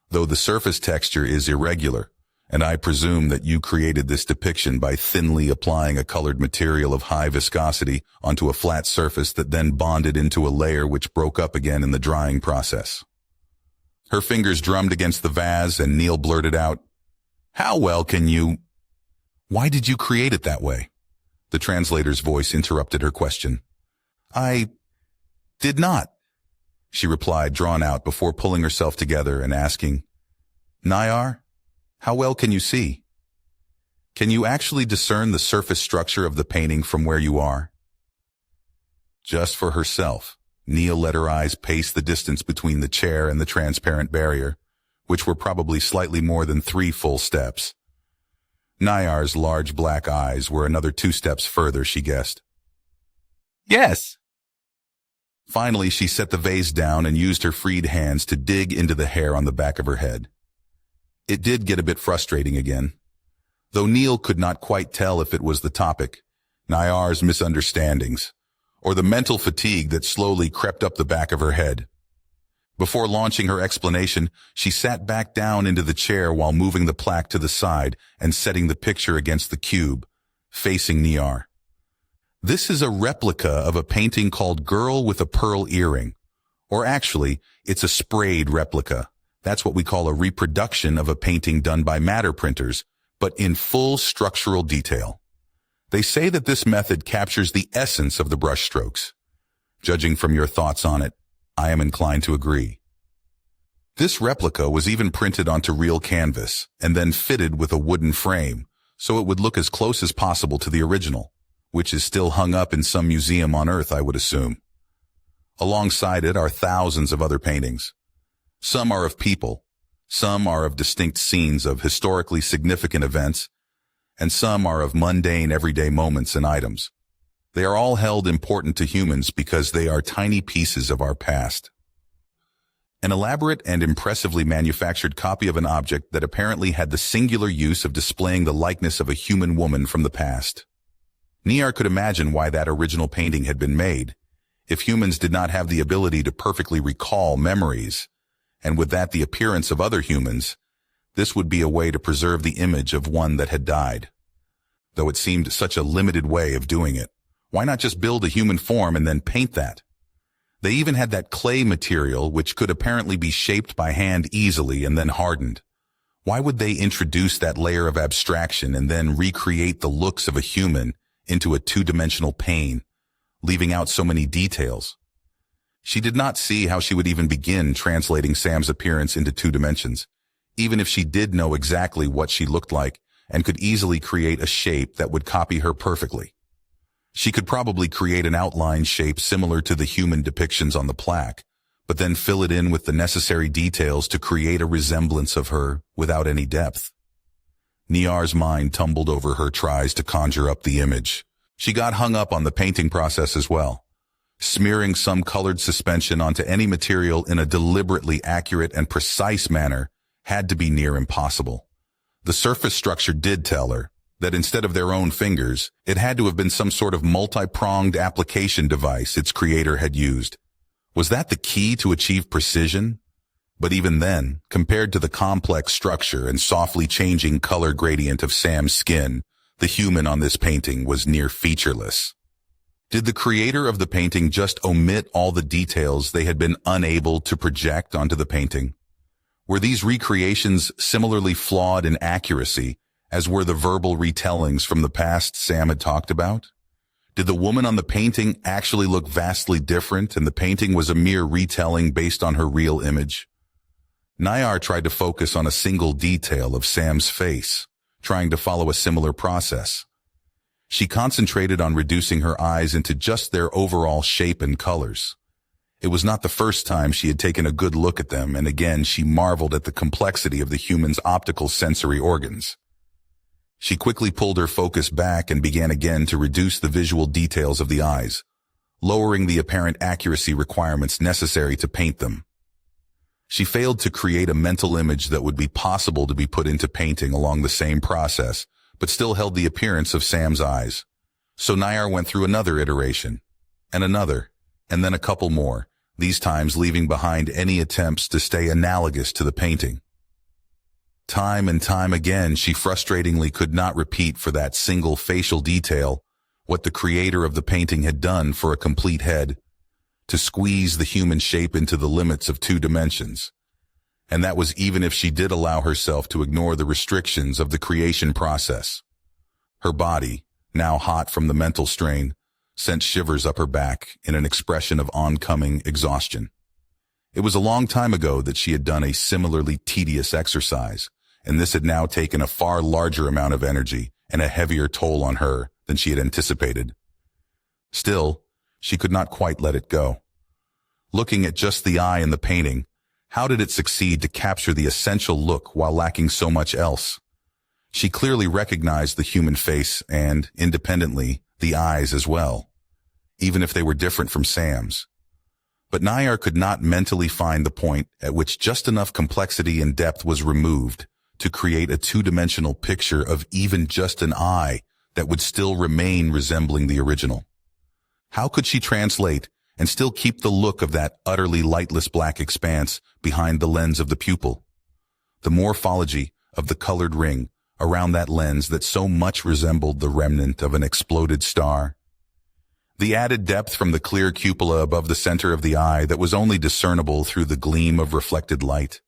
though the surface texture is irregular, and I presume that you created this depiction by thinly applying a colored material of high viscosity onto a flat surface that then bonded into a layer which broke up again in the drying process." Her fingers drummed against the vase, and Neil blurted out, "How well can you—" "Why did you create it that way?" The translator's voice interrupted her question. "I did not," she replied, drawn out before pulling herself together and asking, "Nayar, how well can you see? Can you actually discern the surface structure of the painting from where you are?" Just for herself, Neil let her eyes pace the distance between the chair and the transparent barrier, which were probably slightly more than 3 full steps. Nayar's large black eyes were another 2 steps further, she guessed. "Yes." Finally, she set the vase down and used her freed hands to dig into the hair on the back of her head. It did get a bit frustrating again. Though Neil could not quite tell if it was the topic, Nayar's misunderstandings, or the mental fatigue that slowly crept up the back of her head. Before launching her explanation, she sat back down into the chair while moving the plaque to the side and setting the picture against the cube, facing Niyar. "This is a replica of a painting called Girl with a Pearl Earring. Or actually, it's a sprayed replica. That's what we call a reproduction of a painting done by matter printers, but in full structural detail. They say that this method captures the essence of the brushstrokes. Judging from your thoughts on it, I am inclined to agree." This replica was even printed onto real canvas and then fitted with a wooden frame so it would look as close as possible to the original, which is still hung up in some museum on Earth, I would assume. Alongside it are thousands of other paintings. Some are of people, some are of distinct scenes of historically significant events, and some are of mundane everyday moments and items. They are all held important to humans because they are tiny pieces of our past. An elaborate and impressively manufactured copy of an object that apparently had the singular use of displaying the likeness of a human woman from the past. Niyar could imagine why that original painting had been made. If humans did not have the ability to perfectly recall memories, and with that the appearance of other humans, this would be a way to preserve the image of one that had died. Though it seemed such a limited way of doing it, why not just build a human form and then paint that? They even had that clay material which could apparently be shaped by hand easily and then hardened. Why would they introduce that layer of abstraction and then recreate the looks of a human into a two-dimensional pane, leaving out so many details? She did not see how she would even begin translating Sam's appearance into 2 dimensions, even if she did know exactly what she looked like and could easily create a shape that would copy her perfectly. She could probably create an outline shape similar to the human depictions on the plaque, but then fill it in with the necessary details to create a resemblance of her without any depth. Niyar's mind tumbled over her tries to conjure up the image. She got hung up on the painting process as well. Smearing some colored suspension onto any material in a deliberately accurate and precise manner had to be near impossible. The surface structure did tell her that instead of their own fingers, it had to have been some sort of multi-pronged application device its creator had used. Was that the key to achieve precision? But even then, compared to the complex structure and softly changing color gradient of Sam's skin, the human on this painting was near featureless. Did the creator of the painting just omit all the details they had been unable to project onto the painting? Were these recreations similarly flawed in accuracy as were the verbal retellings from the past Sam had talked about? Did the woman on the painting actually look vastly different and the painting was a mere retelling based on her real image? Niyar tried to focus on a single detail of Sam's face, trying to follow a similar process. She concentrated on reducing her eyes into just their overall shape and colors. It was not the first time she had taken a good look at them, and again she marveled at the complexity of the human's optical sensory organs. She quickly pulled her focus back and began again to reduce the visual details of the eyes, lowering the apparent accuracy requirements necessary to paint them. She failed to create a mental image that would be possible to be put into painting along the same process, but still held the appearance of Sam's eyes. So Niyar went through another iteration, and another, and then a couple more, these times leaving behind any attempts to stay analogous to the painting. Time and time again, she frustratingly could not repeat for that single facial detail what the creator of the painting had done for a complete head, to squeeze the human shape into the limits of 2 dimensions. And that was even if she did allow herself to ignore the restrictions of the creation process. Her body, now hot from the mental strain, sent shivers up her back in an expression of oncoming exhaustion. It was a long time ago that she had done a similarly tedious exercise, and this had now taken a far larger amount of energy and a heavier toll on her than she had anticipated. Still, she could not quite let it go. Looking at just the eye in the painting, how did it succeed to capture the essential look while lacking so much else? She clearly recognized the human face and, independently, the eyes as well, even if they were different from Sam's. But Niyar could not mentally find the point at which just enough complexity and depth was removed to create a 2-dimensional picture of even just an eye that would still remain resembling the original. How could she translate and still keep the look of that utterly lightless black expanse behind the lens of the pupil? The morphology of the colored ring around that lens that so much resembled the remnant of an exploded star. The added depth from the clear cupola above the center of the eye that was only discernible through the gleam of reflected light.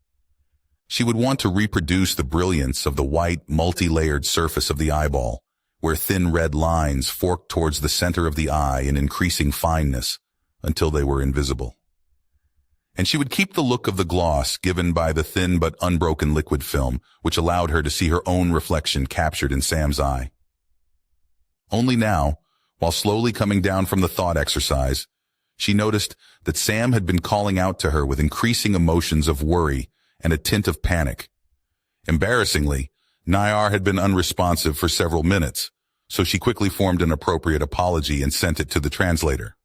She would want to reproduce the brilliance of the white, multi-layered surface of the eyeball, where thin red lines forked towards the center of the eye in increasing fineness until they were invisible. and she would keep the look of the gloss given by the thin but unbroken liquid film, which allowed her to see her own reflection captured in Sam's eye. Only now, while slowly coming down from the thought exercise, she noticed that Sam had been calling out to her with increasing emotions of worry and a tint of panic. Embarrassingly, Nayar had been unresponsive for several minutes, so she quickly formed an appropriate apology and sent it to the translator.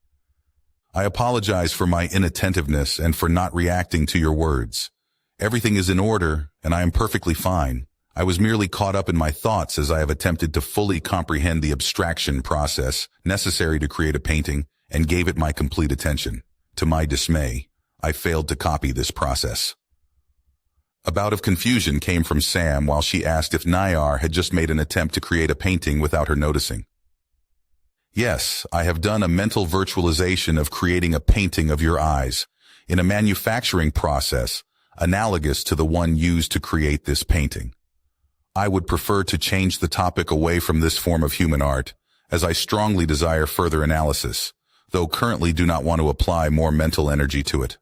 "I apologize for my inattentiveness and for not reacting to your words. Everything is in order, and I am perfectly fine. I was merely caught up in my thoughts as I have attempted to fully comprehend the abstraction process necessary to create a painting and gave it my complete attention. To my dismay, I failed to copy this process." A bout of confusion came from Sam while she asked if Nayar had just made an attempt to create a painting without her noticing. "Yes, I have done a mental virtualization of creating a painting of your eyes in a manufacturing process analogous to the one used to create this painting. I would prefer to change the topic away from this form of human art, as I strongly desire further analysis, though currently do not want to apply more mental energy to it."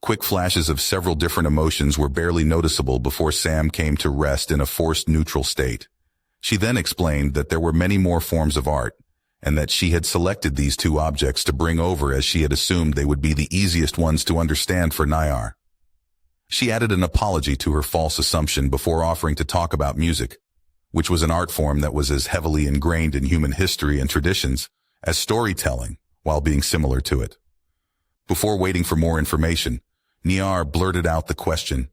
Quick flashes of several different emotions were barely noticeable before Sam came to rest in a forced neutral state. She then explained that there were many more forms of art, and that she had selected these two objects to bring over as she had assumed they would be the easiest ones to understand for Nayar. She added an apology to her false assumption before offering to talk about music, which was an art form that was as heavily ingrained in human history and traditions as storytelling, while being similar to it. Before waiting for more information, Nayar blurted out the question,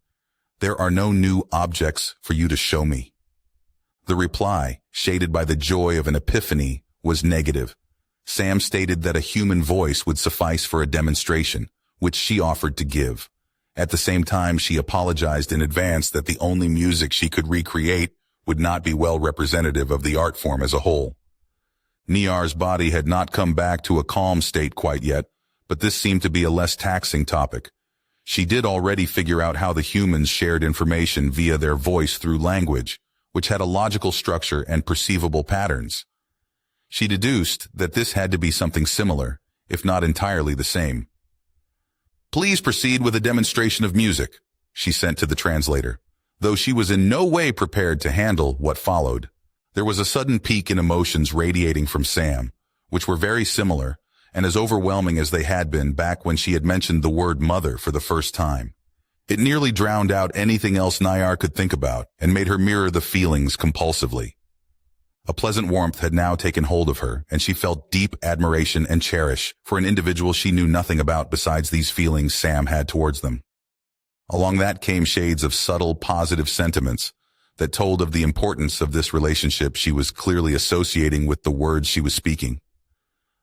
"There are no new objects for you to show me." The reply, shaded by the joy of an epiphany, was negative. Sam stated that a human voice would suffice for a demonstration, which she offered to give. At the same time, she apologized in advance that the only music she could recreate would not be well representative of the art form as a whole. Nayar's body had not come back to a calm state quite yet, but this seemed to be a less taxing topic. She did already figure out how the humans shared information via their voice through language, which had a logical structure and perceivable patterns. She deduced that this had to be something similar, if not entirely the same. "Please proceed with a demonstration of music," she sent to the translator, though she was in no way prepared to handle what followed. There was a sudden peak in emotions radiating from Sam, which were very similar and as overwhelming as they had been back when she had mentioned the word mother for the first time. It nearly drowned out anything else Nayar could think about and made her mirror the feelings compulsively. A pleasant warmth had now taken hold of her, and she felt deep admiration and cherish for an individual she knew nothing about besides these feelings Sam had towards them. Along that came shades of subtle, positive sentiments that told of the importance of this relationship she was clearly associating with the words she was speaking.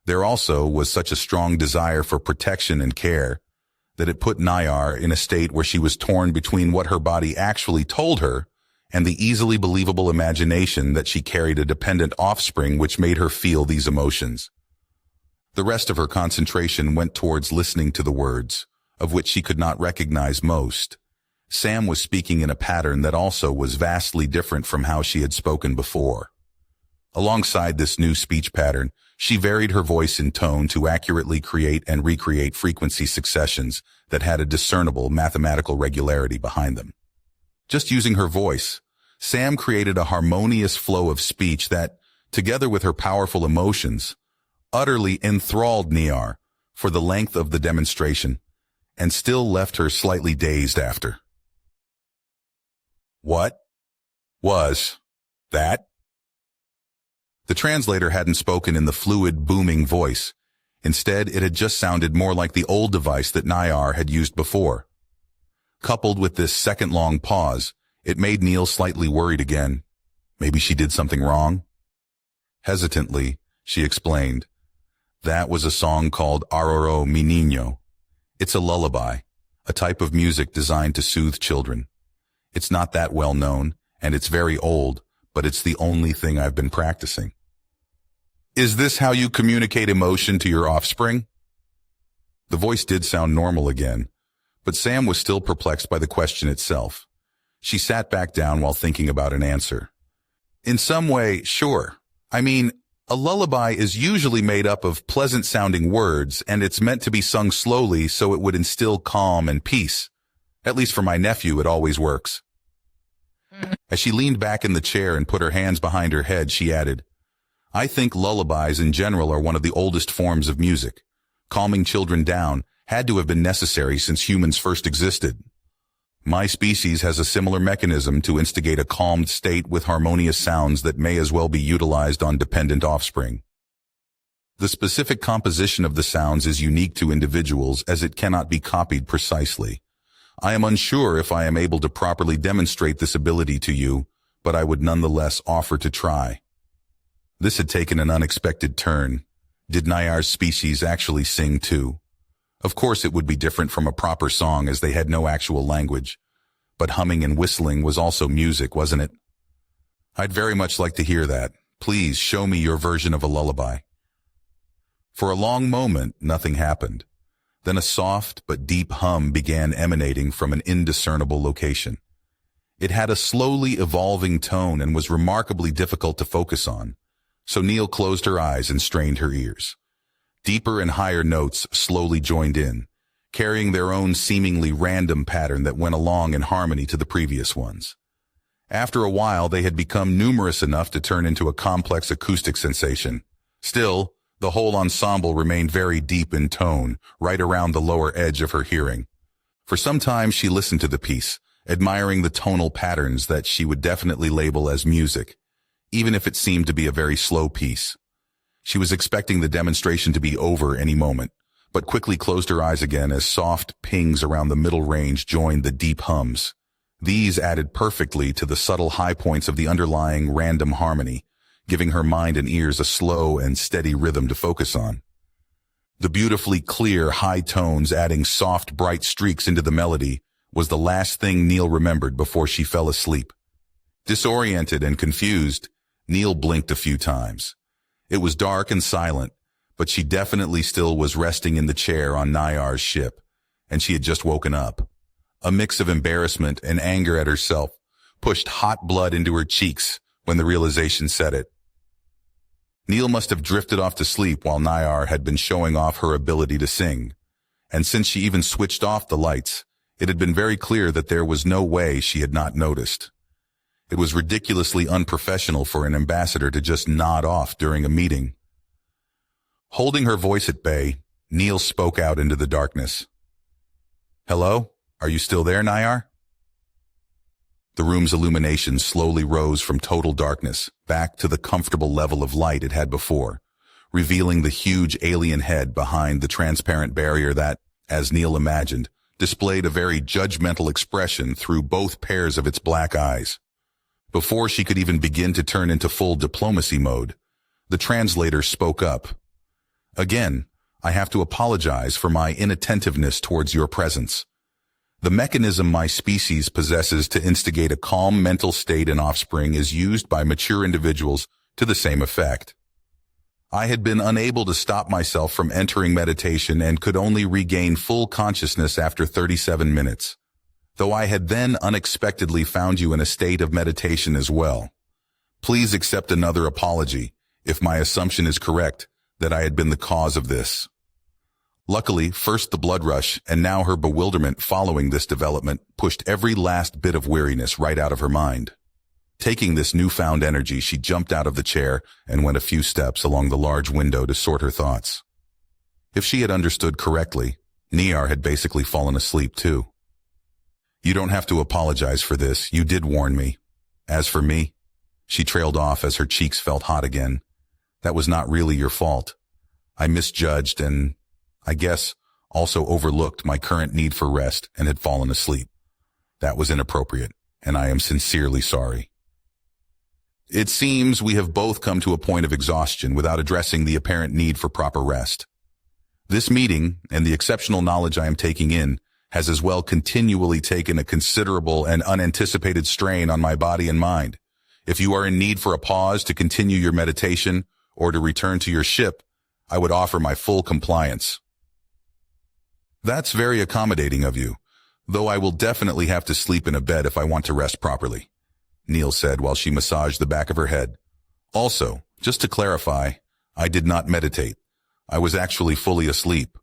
There also was such a strong desire for protection and care that it put Nayar in a state where she was torn between what her body actually told her and the easily believable imagination that she carried a dependent offspring which made her feel these emotions. The rest of her concentration went towards listening to the words, of which she could not recognize most. Sam was speaking in a pattern that also was vastly different from how she had spoken before. Alongside this new speech pattern, she varied her voice in tone to accurately create and recreate frequency successions that had a discernible mathematical regularity behind them. Just using her voice, Sam created a harmonious flow of speech that, together with her powerful emotions, utterly enthralled Nayar for the length of the demonstration and still left her slightly dazed after. "What was that?" The translator hadn't spoken in the fluid, booming voice. Instead, it had just sounded more like the old device that Nayar had used before. Coupled with this second-long pause, it made Neil slightly worried again. Maybe she did something wrong? Hesitantly, she explained. That was a song called Aroro Mi Niño. It's a lullaby, a type of music designed to soothe children. It's not that well known, and it's very old, but it's the only thing I've been practicing. Is this how you communicate emotion to your offspring? The voice did sound normal again, but Sam was still perplexed by the question itself. She sat back down while thinking about an answer. In some way, sure. I mean, A lullaby is usually made up of pleasant-sounding words, and it's meant to be sung slowly so it would instill calm and peace. At least for my nephew, it always works. As she leaned back in the chair and put her hands behind her head, she added, I think lullabies in general are one of the oldest forms of music. Calming children down had to have been necessary since humans first existed. My species has a similar mechanism to instigate a calmed state with harmonious sounds that may as well be utilized on dependent offspring. The specific composition of the sounds is unique to individuals as it cannot be copied precisely. I am unsure if I am able to properly demonstrate this ability to you, but I would nonetheless offer to try. This had taken an unexpected turn. Did Nayar's species actually sing too? Of course it would be different from a proper song as they had no actual language. But humming and whistling was also music, wasn't it? I'd very much like to hear that. Please show me your version of a lullaby. For a long moment, nothing happened. Then a soft but deep hum began emanating from an indiscernible location. It had a slowly evolving tone and was remarkably difficult to focus on, so Neil closed her eyes and strained her ears. Deeper and higher notes slowly joined in, carrying their own seemingly random pattern that went along in harmony to the previous ones. After a while, they had become numerous enough to turn into a complex acoustic sensation. Still, the whole ensemble remained very deep in tone, right around the lower edge of her hearing. For some time, she listened to the piece, admiring the tonal patterns that she would definitely label as music, even if it seemed to be a very slow piece. She was expecting the demonstration to be over any moment, but quickly closed her eyes again as soft pings around the middle range joined the deep hums. These added perfectly to the subtle high points of the underlying random harmony, giving her mind and ears a slow and steady rhythm to focus on. The beautifully clear high tones adding soft bright streaks into the melody was the last thing Neil remembered before she fell asleep. Disoriented and confused, Neil blinked a few times. It was dark and silent, but she definitely still was resting in the chair on Nayar's ship, and she had just woken up. A mix of embarrassment and anger at herself pushed hot blood into her cheeks when the realization set it. Neil must have drifted off to sleep while Nayar had been showing off her ability to sing, and since she even switched off the lights, it had been very clear that there was no way she had not noticed. It was ridiculously unprofessional for an ambassador to just nod off during a meeting. Holding her voice at bay, Neil spoke out into the darkness. Hello? Are you still there, Nayar? The room's illumination slowly rose from total darkness back to the comfortable level of light it had before, revealing the huge alien head behind the transparent barrier that, as Neil imagined, displayed a very judgmental expression through both pairs of its black eyes. Before she could even begin to turn into full diplomacy mode, the translator spoke up. Again, I have to apologize for my inattentiveness towards your presence. The mechanism my species possesses to instigate a calm mental state in offspring is used by mature individuals to the same effect. I had been unable to stop myself from entering meditation and could only regain full consciousness after 37 minutes. Though I had then unexpectedly found you in a state of meditation as well. Please accept another apology, if my assumption is correct, that I had been the cause of this. Luckily, first the blood rush and now her bewilderment following this development pushed every last bit of weariness right out of her mind. Taking this newfound energy, she jumped out of the chair and went a few steps along the large window to sort her thoughts. If she had understood correctly, Nayar had basically fallen asleep too. You don't have to apologize for this. You did warn me. As for me, she trailed off as her cheeks felt hot again. That was not really your fault. I misjudged and, I guess, also overlooked my current need for rest and had fallen asleep. That was inappropriate, and I am sincerely sorry. It seems we have both come to a point of exhaustion without addressing the apparent need for proper rest. This meeting, and the exceptional knowledge I am taking in, has as well continually taken a considerable and unanticipated strain on my body and mind. If you are in need for a pause to continue your meditation or to return to your ship, I would offer my full compliance. That's very accommodating of you, though I will definitely have to sleep in a bed if I want to rest properly, Neil said while she massaged the back of her head. Also, Just to clarify, I did not meditate. I was actually fully asleep.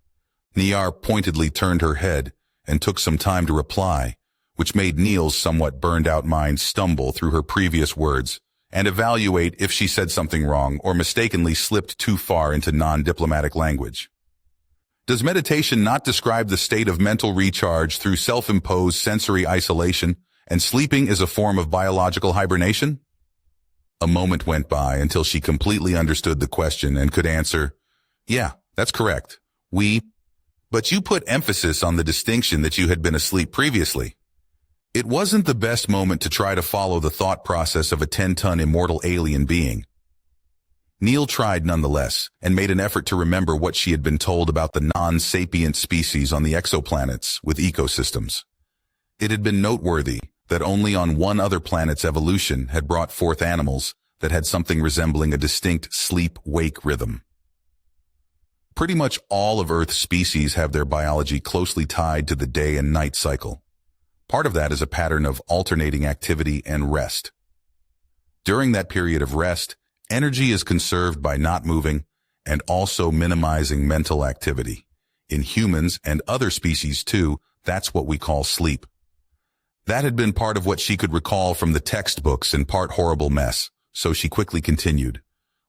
Niar pointedly turned her head and took some time to reply, which made Neil's somewhat burned-out mind stumble through her previous words and evaluate if she said something wrong or mistakenly slipped too far into non-diplomatic language. Does meditation not describe the state of mental recharge through self-imposed sensory isolation, and sleeping is a form of biological hibernation? A moment went by until she completely understood the question and could answer, "Yeah, that's correct. But you put emphasis on the distinction that you had been asleep previously." It wasn't the best moment to try to follow the thought process of a 10-ton immortal alien being. Neil tried nonetheless, and made an effort to remember what she had been told about the non-sapient species on the exoplanets with ecosystems. It had been noteworthy that only on one other planet's evolution had brought forth animals that had something resembling a distinct sleep-wake rhythm. Pretty much all of Earth's species have their biology closely tied to the day and night cycle. Part of that is a pattern of alternating activity and rest. During that period of rest, energy is conserved by not moving and also minimizing mental activity. In humans and other species too, that's what we call sleep. That had been part of what she could recall from the textbooks and part horrible mess, so she quickly continued.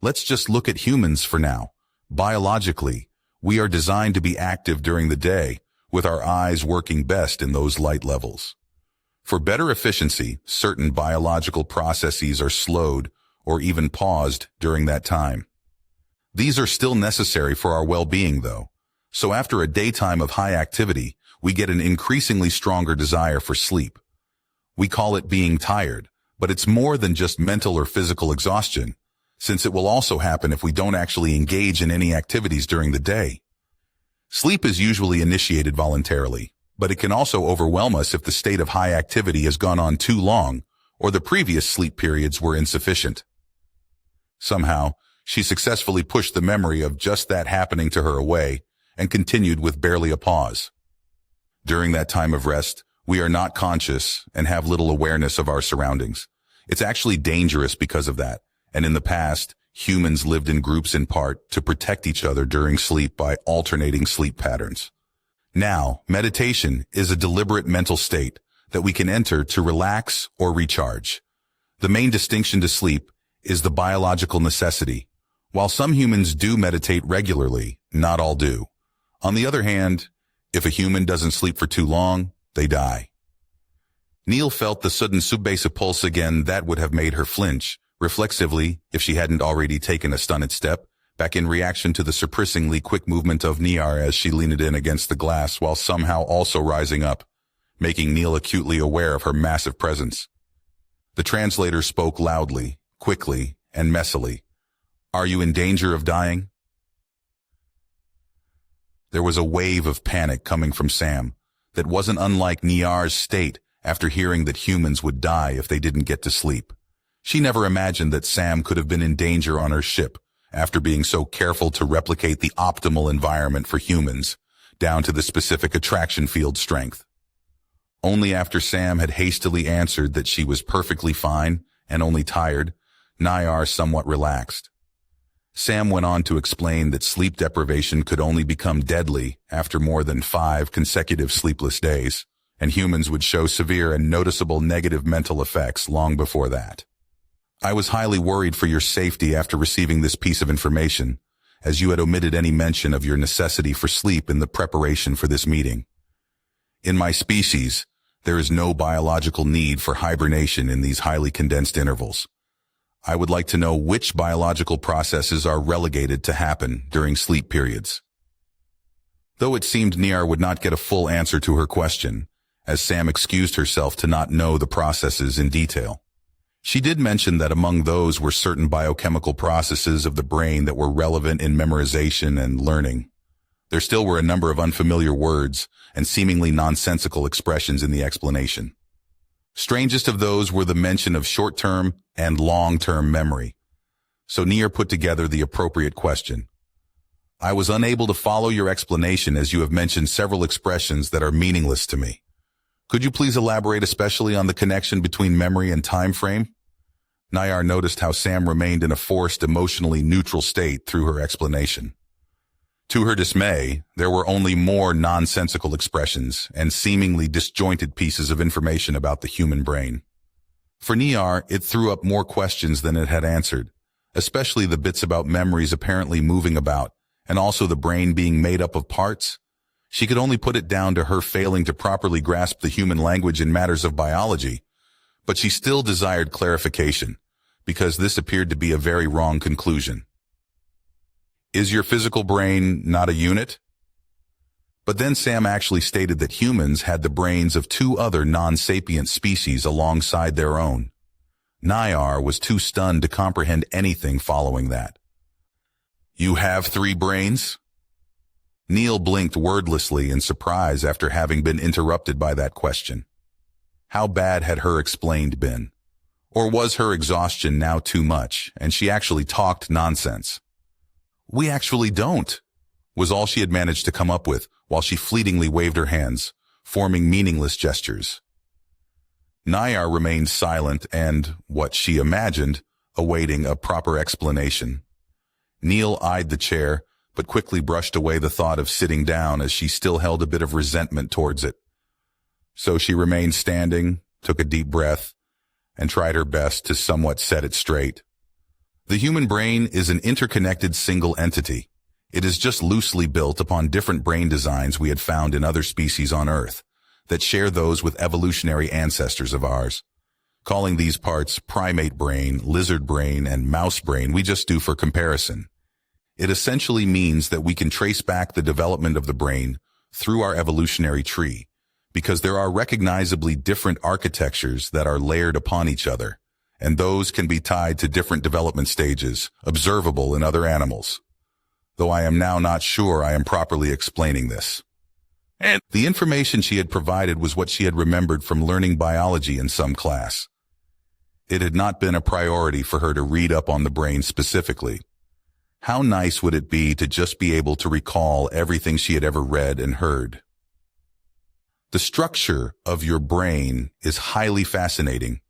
Let's just look at humans for now. Biologically, we are designed to be active during the day, with our eyes working best in those light levels. For better efficiency, certain biological processes are slowed or even paused during that time. These are still necessary for our well-being, though. So after a daytime of high activity, we get an increasingly stronger desire for sleep. We call it being tired, but it's more than just mental or physical exhaustion, since it will also happen if we don't actually engage in any activities during the day. Sleep is usually initiated voluntarily, but it can also overwhelm us if the state of high activity has gone on too long or the previous sleep periods were insufficient. Somehow, she successfully pushed the memory of just that happening to her away and continued with barely a pause. During that time of rest, we are not conscious and have little awareness of our surroundings. It's actually dangerous because of that, and in the past, humans lived in groups in part to protect each other during sleep by alternating sleep patterns. Now, meditation is a deliberate mental state that we can enter to relax or recharge. The main distinction to sleep is the biological necessity. While some humans do meditate regularly, not all do. On the other hand, if a human doesn't sleep for too long, they die. Neil felt the sudden subbasic pulse again that would have made her flinch, reflexively, if she hadn't already taken a stunned step, back in reaction to the surprisingly quick movement of Niar as she leaned in against the glass while somehow also rising up, making Neil acutely aware of her massive presence. The translator spoke loudly, quickly, and messily. "Are you in danger of dying?" There was a wave of panic coming from Sam that wasn't unlike Niar's state after hearing that humans would die if they didn't get to sleep. She never imagined that Sam could have been in danger on her ship after being so careful to replicate the optimal environment for humans, down to the specific attraction field strength. Only after Sam had hastily answered that she was perfectly fine and only tired, Niar somewhat relaxed. Sam went on to explain that sleep deprivation could only become deadly after more than 5 consecutive sleepless days, and humans would show severe and noticeable negative mental effects long before that. "I was highly worried for your safety after receiving this piece of information, as you had omitted any mention of your necessity for sleep in the preparation for this meeting. In my species, there is no biological need for hibernation in these highly condensed intervals. I would like to know which biological processes are relegated to happen during sleep periods." Though it seemed Niar would not get a full answer to her question, as Sam excused herself to not know the processes in detail. She did mention that among those were certain biochemical processes of the brain that were relevant in memorization and learning. There still were a number of unfamiliar words and seemingly nonsensical expressions in the explanation. Strangest of those were the mention of short-term and long-term memory. So Niar put together the appropriate question. "I was unable to follow your explanation as you have mentioned several expressions that are meaningless to me. Could you please elaborate especially on the connection between memory and time frame?" Nayar noticed how Sam remained in a forced, emotionally neutral state through her explanation. To her dismay, there were only more nonsensical expressions and seemingly disjointed pieces of information about the human brain. For Nayar, it threw up more questions than it had answered, especially the bits about memories apparently moving about, and also the brain being made up of parts. She could only put it down to her failing to properly grasp the human language in matters of biology, but she still desired clarification, because this appeared to be a very wrong conclusion. Is your physical brain not a unit? But then Sam actually stated that humans had the brains of two other non-sapient species alongside their own. Nayar was too stunned to comprehend anything following that. You have 3 brains? Neil blinked wordlessly in surprise after having been interrupted by that question. How bad had her explained been? Or was her exhaustion now too much, and she actually talked nonsense? We actually don't, was all she had managed to come up with, while she fleetingly waved her hands, forming meaningless gestures. Nayar remained silent and, what she imagined, awaiting a proper explanation. Neil eyed the chair, but quickly brushed away the thought of sitting down as she still held a bit of resentment towards it. So she remained standing, took a deep breath, and tried her best to somewhat set it straight. The human brain is an interconnected single entity. It is just loosely built upon different brain designs we had found in other species on Earth that share those with evolutionary ancestors of ours. Calling these parts primate brain, lizard brain, and mouse brain we just do for comparison. It essentially means that we can trace back the development of the brain through our evolutionary tree, because there are recognizably different architectures that are layered upon each other, and those can be tied to different development stages, observable in other animals. Though I am now not sure I am properly explaining this. And the information she had provided was what she had remembered from learning biology in some class. It had not been a priority for her to read up on the brain specifically. How nice would it be to just be able to recall everything she had ever read and heard? The structure of your brain is highly fascinating,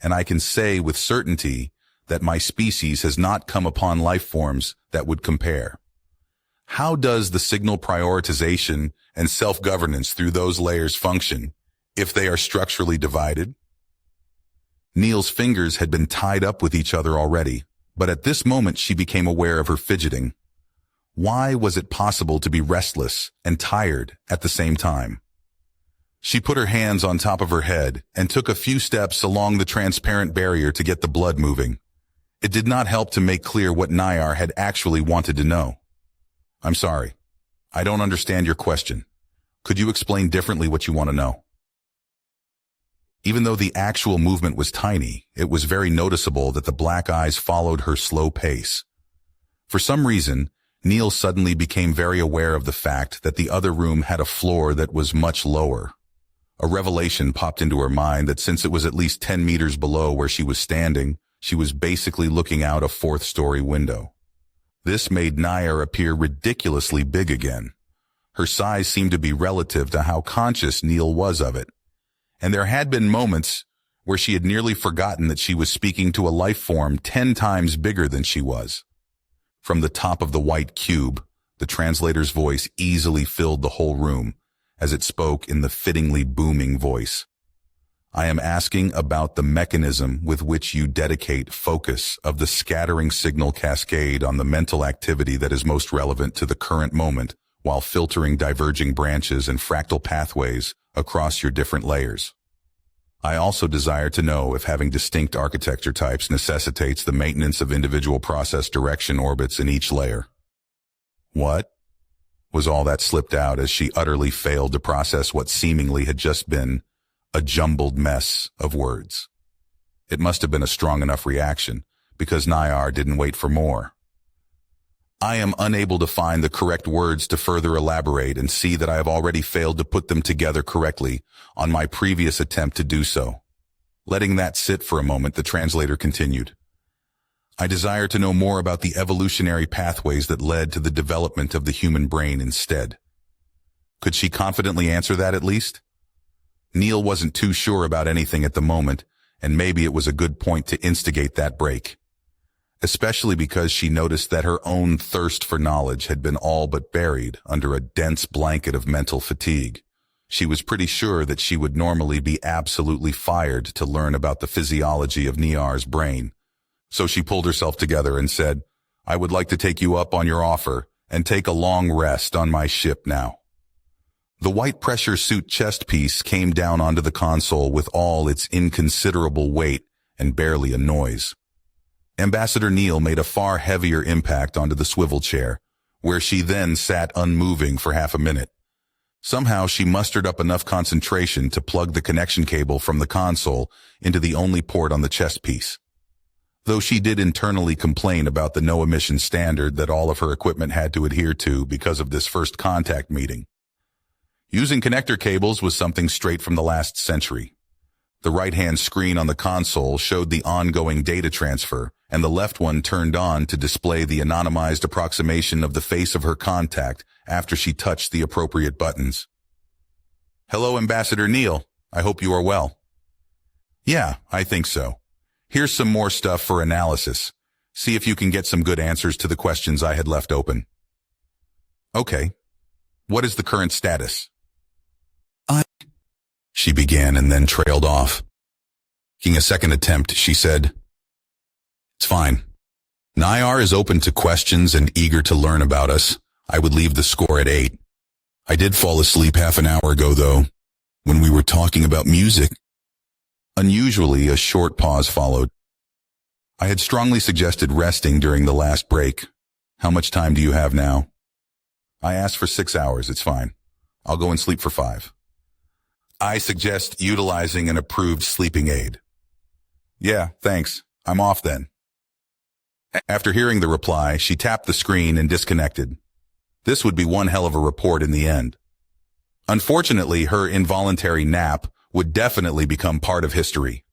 and I can say with certainty that my species has not come upon life forms that would compare. How does the signal prioritization and self-governance through those layers function if they are structurally divided? Neil's fingers had been tied up with each other already, but at this moment she became aware of her fidgeting. Why was it possible to be restless and tired at the same time? She put her hands on top of her head and took a few steps along the transparent barrier to get the blood moving. It did not help to make clear what Nayar had actually wanted to know. I'm sorry. I don't understand your question. Could you explain differently what you want to know? Even though the actual movement was tiny, it was very noticeable that the black eyes followed her slow pace. For some reason, Neil suddenly became very aware of the fact that the other room had a floor that was much lower. A revelation popped into her mind that since it was at least 10 meters below where she was standing, she was basically looking out a 4th-story window. This made Nayar appear ridiculously big again. Her size seemed to be relative to how conscious Neil was of it, and there had been moments where she had nearly forgotten that she was speaking to a life form 10 times bigger than she was. From the top of the white cube, the translator's voice easily filled the whole room, as it spoke in the fittingly booming voice. I am asking about the mechanism with which you dedicate focus of the scattering signal cascade on the mental activity that is most relevant to the current moment, while filtering diverging branches and fractal pathways across your different layers. I also desire to know if having distinct architecture types necessitates the maintenance of individual process direction orbits in each layer. What? Was all that slipped out as she utterly failed to process what seemingly had just been a jumbled mess of words. It must have been a strong enough reaction, because Nayar didn't wait for more. I am unable to find the correct words to further elaborate and see that I have already failed to put them together correctly on my previous attempt to do so. Letting that sit for a moment, the translator continued. I desire to know more about the evolutionary pathways that led to the development of the human brain instead. Could she confidently answer that at least? Neil wasn't too sure about anything at the moment, and maybe it was a good point to instigate that break. Especially because she noticed that her own thirst for knowledge had been all but buried under a dense blanket of mental fatigue. She was pretty sure that she would normally be absolutely fired to learn about the physiology of Niar's brain. So she pulled herself together and said, "I would like to take you up on your offer and take a long rest on my ship now." The white pressure suit chest piece came down onto the console with all its inconsiderable weight and barely a noise. Ambassador Neal made a far heavier impact onto the swivel chair, where she then sat unmoving for half a minute. Somehow she mustered up enough concentration to plug the connection cable from the console into the only port on the chest piece. Though she did internally complain about the no-emission standard that all of her equipment had to adhere to because of this first contact meeting. Using connector cables was something straight from the last century. The right-hand screen on the console showed the ongoing data transfer, and the left one turned on to display the anonymized approximation of the face of her contact after she touched the appropriate buttons. "Hello, Ambassador Neal. I hope you are well." "Yeah, I think so. Here's some more stuff for analysis. See if you can get some good answers to the questions I had left open." "Okay. What is the current status?" She began and then trailed off. Taking a second attempt, she said, "It's fine. Niar is open to questions and eager to learn about us. I would leave the score at 8. I did fall asleep half an hour ago, though, when we were talking about music." Unusually, a short pause followed. "I had strongly suggested resting during the last break. How much time do you have now?" "I asked for 6 hours. It's fine. I'll go and sleep for 5. "I suggest utilizing an approved sleeping aid." "Yeah, thanks. I'm off then." After hearing the reply, she tapped the screen and disconnected. This would be one hell of a report in the end. Unfortunately, her involuntary nap would definitely become part of history.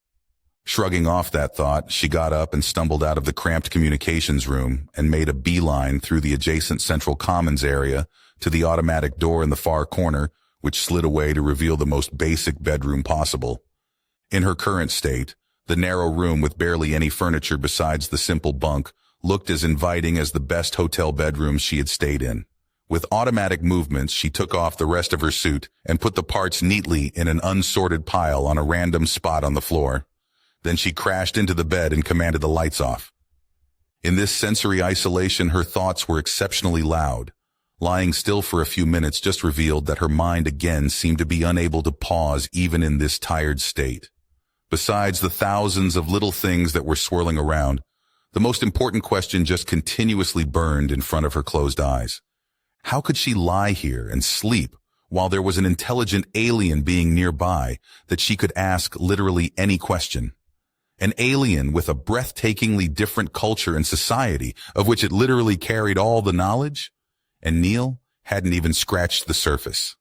Shrugging off that thought, she got up and stumbled out of the cramped communications room and made a beeline through the adjacent central commons area to the automatic door in the far corner, which slid away to reveal the most basic bedroom possible. In her current state, the narrow room with barely any furniture besides the simple bunk looked as inviting as the best hotel bedrooms she had stayed in. With automatic movements, she took off the rest of her suit and put the parts neatly in an unsorted pile on a random spot on the floor. Then she crashed into the bed and commanded the lights off. In this sensory isolation, her thoughts were exceptionally loud. Lying still for a few minutes just revealed that her mind again seemed to be unable to pause even in this tired state. Besides the thousands of little things that were swirling around, the most important question just continuously burned in front of her closed eyes. How could she lie here and sleep while there was an intelligent alien being nearby that she could ask literally any question? An alien with a breathtakingly different culture and society of which it literally carried all the knowledge? And Neal hadn't even scratched the surface.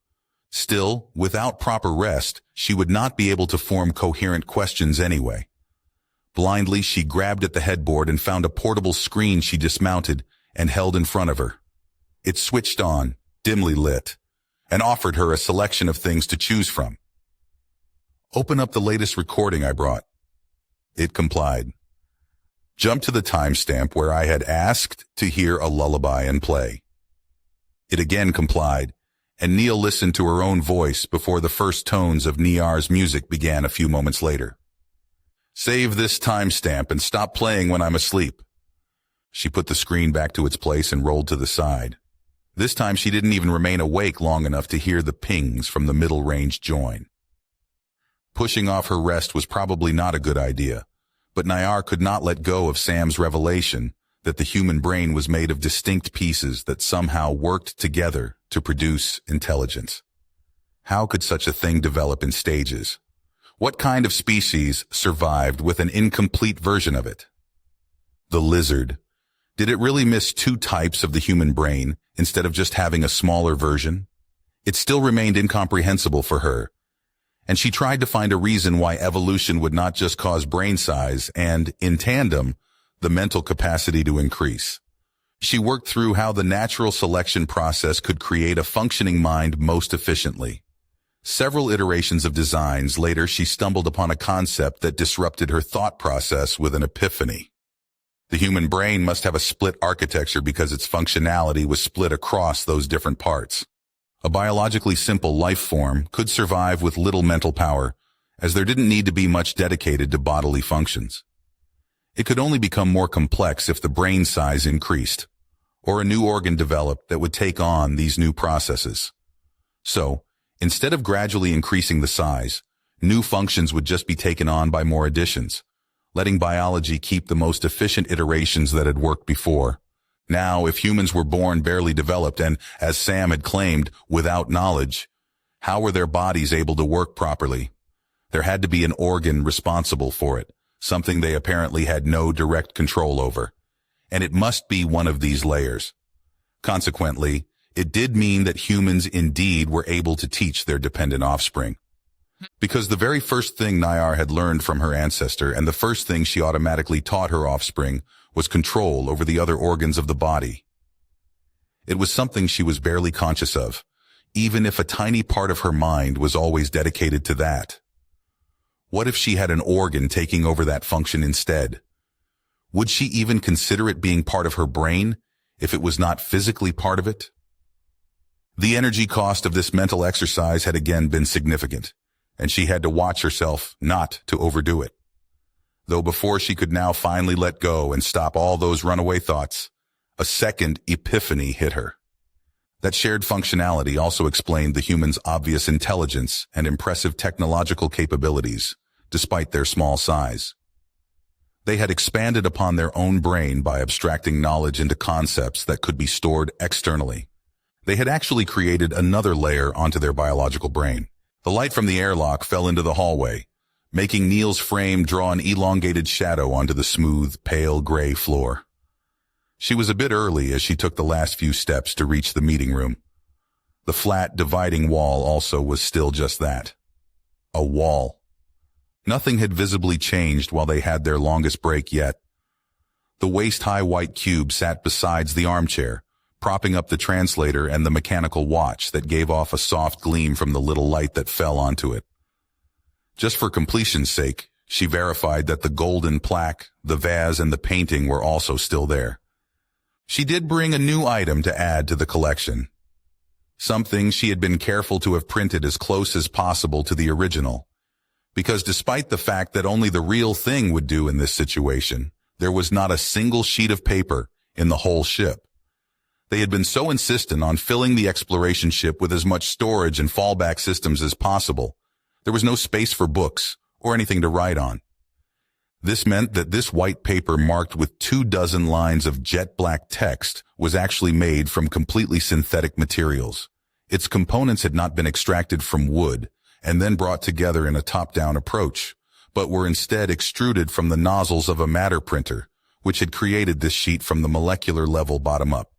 Still, without proper rest, she would not be able to form coherent questions anyway. Blindly, she grabbed at the headboard and found a portable screen she dismounted and held in front of her. It switched on, dimly lit, and offered her a selection of things to choose from. "Open up the latest recording I brought." It complied. Jump to the timestamp where I had asked to hear a lullaby and play. It again complied, and Neal listened to her own voice before the first tones of Niar's music began a few moments later. "Save this timestamp and stop playing when I'm asleep." She put the screen back to its place and rolled to the side. This time she didn't even remain awake long enough to hear the pings from the middle-range join. Pushing off her rest was probably not a good idea, but Niar could not let go of Sam's revelation that the human brain was made of distinct pieces that somehow worked together to produce intelligence. How could such a thing develop in stages? What kind of species survived with an incomplete version of it? The lizard. Did it really miss 2 types of the human brain instead of just having a smaller version? It still remained incomprehensible for her, and she tried to find a reason why evolution would not just cause brain size and, in tandem, the mental capacity to increase. She worked through how the natural selection process could create a functioning mind most efficiently. Several iterations of designs later, she stumbled upon a concept that disrupted her thought process with an epiphany. The human brain must have a split architecture because its functionality was split across those different parts. A biologically simple life form could survive with little mental power, as there didn't need to be much dedicated to bodily functions. It could only become more complex if the brain size increased, or a new organ developed that would take on these new processes. So, instead of gradually increasing the size, new functions would just be taken on by more additions, letting biology keep the most efficient iterations that had worked before. Now, if humans were born barely developed and, as Sam had claimed, without knowledge, how were their bodies able to work properly? There had to be an organ responsible for it, something they apparently had no direct control over. And it must be one of these layers. Consequently, it did mean that humans indeed were able to teach their dependent offspring. Because the very first thing Nayar had learned from her ancestor, and the first thing she automatically taught her offspring, was control over the other organs of the body. It was something she was barely conscious of, even if a tiny part of her mind was always dedicated to that. What if she had an organ taking over that function instead? Would she even consider it being part of her brain, if it was not physically part of it? The energy cost of this mental exercise had again been significant, and she had to watch herself not to overdo it. Though before she could now finally let go and stop all those runaway thoughts, a second epiphany hit her. That shared functionality also explained the humans' obvious intelligence and impressive technological capabilities, despite their small size. They had expanded upon their own brain by abstracting knowledge into concepts that could be stored externally. They had actually created another layer onto their biological brain. The light from the airlock fell into the hallway, making Neil's frame draw an elongated shadow onto the smooth, pale gray floor. She was a bit early as she took the last few steps to reach the meeting room. The flat, dividing wall also was still just that. A wall. Nothing had visibly changed while they had their longest break yet. The waist-high white cube sat beside the armchair, propping up the translator and the mechanical watch that gave off a soft gleam from the little light that fell onto it. Just for completion's sake, she verified that the golden plaque, the vase, and the painting were also still there. She did bring a new item to add to the collection. Something she had been careful to have printed as close as possible to the original. Because despite the fact that only the real thing would do in this situation, there was not a single sheet of paper in the whole ship. They had been so insistent on filling the exploration ship with as much storage and fallback systems as possible. There was no space for books or anything to write on. This meant that this white paper marked with 24 lines of jet black text was actually made from completely synthetic materials. Its components had not been extracted from wood and then brought together in a top-down approach, but were instead extruded from the nozzles of a matter printer, which had created this sheet from the molecular level bottom up.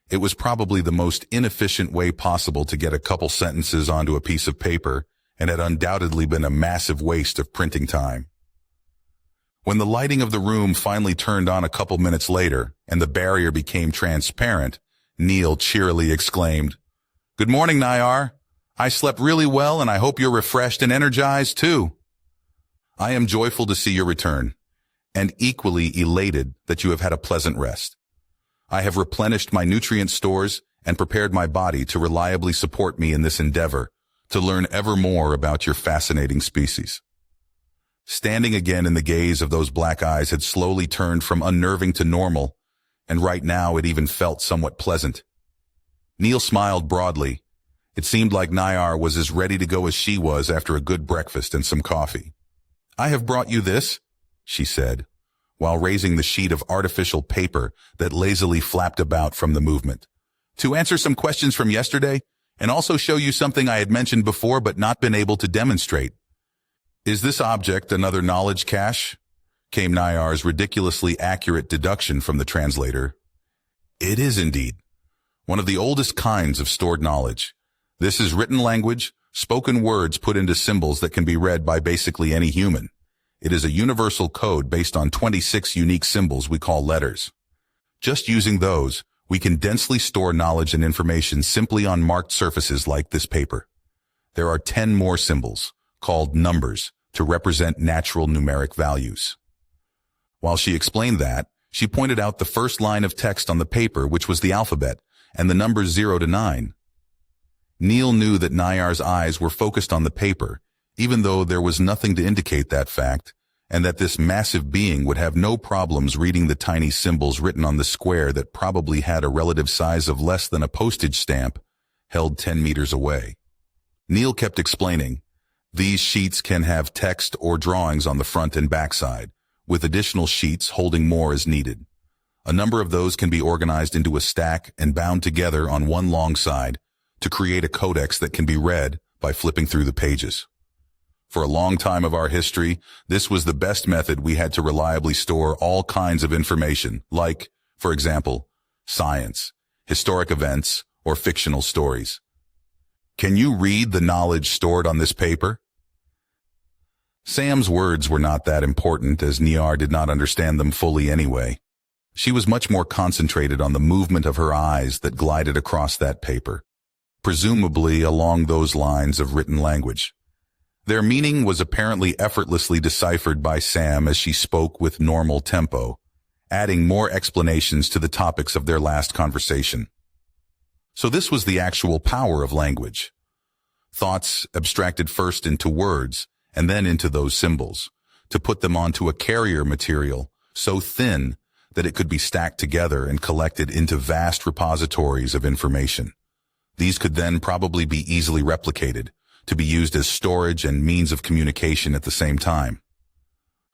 It was probably the most inefficient way possible to get a couple sentences onto a piece of paper, and had undoubtedly been a massive waste of printing time. When the lighting of the room finally turned on a couple minutes later, and the barrier became transparent, Neil cheerily exclaimed, "Good morning, Nayar. I slept really well, and I hope you're refreshed and energized, too. I am joyful to see your return, and equally elated that you have had a pleasant rest. I have replenished my nutrient stores and prepared my body to reliably support me in this endeavor, to learn ever more about your fascinating species." Standing again in the gaze of those black eyes had slowly turned from unnerving to normal, and right now it even felt somewhat pleasant. Neil smiled broadly. It seemed like Nayar was as ready to go as she was after a good breakfast and some coffee. "I have brought you this," she said, while raising the sheet of artificial paper that lazily flapped about from the movement, "to answer some questions from yesterday, and also show you something I had mentioned before but not been able to demonstrate." "Is this object another knowledge cache?" came Nayar's ridiculously accurate deduction from the translator. "It is indeed. One of the oldest kinds of stored knowledge. This is written language, spoken words put into symbols that can be read by basically any human. It is a universal code based on 26 unique symbols we call letters. Just using those, we can densely store knowledge and information simply on marked surfaces like this paper. there are 10 more symbols, called numbers, to represent natural numeric values. While she explained that, she pointed out the first line of text on the paper, which was the alphabet, and the numbers 0 to 9. Neil knew that Nayar's eyes were focused on the paper, even though there was nothing to indicate that fact, and that this massive being would have no problems reading the tiny symbols written on the square that probably had a relative size of less than a postage stamp, held 10 meters away. Neil kept explaining, these sheets can have text or drawings on the front and back side, with additional sheets holding more as needed. A number of those can be organized into a stack and bound together on one long side to create a codex that can be read by flipping through the pages. For a long time of our history, this was the best method we had to reliably store all kinds of information, like, for example, science, historic events, or fictional stories. Can you read the knowledge stored on this paper? Sam's words were not that important, as Nayar did not understand them fully anyway. She was much more concentrated on the movement of her eyes that glided across that paper, presumably along those lines of written language. Their meaning was apparently effortlessly deciphered by Sam as she spoke with normal tempo, adding more explanations to the topics of their last conversation. So this was the actual power of language. Thoughts abstracted first into words and then into those symbols, to put them onto a carrier material so thin that it could be stacked together and collected into vast repositories of information. These could then probably be easily replicated, to be used as storage and means of communication at the same time.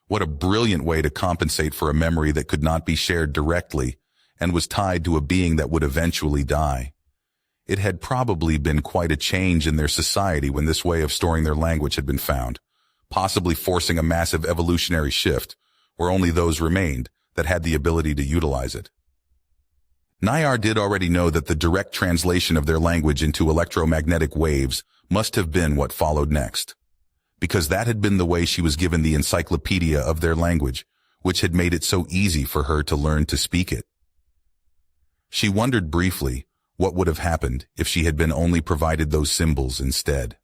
What a brilliant way to compensate for a memory that could not be shared directly and was tied to a being that would eventually die. It had probably been quite a change in their society when this way of storing their language had been found, possibly forcing a massive evolutionary shift where only those remained that had the ability to utilize it. Nayar did already know that the direct translation of their language into electromagnetic waves must have been what followed next, because that had been the way she was given the encyclopedia of their language, which had made it so easy for her to learn to speak it. She wondered briefly what would have happened if she had been only provided those symbols instead.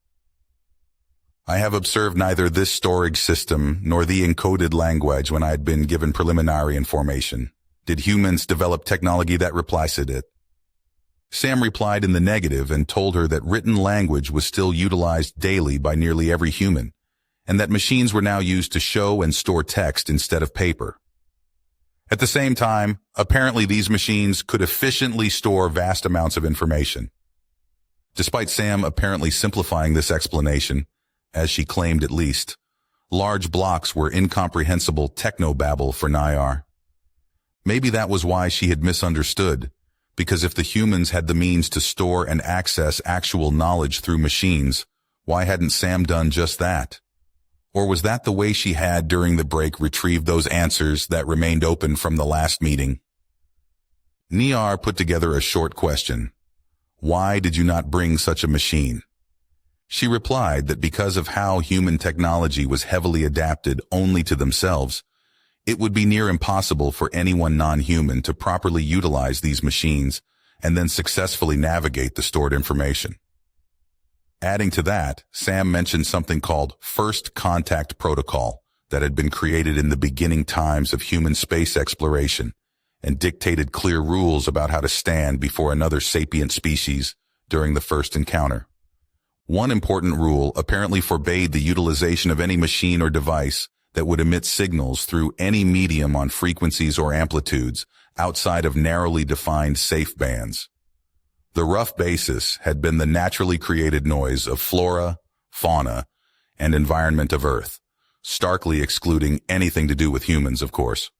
I have observed neither this storage system nor the encoded language when I had been given preliminary information. Did humans develop technology that replaces it? Sam replied in the negative and told her that written language was still utilized daily by nearly every human, and that machines were now used to show and store text instead of paper. At the same time, apparently these machines could efficiently store vast amounts of information. Despite Sam apparently simplifying this explanation, as she claimed at least, large blocks were incomprehensible technobabble for Nayar. Maybe that was why she had misunderstood, because if the humans had the means to store and access actual knowledge through machines, why hadn't Sam done just that? Or was that the way she had during the break retrieved those answers that remained open from the last meeting? Nayar put together a short question. Why did you not bring such a machine? She replied that because of how human technology was heavily adapted only to themselves, it would be near impossible for anyone non-human to properly utilize these machines and then successfully navigate the stored information. Adding to that, Sam mentioned something called First Contact Protocol that had been created in the beginning times of human space exploration and dictated clear rules about how to stand before another sapient species during the first encounter. One important rule apparently forbade the utilization of any machine or device that would emit signals through any medium on frequencies or amplitudes outside of narrowly defined safe bands. The rough basis had been the naturally created noise of flora, fauna, and environment of Earth, starkly excluding anything to do with humans, of course.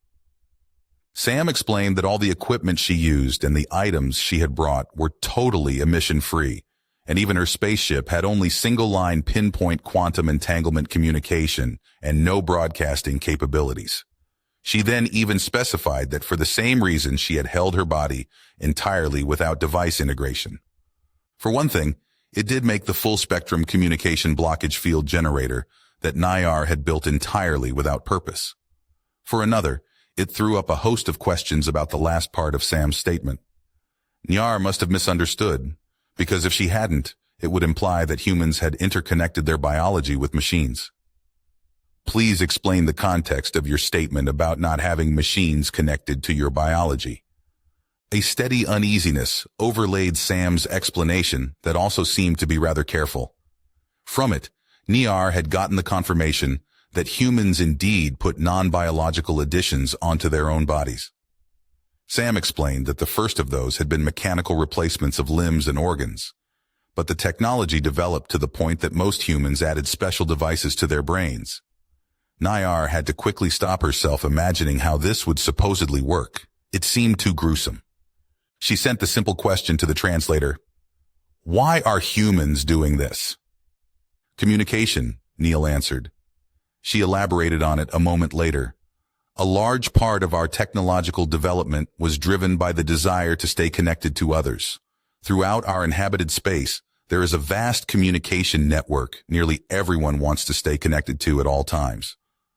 Sam explained that all the equipment she used and the items she had brought were totally emission-free, and even her spaceship had only single-line pinpoint quantum entanglement communication and no broadcasting capabilities. She then even specified that for the same reason she had held her body entirely without device integration. For one thing, it did make the full-spectrum communication blockage field generator that Nayar had built entirely without purpose. For another, it threw up a host of questions about the last part of Sam's statement. Nayar must have misunderstood, because if she hadn't, it would imply that humans had interconnected their biology with machines. Please explain the context of your statement about not having machines connected to your biology. A steady uneasiness overlaid Sam's explanation that also seemed to be rather careful. From it, Niar had gotten the confirmation that humans indeed put non-biological additions onto their own bodies. Sam explained that the first of those had been mechanical replacements of limbs and organs, but the technology developed to the point that most humans added special devices to their brains. Niar had to quickly stop herself imagining how this would supposedly work. It seemed too gruesome. She sent the simple question to the translator, "Why are humans doing this?" "Communication," Neil answered. She elaborated on it a moment later. "A large part of our technological development was driven by the desire to stay connected to others. Throughout our inhabited space, there is a vast communication network nearly everyone wants to stay connected to at all times.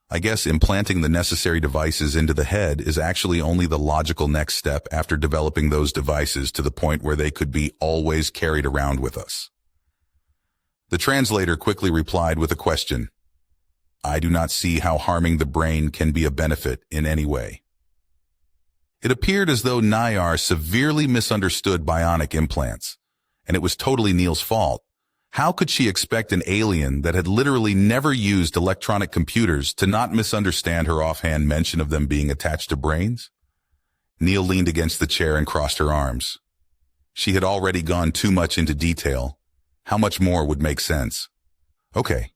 I guess implanting the necessary devices into the head is actually only the logical next step after developing those devices to the point where they could be always carried around with us." The translator quickly replied with a question. "I do not see how harming the brain can be a benefit in any way." It appeared as though Niar severely misunderstood bionic implants, and it was totally Neil's fault. How could she expect an alien that had literally never used electronic computers to not misunderstand her offhand mention of them being attached to brains? Neil leaned against the chair and crossed her arms. She had already gone too much into detail. How much more would make sense? "Okay,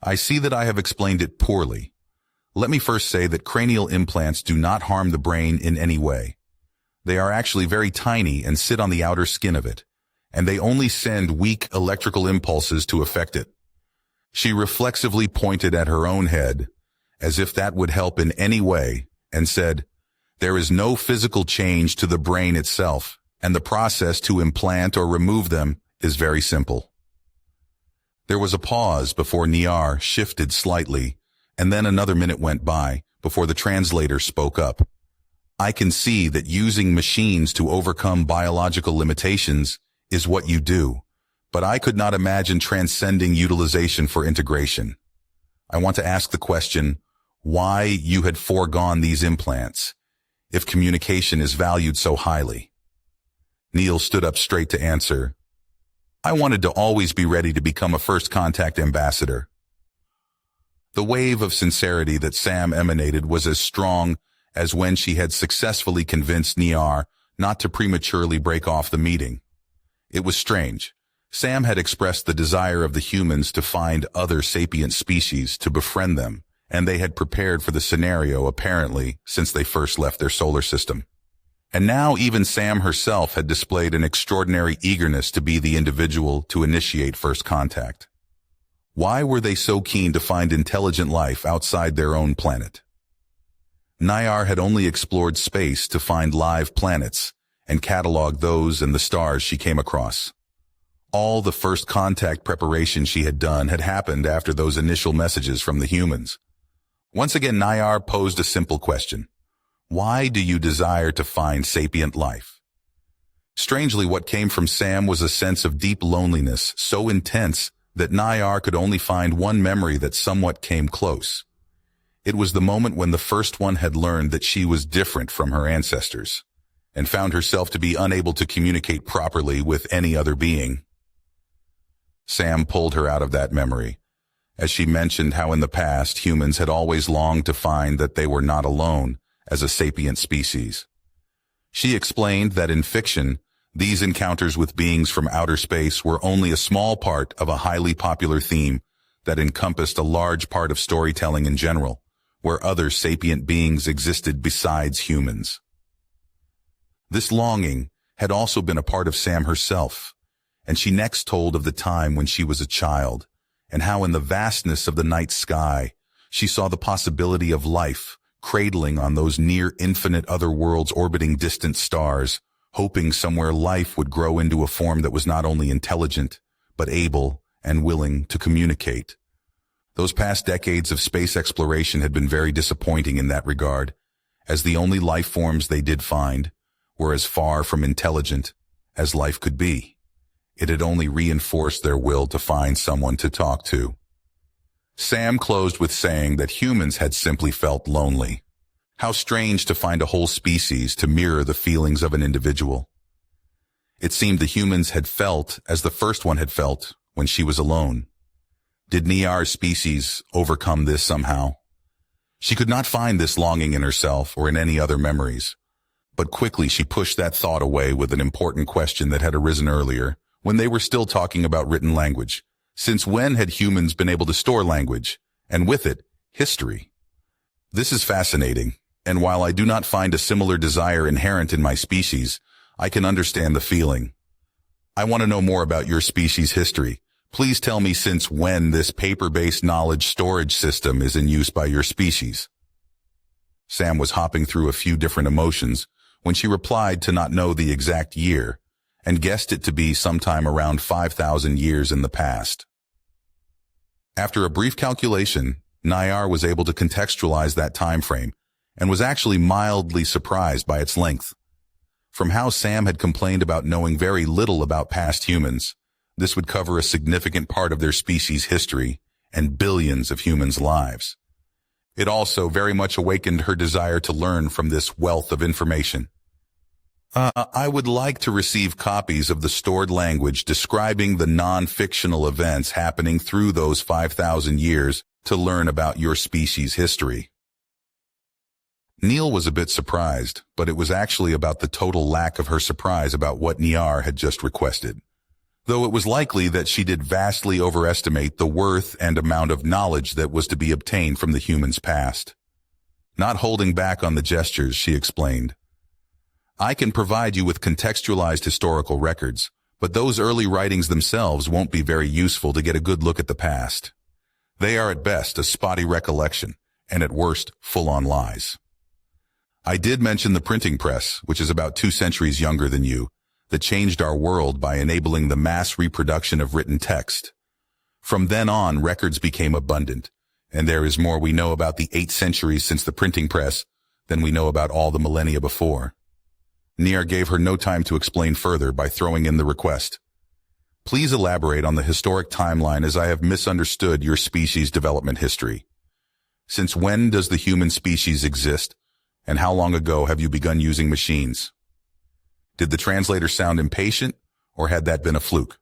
I see that I have explained it poorly. Let me first say that cranial implants do not harm the brain in any way. They are actually very tiny and sit on the outer skin of it, and they only send weak electrical impulses to affect it." She reflexively pointed at her own head, as if that would help in any way, and said, "There is no physical change to the brain itself, and the process to implant or remove them is very simple." There was a pause before Niar shifted slightly, and then another minute went by before the translator spoke up. "I can see that using machines to overcome biological limitations is what you do, but I could not imagine transcending utilization for integration. I want to ask the question, why you had foregone these implants, if communication is valued so highly?" Neil stood up straight to answer, "I wanted to always be ready to become a first contact ambassador." The wave of sincerity that Sam emanated was as strong as when she had successfully convinced Niar not to prematurely break off the meeting. It was strange. Sam had expressed the desire of the humans to find other sapient species to befriend them, and they had prepared for the scenario apparently since they first left their solar system. And now even Sam herself had displayed an extraordinary eagerness to be the individual to initiate first contact. Why were they so keen to find intelligent life outside their own planet? Niar had only explored space to find live planets and catalog those and the stars she came across. All the first contact preparation she had done had happened after those initial messages from the humans. Once again, Niar posed a simple question. Why do you desire to find sapient life? Strangely, what came from Sam was a sense of deep loneliness, so intense that Niar could only find one memory that somewhat came close. It was the moment when the first one had learned that she was different from her ancestors, and found herself to be unable to communicate properly with any other being. Sam pulled her out of that memory, as she mentioned how in the past humans had always longed to find that they were not alone as a sapient species. She explained that in fiction, these encounters with beings from outer space were only a small part of a highly popular theme that encompassed a large part of storytelling in general, where other sapient beings existed besides humans. This longing had also been a part of Sam herself, and she next told of the time when she was a child, and how in the vastness of the night sky, she saw the possibility of life cradling on those near infinite other worlds orbiting distant stars, hoping somewhere life would grow into a form that was not only intelligent, but able and willing to communicate. Those past decades of space exploration had been very disappointing in that regard, as the only life forms they did find were as far from intelligent as life could be. It had only reinforced their will to find someone to talk to. Sam closed with saying that humans had simply felt lonely. How strange to find a whole species to mirror the feelings of an individual. It seemed the humans had felt as the first one had felt when she was alone. Did Niar's species overcome this somehow? She could not find this longing in herself or in any other memories. But quickly she pushed that thought away with an important question that had arisen earlier, when they were still talking about written language. Since when had humans been able to store language, and with it, history? This is fascinating, and while I do not find a similar desire inherent in my species, I can understand the feeling. I want to know more about your species' history. Please tell me since when this paper-based knowledge storage system is in use by your species. Sam was hopping through a few different emotions when she replied to not know the exact year, and guessed it to be sometime around 5,000 years in the past. After a brief calculation, Niar was able to contextualize that time frame, and was actually mildly surprised by its length. From how Sam had complained about knowing very little about past humans, this would cover a significant part of their species' history and billions of humans' lives. It also very much awakened her desire to learn from this wealth of information. I would like to receive copies of the stored language describing the non-fictional events happening through those 5,000 years to learn about your species' history. Neil was a bit surprised, but it was actually about the total lack of her surprise about what Niar had just requested. Though it was likely that she did vastly overestimate the worth and amount of knowledge that was to be obtained from the humans' past. Not holding back on the gestures, she explained, I can provide you with contextualized historical records, but those early writings themselves won't be very useful to get a good look at the past. They are at best a spotty recollection, and at worst, full-on lies. I did mention the printing press, which is about 2 centuries younger than you, that changed our world by enabling the mass reproduction of written text. From then on, records became abundant, and there is more we know about the 8 centuries since the printing press than we know about all the millennia before. Niar gave her no time to explain further by throwing in the request. Please elaborate on the historic timeline as I have misunderstood your species' development history. Since when does the human species exist, and how long ago have you begun using machines? Did the translator sound impatient, or had that been a fluke?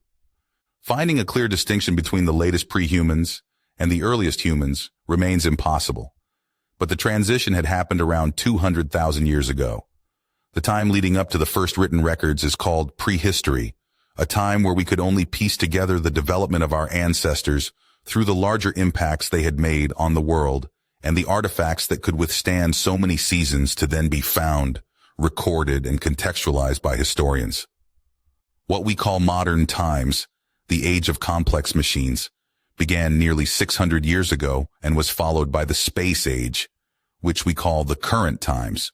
Finding a clear distinction between the latest pre-humans and the earliest humans remains impossible, but the transition had happened around 200,000 years ago. The time leading up to the first written records is called prehistory, a time where we could only piece together the development of our ancestors through the larger impacts they had made on the world and the artifacts that could withstand so many seasons to then be found, recorded, and contextualized by historians. What we call modern times, the age of complex machines, began nearly 600 years ago and was followed by the space age, which we call the current times.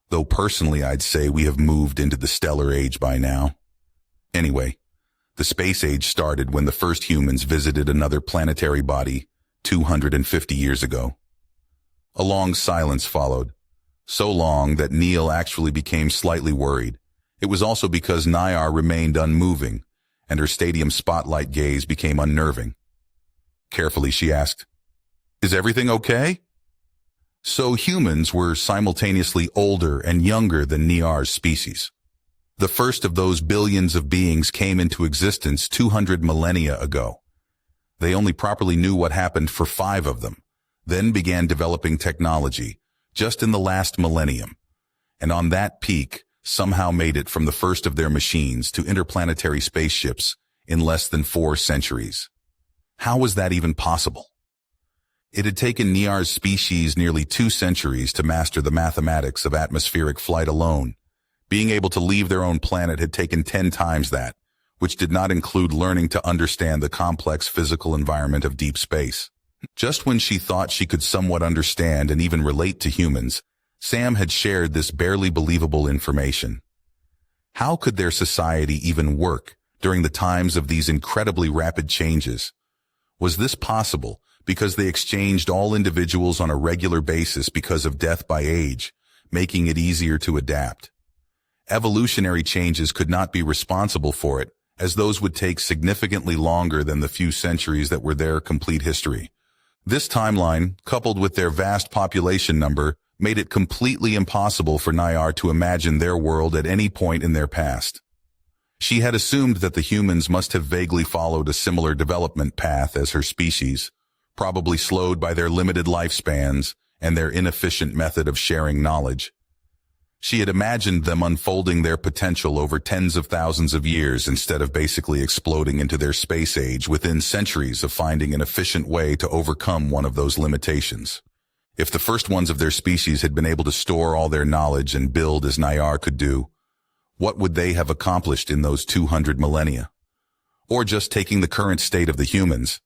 Though personally I'd say we have moved into the stellar age by now. Anyway, the space age started when the first humans visited another planetary body 250 years ago. A long silence followed, so long that Neil actually became slightly worried. It was also because Niar remained unmoving, and her stadium spotlight gaze became unnerving. Carefully she asked, "Is everything okay?" So humans were simultaneously older and younger than Niar's species. The first of those billions of beings came into existence 200 millennia ago. They only properly knew what happened for 5 of them, then began developing technology just in the last millennium, and on that peak somehow made it from the first of their machines to interplanetary spaceships in less than 4 centuries. How was that even possible? It had taken Niar's species nearly 2 centuries to master the mathematics of atmospheric flight alone. Being able to leave their own planet had taken 10 times that, which did not include learning to understand the complex physical environment of deep space. Just when she thought she could somewhat understand and even relate to humans, Sam had shared this barely believable information. How could their society even work during the times of these incredibly rapid changes? Was this possible because they exchanged all individuals on a regular basis because of death by age, making it easier to adapt? Evolutionary changes could not be responsible for it, as those would take significantly longer than the few centuries that were their complete history. This timeline, coupled with their vast population number, made it completely impossible for Nayar to imagine their world at any point in their past. She had assumed that the humans must have vaguely followed a similar development path as her species, probably slowed by their limited lifespans and their inefficient method of sharing knowledge. She had imagined them unfolding their potential over tens of thousands of years instead of basically exploding into their space age within centuries of finding an efficient way to overcome one of those limitations. If the first ones of their species had been able to store all their knowledge and build as Nayar could do, what would they have accomplished in those 200 millennia? Or just taking the current state of the humans,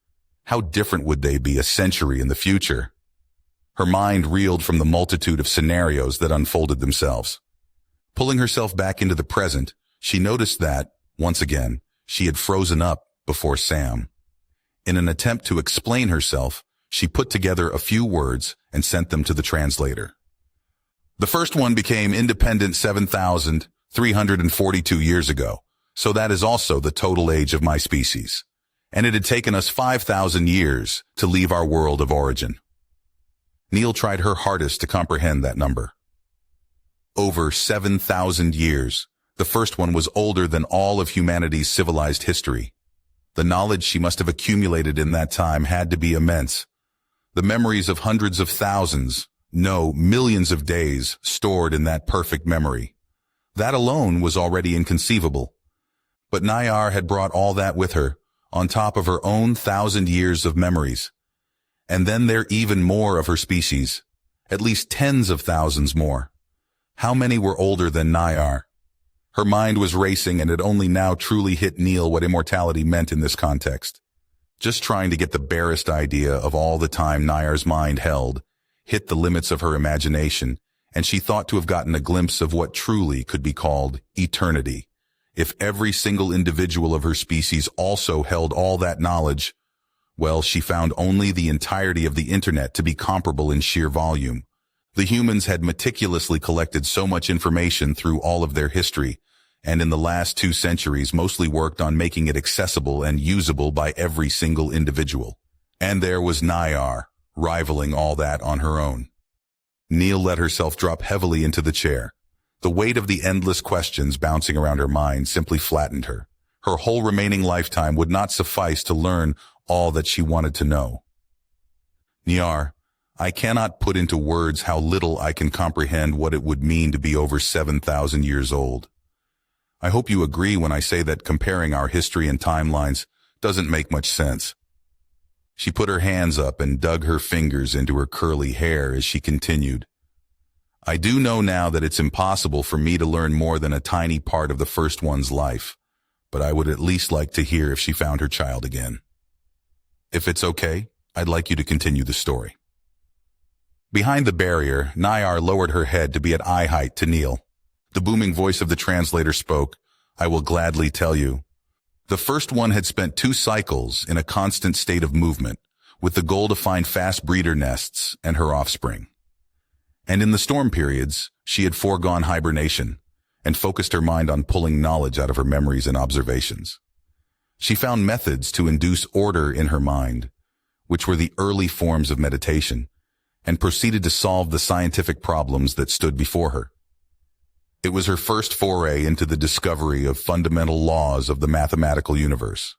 how different would they be a century in the future? Her mind reeled from the multitude of scenarios that unfolded themselves. Pulling herself back into the present, she noticed that, once again, she had frozen up before Sam. In an attempt to explain herself, she put together a few words and sent them to the translator. The first one became independent 7,342 years ago, so that is also the total age of my species. And it had taken us 5,000 years to leave our world of origin. Neil tried her hardest to comprehend that number. Over 7,000 years. The first one was older than all of humanity's civilized history. The knowledge she must have accumulated in that time had to be immense. The memories of hundreds of thousands, no, millions of days stored in that perfect memory. That alone was already inconceivable. But Nayar had brought all that with her, on top of her own 1,000 years of memories. And then there even more of her species, at least tens of thousands more. How many were older than Nayar? Her mind was racing and it only now truly hit Neil what immortality meant in this context. Just trying to get the barest idea of all the time Nayar's mind held, hit the limits of her imagination, and she thought to have gotten a glimpse of what truly could be called eternity. If every single individual of her species also held all that knowledge, well, she found only the entirety of the internet to be comparable in sheer volume. The humans had meticulously collected so much information through all of their history, and in the last 2 centuries mostly worked on making it accessible and usable by every single individual. And there was Nayar, rivaling all that on her own. Neil let herself drop heavily into the chair. The weight of the endless questions bouncing around her mind simply flattened her. Her whole remaining lifetime would not suffice to learn all that she wanted to know. Nayar, I cannot put into words how little I can comprehend what it would mean to be over 7,000 years old. I hope you agree when I say that comparing our history and timelines doesn't make much sense. She put her hands up and dug her fingers into her curly hair as she continued. I do know now that it's impossible for me to learn more than a tiny part of the first one's life, but I would at least like to hear if she found her child again. If it's okay, I'd like you to continue the story. Behind the barrier, Nayar lowered her head to be at eye height to Neil. The booming voice of the translator spoke, I will gladly tell you. The first one had spent 2 cycles in a constant state of movement, with the goal to find fast breeder nests and her offspring. And in the storm periods, she had foregone hibernation and focused her mind on pulling knowledge out of her memories and observations. She found methods to induce order in her mind, which were the early forms of meditation, and proceeded to solve the scientific problems that stood before her. It was her first foray into the discovery of fundamental laws of the mathematical universe.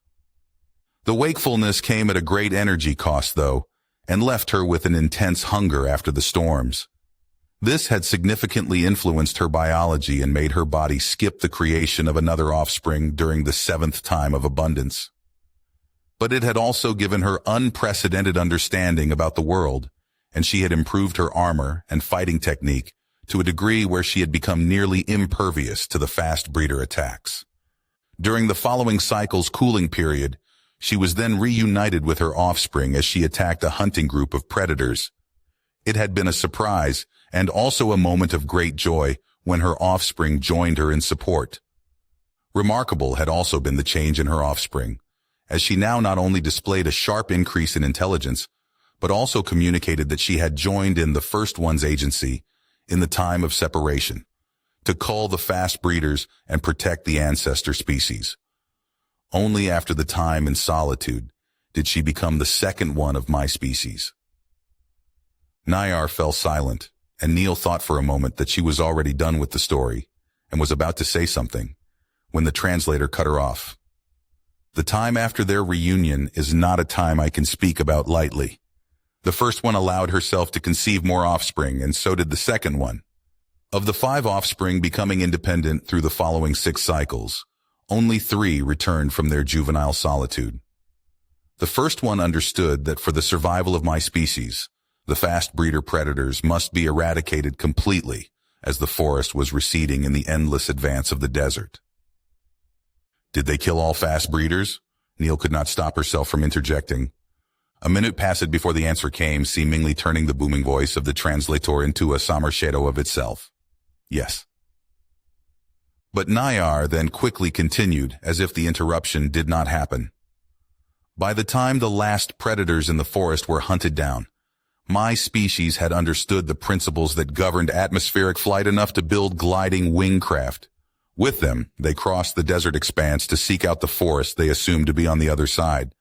The wakefulness came at a great energy cost, though, and left her with an intense hunger after the storms. This had significantly influenced her biology and made her body skip the creation of another offspring during the 7th time of abundance. But it had also given her unprecedented understanding about the world, and she had improved her armor and fighting technique to a degree where she had become nearly impervious to the fast breeder attacks. During the following cycle's cooling period, she was then reunited with her offspring as she attacked a hunting group of predators. It had been a surprise and also a moment of great joy when her offspring joined her in support. Remarkable had also been the change in her offspring, as she now not only displayed a sharp increase in intelligence, but also communicated that she had joined in the first one's agency in the time of separation, to cull the fast breeders and protect the ancestor species. Only after the time in solitude did she become the second one of my species. Nayar fell silent, and Neil thought for a moment that she was already done with the story and was about to say something, when the translator cut her off. The time after their reunion is not a time I can speak about lightly. The first one allowed herself to conceive more offspring, and so did the second one. Of the 5 offspring becoming independent through the following 6 cycles, only 3 returned from their juvenile solitude. The first one understood that for the survival of my species, the fast breeder predators must be eradicated completely, as the forest was receding in the endless advance of the desert. Did they kill all fast breeders? Neil could not stop herself from interjecting. A minute passed before the answer came, seemingly turning the booming voice of the translator into a somber shadow of itself. Yes. But Nayar then quickly continued, as if the interruption did not happen. By the time the last predators in the forest were hunted down, my species had understood the principles that governed atmospheric flight enough to build gliding wingcraft. With them, they crossed the desert expanse to seek out the forest they assumed to be on the other side.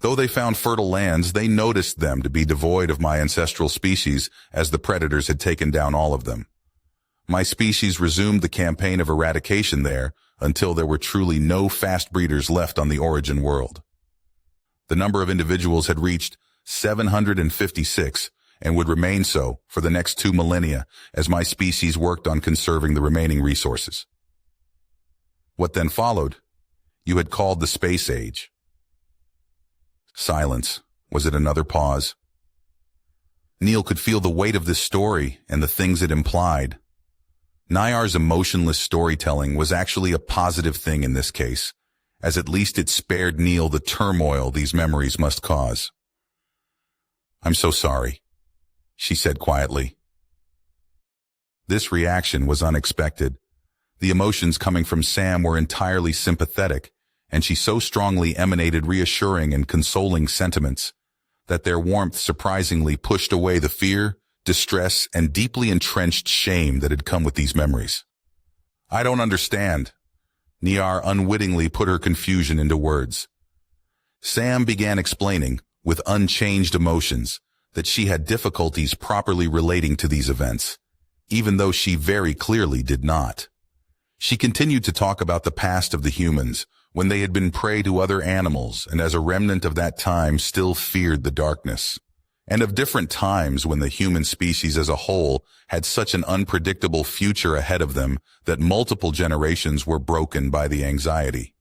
Though they found fertile lands, they noticed them to be devoid of my ancestral species, as the predators had taken down all of them. My species resumed the campaign of eradication there until there were truly no fast breeders left on the origin world. The number of individuals had reached 756 and would remain so for the next 2 millennia as my species worked on conserving the remaining resources. What then followed? You had called the Space Age. Silence. Was it another pause? Neil could feel the weight of this story and the things it implied. Nayar's emotionless storytelling was actually a positive thing in this case, as at least it spared Neil the turmoil these memories must cause. "I'm so sorry," she said quietly. This reaction was unexpected. The emotions coming from Sam were entirely sympathetic, and she so strongly emanated reassuring and consoling sentiments that their warmth surprisingly pushed away the fear, distress, and deeply entrenched shame that had come with these memories. "I don't understand." Nayar unwittingly put her confusion into words. Sam began explaining, with unchanged emotions, that she had difficulties properly relating to these events, even though she very clearly did not. She continued to talk about the past of the humans, when they had been prey to other animals and as a remnant of that time still feared the darkness, and of different times when the human species as a whole had such an unpredictable future ahead of them that multiple generations were broken by the anxiety.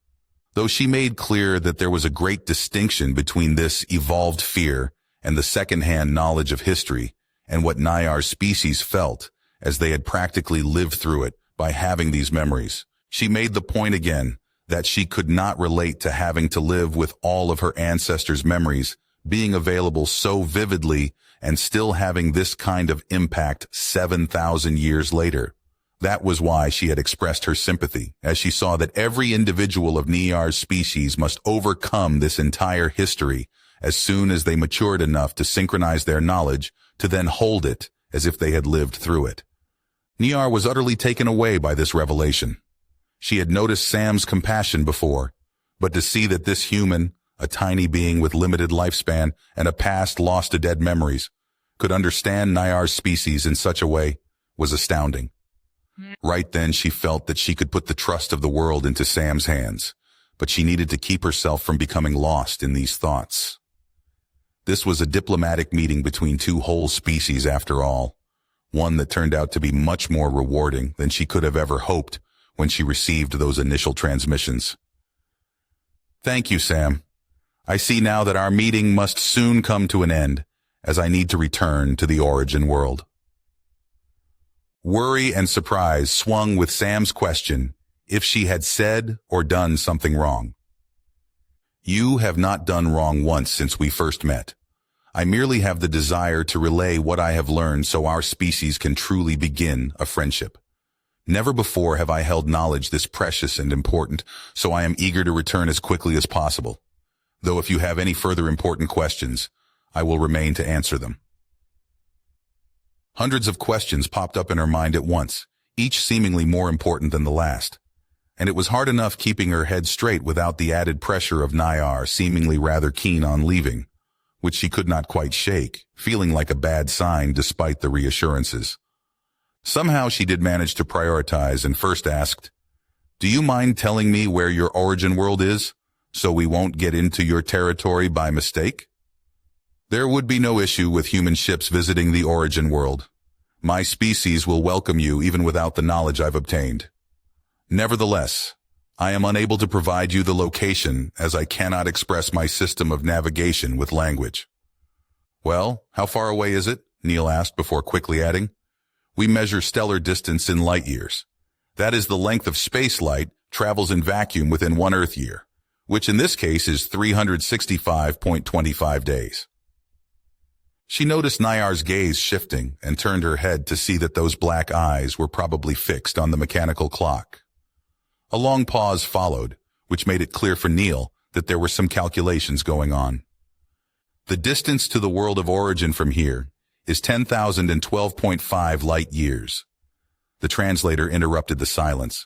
Though she made clear that there was a great distinction between this evolved fear and the second-hand knowledge of history and what Nayar's species felt, as they had practically lived through it by having these memories, she made the point again that she could not relate to having to live with all of her ancestors' memories being available so vividly and still having this kind of impact 7,000 years later. That was why she had expressed her sympathy, as she saw that every individual of Nayar's species must overcome this entire history as soon as they matured enough to synchronize their knowledge to then hold it as if they had lived through it. Nayar was utterly taken away by this revelation. She had noticed Sam's compassion before, but to see that this human, a tiny being with limited lifespan and a past lost to dead memories, could understand Nayar's species in such a way was astounding. Right then she felt that she could put the trust of the world into Sam's hands, but she needed to keep herself from becoming lost in these thoughts. This was a diplomatic meeting between 2 whole species after all, one that turned out to be much more rewarding than she could have ever hoped when she received those initial transmissions. "Thank you, Sam. I see now that our meeting must soon come to an end, as I need to return to the origin world." Worry and surprise swung with Sam's question if she had said or done something wrong. "You have not done wrong once since we first met. I merely have the desire to relay what I have learned so our species can truly begin a friendship. Never before have I held knowledge this precious and important, so I am eager to return as quickly as possible. Though if you have any further important questions, I will remain to answer them." Hundreds of questions popped up in her mind at once, each seemingly more important than the last. and it was hard enough keeping her head straight without the added pressure of Nayar seemingly rather keen on leaving, which she could not quite shake, feeling like a bad sign despite the reassurances. Somehow she did manage to prioritize and first asked, "Do you mind telling me where your origin world is, so we won't get into your territory by mistake?" "There would be no issue with human ships visiting the origin world. My species will welcome you even without the knowledge I've obtained. Nevertheless, I am unable to provide you the location as I cannot express my system of navigation with language." "Well, how far away is it?" Neil asked before quickly adding, "We measure stellar distance in light years. That is the length of space light travels in vacuum within 1 Earth year, which in this case is 365.25 days. She noticed Nayar's gaze shifting and turned her head to see that those black eyes were probably fixed on the mechanical clock. A long pause followed, which made it clear for Neil that there were some calculations going on. "The distance to the world of origin from here is 10,012.5 light years. The translator interrupted the silence.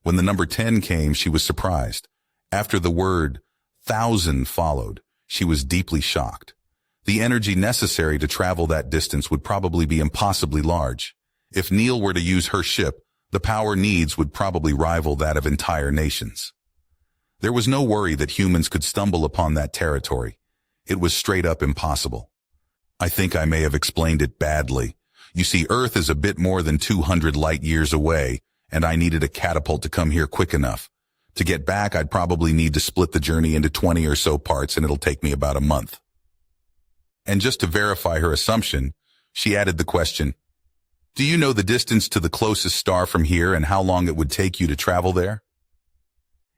When the number 10 came, she was surprised. After the word thousand followed, she was deeply shocked. The energy necessary to travel that distance would probably be impossibly large. If Neil were to use her ship, the power needs would probably rival that of entire nations. There was no worry that humans could stumble upon that territory. It was straight up impossible. I think I may have explained it badly. You see, Earth is a bit more than 200 light years away, and I needed a catapult to come here quick enough. To get back, I'd probably need to split the journey into 20 or so parts, and it'll take me about a month." And just to verify her assumption, she added the question, "Do you know the distance to the closest star from here and how long it would take you to travel there?"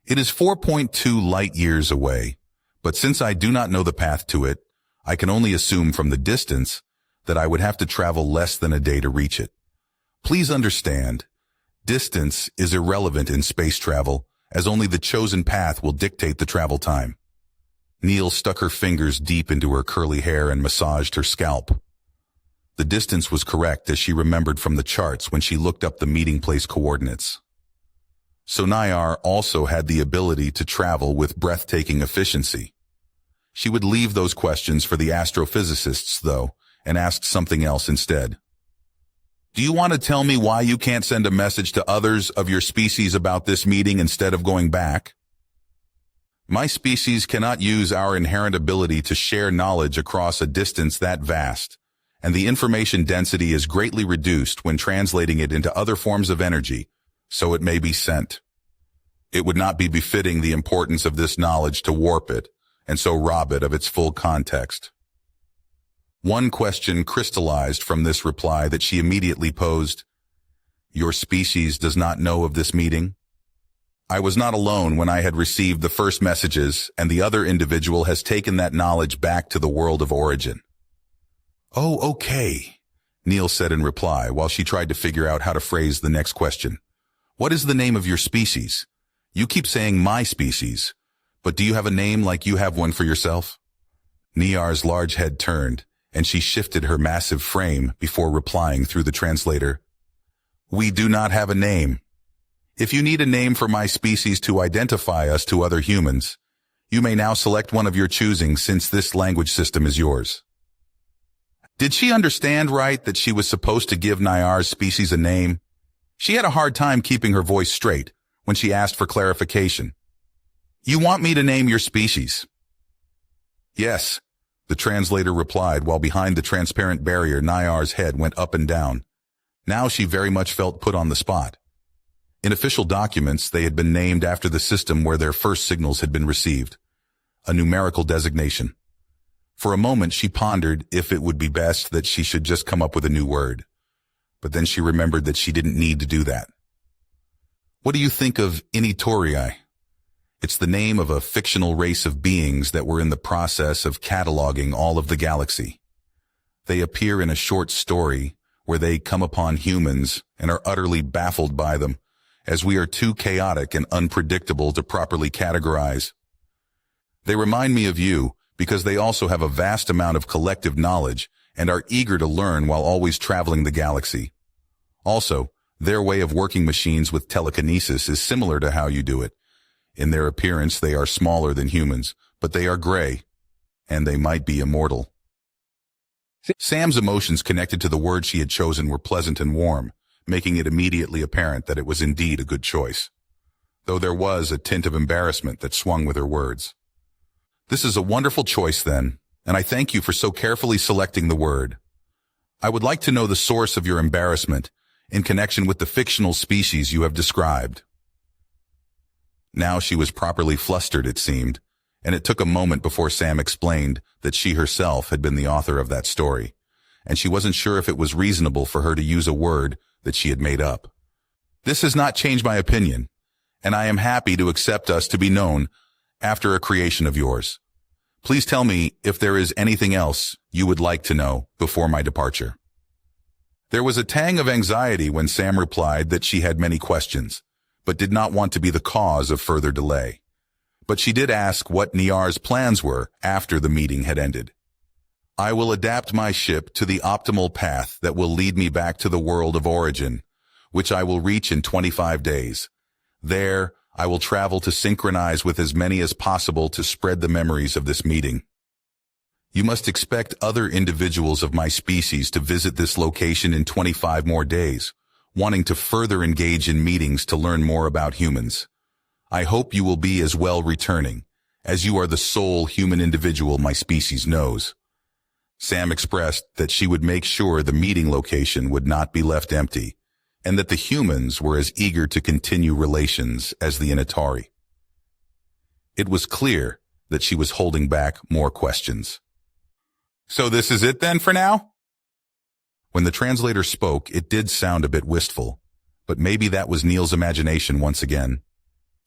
"It is 4.2 light years away, but since I do not know the path to it, I can only assume from the distance that I would have to travel less than a day to reach it. Please understand, distance is irrelevant in space travel, as only the chosen path will dictate the travel time." Neil stuck her fingers deep into her curly hair and massaged her scalp. The distance was correct as she remembered from the charts when she looked up the meeting place coordinates. So Nayar also had the ability to travel with breathtaking efficiency. She would leave those questions for the astrophysicists, though, and asked something else instead. "Do you want to tell me why you can't send a message to others of your species about this meeting instead of going back?" "My species cannot use our inherent ability to share knowledge across a distance that vast, and the information density is greatly reduced when translating it into other forms of energy, so it may be sent. It would not be befitting the importance of this knowledge to warp it, and so rob it of its full context." One question crystallized from this reply that she immediately posed. "Your species does not know of this meeting?" I was not alone when I had received the first messages, and the other individual has taken that knowledge back to the world of origin. "Oh, okay," Neil said in reply while she tried to figure out how to phrase the next question. "What is the name of your species? You keep saying my species, but do you have a name like you have one for yourself?" Nayar's large head turned, and she shifted her massive frame before replying through the translator. "We do not have a name. If you need a name for my species to identify us to other humans, you may now select one of your choosing since this language system is yours." Did she understand right that she was supposed to give Nayar's species a name? She had a hard time keeping her voice straight when she asked for clarification. "You want me to name your species?" "Yes," the translator replied while behind the transparent barrier Nayar's head went up and down. Now she very much felt put on the spot. In official documents, they had been named after the system where their first signals had been received, a numerical designation. For a moment, she pondered if it would be best that she should just come up with a new word. But then she remembered that she didn't need to do that. "What do you think of Initorii?" It's the name of a fictional race of beings that were in the process of cataloging all of the galaxy. They appear in a short story where they come upon humans and are utterly baffled by them, as we are too chaotic and unpredictable to properly categorize. They remind me of you because they also have a vast amount of collective knowledge and are eager to learn while always traveling the galaxy. Also, Their way of working machines with telekinesis is similar to how you do it. In their appearance, they are smaller than humans, but they are gray, and they might be immortal. Sam's emotions connected to the word she had chosen were pleasant and warm, making it immediately apparent that it was indeed a good choice, though there was a tint of embarrassment that swung with her words. "This is a wonderful choice, then, and I thank you for so carefully selecting the word. I would like to know the source of your embarrassment in connection with the fictional species you have described." Now she was properly flustered, it seemed, and it took a moment before Sam explained that she herself had been the author of that story, and she wasn't sure if it was reasonable for her to use a word that she had made up. "This has not changed my opinion, and I am happy to accept us to be known after a creation of yours. Please tell me if there is anything else you would like to know before my departure." There was a tang of anxiety when Sam replied that she had many questions, but did not want to be the cause of further delay. But she did ask what Niar's plans were after the meeting had ended. "I will adapt my ship to the optimal path that will lead me back to the world of origin, which I will reach in 25 days. There, I will travel to synchronize with as many as possible to spread the memories of this meeting. You must expect other individuals of my species to visit this location in 25 more days, wanting to further engage in meetings to learn more about humans. I hope you will be as well returning, as you are the sole human individual my species knows." Sam expressed that she would make sure the meeting location would not be left empty, and that the humans were as eager to continue relations as the Inatari. It was clear that she was holding back more questions. "So this is it then for now?" When the translator spoke, it did sound a bit wistful, but maybe that was Neil's imagination once again.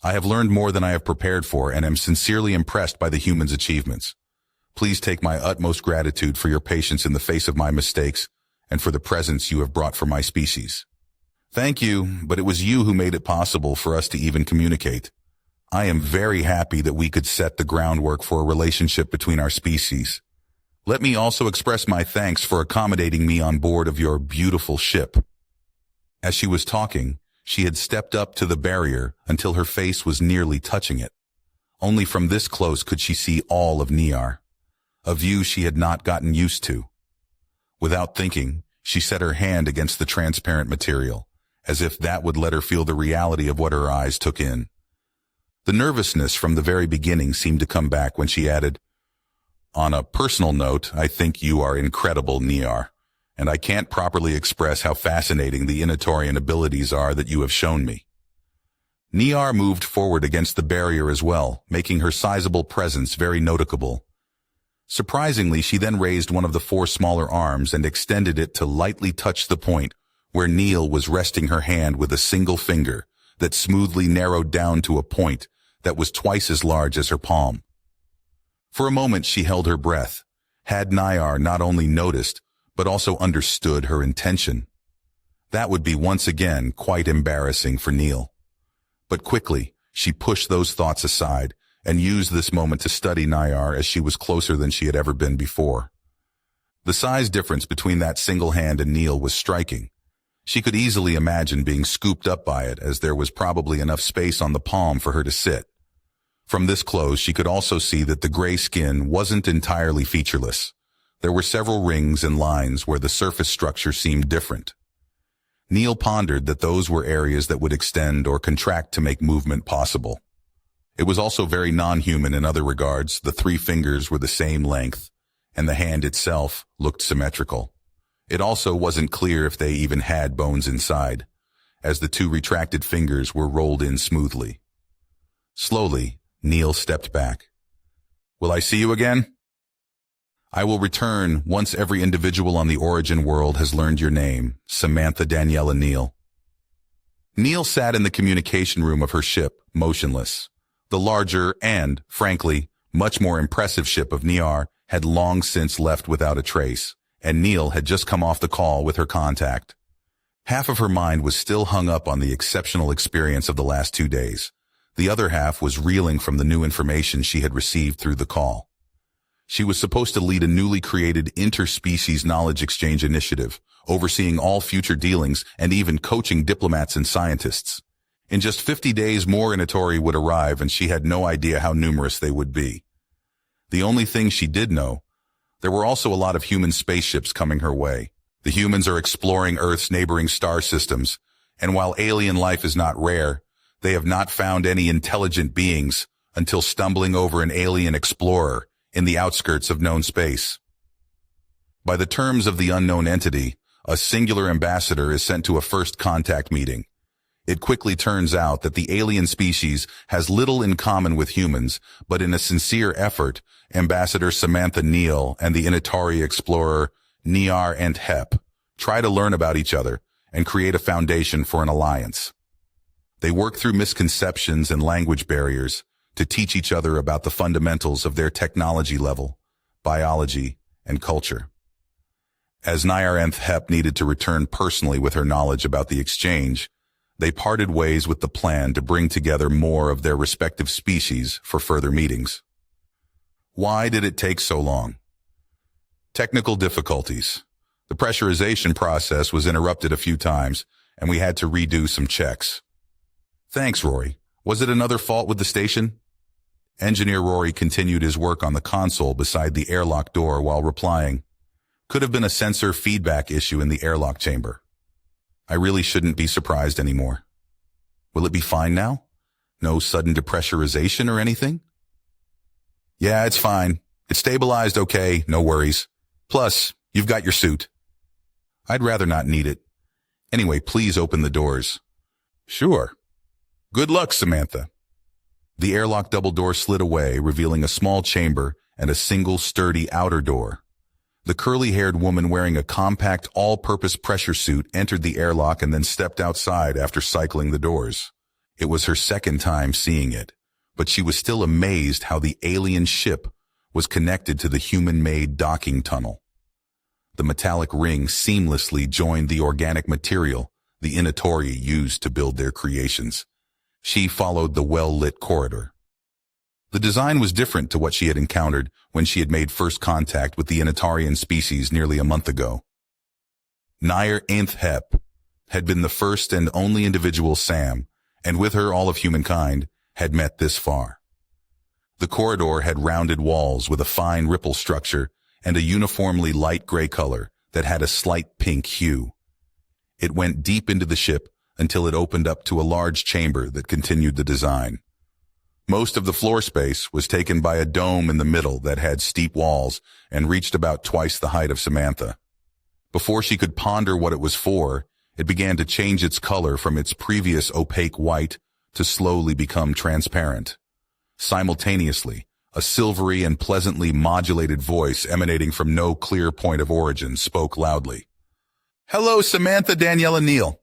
"I have learned more than I have prepared for and am sincerely impressed by the humans' achievements. Please take my utmost gratitude for your patience in the face of my mistakes and for the presents you have brought for my species." "Thank you, but it was you who made it possible for us to even communicate. I am very happy that we could set the groundwork for a relationship between our species. Let me also express my thanks for accommodating me on board of your beautiful ship." As she was talking, she had stepped up to the barrier until her face was nearly touching it. Only from this close could she see all of Niar, a view she had not gotten used to. Without thinking, she set her hand against the transparent material, as if that would let her feel the reality of what her eyes took in. The nervousness from the very beginning seemed to come back when she added, "On a personal note, I think you are incredible, Niar, and I can't properly express how fascinating the Inatorian abilities are that you have shown me." Niar moved forward against the barrier as well, making her sizable presence very noticeable. Surprisingly, she then raised one of the 4 smaller arms and extended it to lightly touch the point where Neil was resting her hand with a single finger that smoothly narrowed down to a point that was twice as large as her palm. For a moment she held her breath. Had Niar not only noticed, but also understood her intention? That would be once again quite embarrassing for Neil. But quickly, she pushed those thoughts aside and used this moment to study Niar as she was closer than she had ever been before. The size difference between that single hand and Neil was striking. She could easily imagine being scooped up by it, as there was probably enough space on the palm for her to sit. From this close, she could also see that the gray skin wasn't entirely featureless. There were several rings and lines where the surface structure seemed different. Neil pondered that those were areas that would extend or contract to make movement possible. It was also very non-human in other regards. The 3 fingers were the same length, and the hand itself looked symmetrical. It also wasn't clear if they even had bones inside, as the 2 retracted fingers were rolled in smoothly. Slowly, Neil stepped back. "Will I see you again?" "I will return once every individual on the Origin world has learned your name, Samantha Daniela Neil." Neil sat in the communication room of her ship, motionless. The larger and, frankly, much more impressive ship of Niar had long since left without a trace, and Neil had just come off the call with her contact. Half of her mind was still hung up on the exceptional experience of the last 2 days. The other half was reeling from the new information she had received through the call. She was supposed to lead a newly created interspecies knowledge exchange initiative, overseeing all future dealings and even coaching diplomats and scientists. In just 50 days, more Inatori would arrive, and she had no idea how numerous they would be. The only thing she did know, there were also a lot of human spaceships coming her way. The humans are exploring Earth's neighboring star systems, and while alien life is not rare, they have not found any intelligent beings until stumbling over an alien explorer in the outskirts of known space. By the terms of the unknown entity, a singular ambassador is sent to a first contact meeting. It quickly turns out that the alien species has little in common with humans, but in a sincere effort, Ambassador Samantha Neal and the Inatari explorer Niar and Hep try to learn about each other and create a foundation for an alliance. They work through misconceptions and language barriers to teach each other about the fundamentals of their technology level, biology, and culture. As Niar and Hep needed to return personally with her knowledge about the exchange, they parted ways with the plan to bring together more of their respective species for further meetings. Why did it take so long? Technical difficulties. The pressurization process was interrupted a few times, and we had to redo some checks. Thanks, Rory. Was it another fault with the station? Engineer Rory continued his work on the console beside the airlock door while replying, "Could have been a sensor feedback issue in the airlock chamber. I really shouldn't be surprised anymore. Will it be fine now? No sudden depressurization or anything?" "Yeah, it's fine. It's stabilized okay, no worries. Plus, you've got your suit." "I'd rather not need it. Anyway, please open the doors." "Sure. Good luck, Samantha." The airlock double door slid away, revealing a small chamber and a single sturdy outer door. The curly-haired woman wearing a compact all-purpose pressure suit entered the airlock and then stepped outside after cycling the doors. It was her second time seeing it, but she was still amazed how the alien ship was connected to the human-made docking tunnel. The metallic ring seamlessly joined the organic material the Inatori used to build their creations. She followed the well-lit corridor. The design was different to what she had encountered when she had made first contact with the Inatarian species nearly a month ago. Nair Ainth Hep had been the first and only individual Sam, and with her all of humankind, had met this far. The corridor had rounded walls with a fine ripple structure and a uniformly light gray color that had a slight pink hue. It went deep into the ship until it opened up to a large chamber that continued the design. Most of the floor space was taken by a dome in the middle that had steep walls and reached about twice the height of Samantha. Before she could ponder what it was for, it began to change its color from its previous opaque white to slowly become transparent. Simultaneously, a silvery and pleasantly modulated voice emanating from no clear point of origin spoke loudly. "Hello, Samantha Daniela Neal."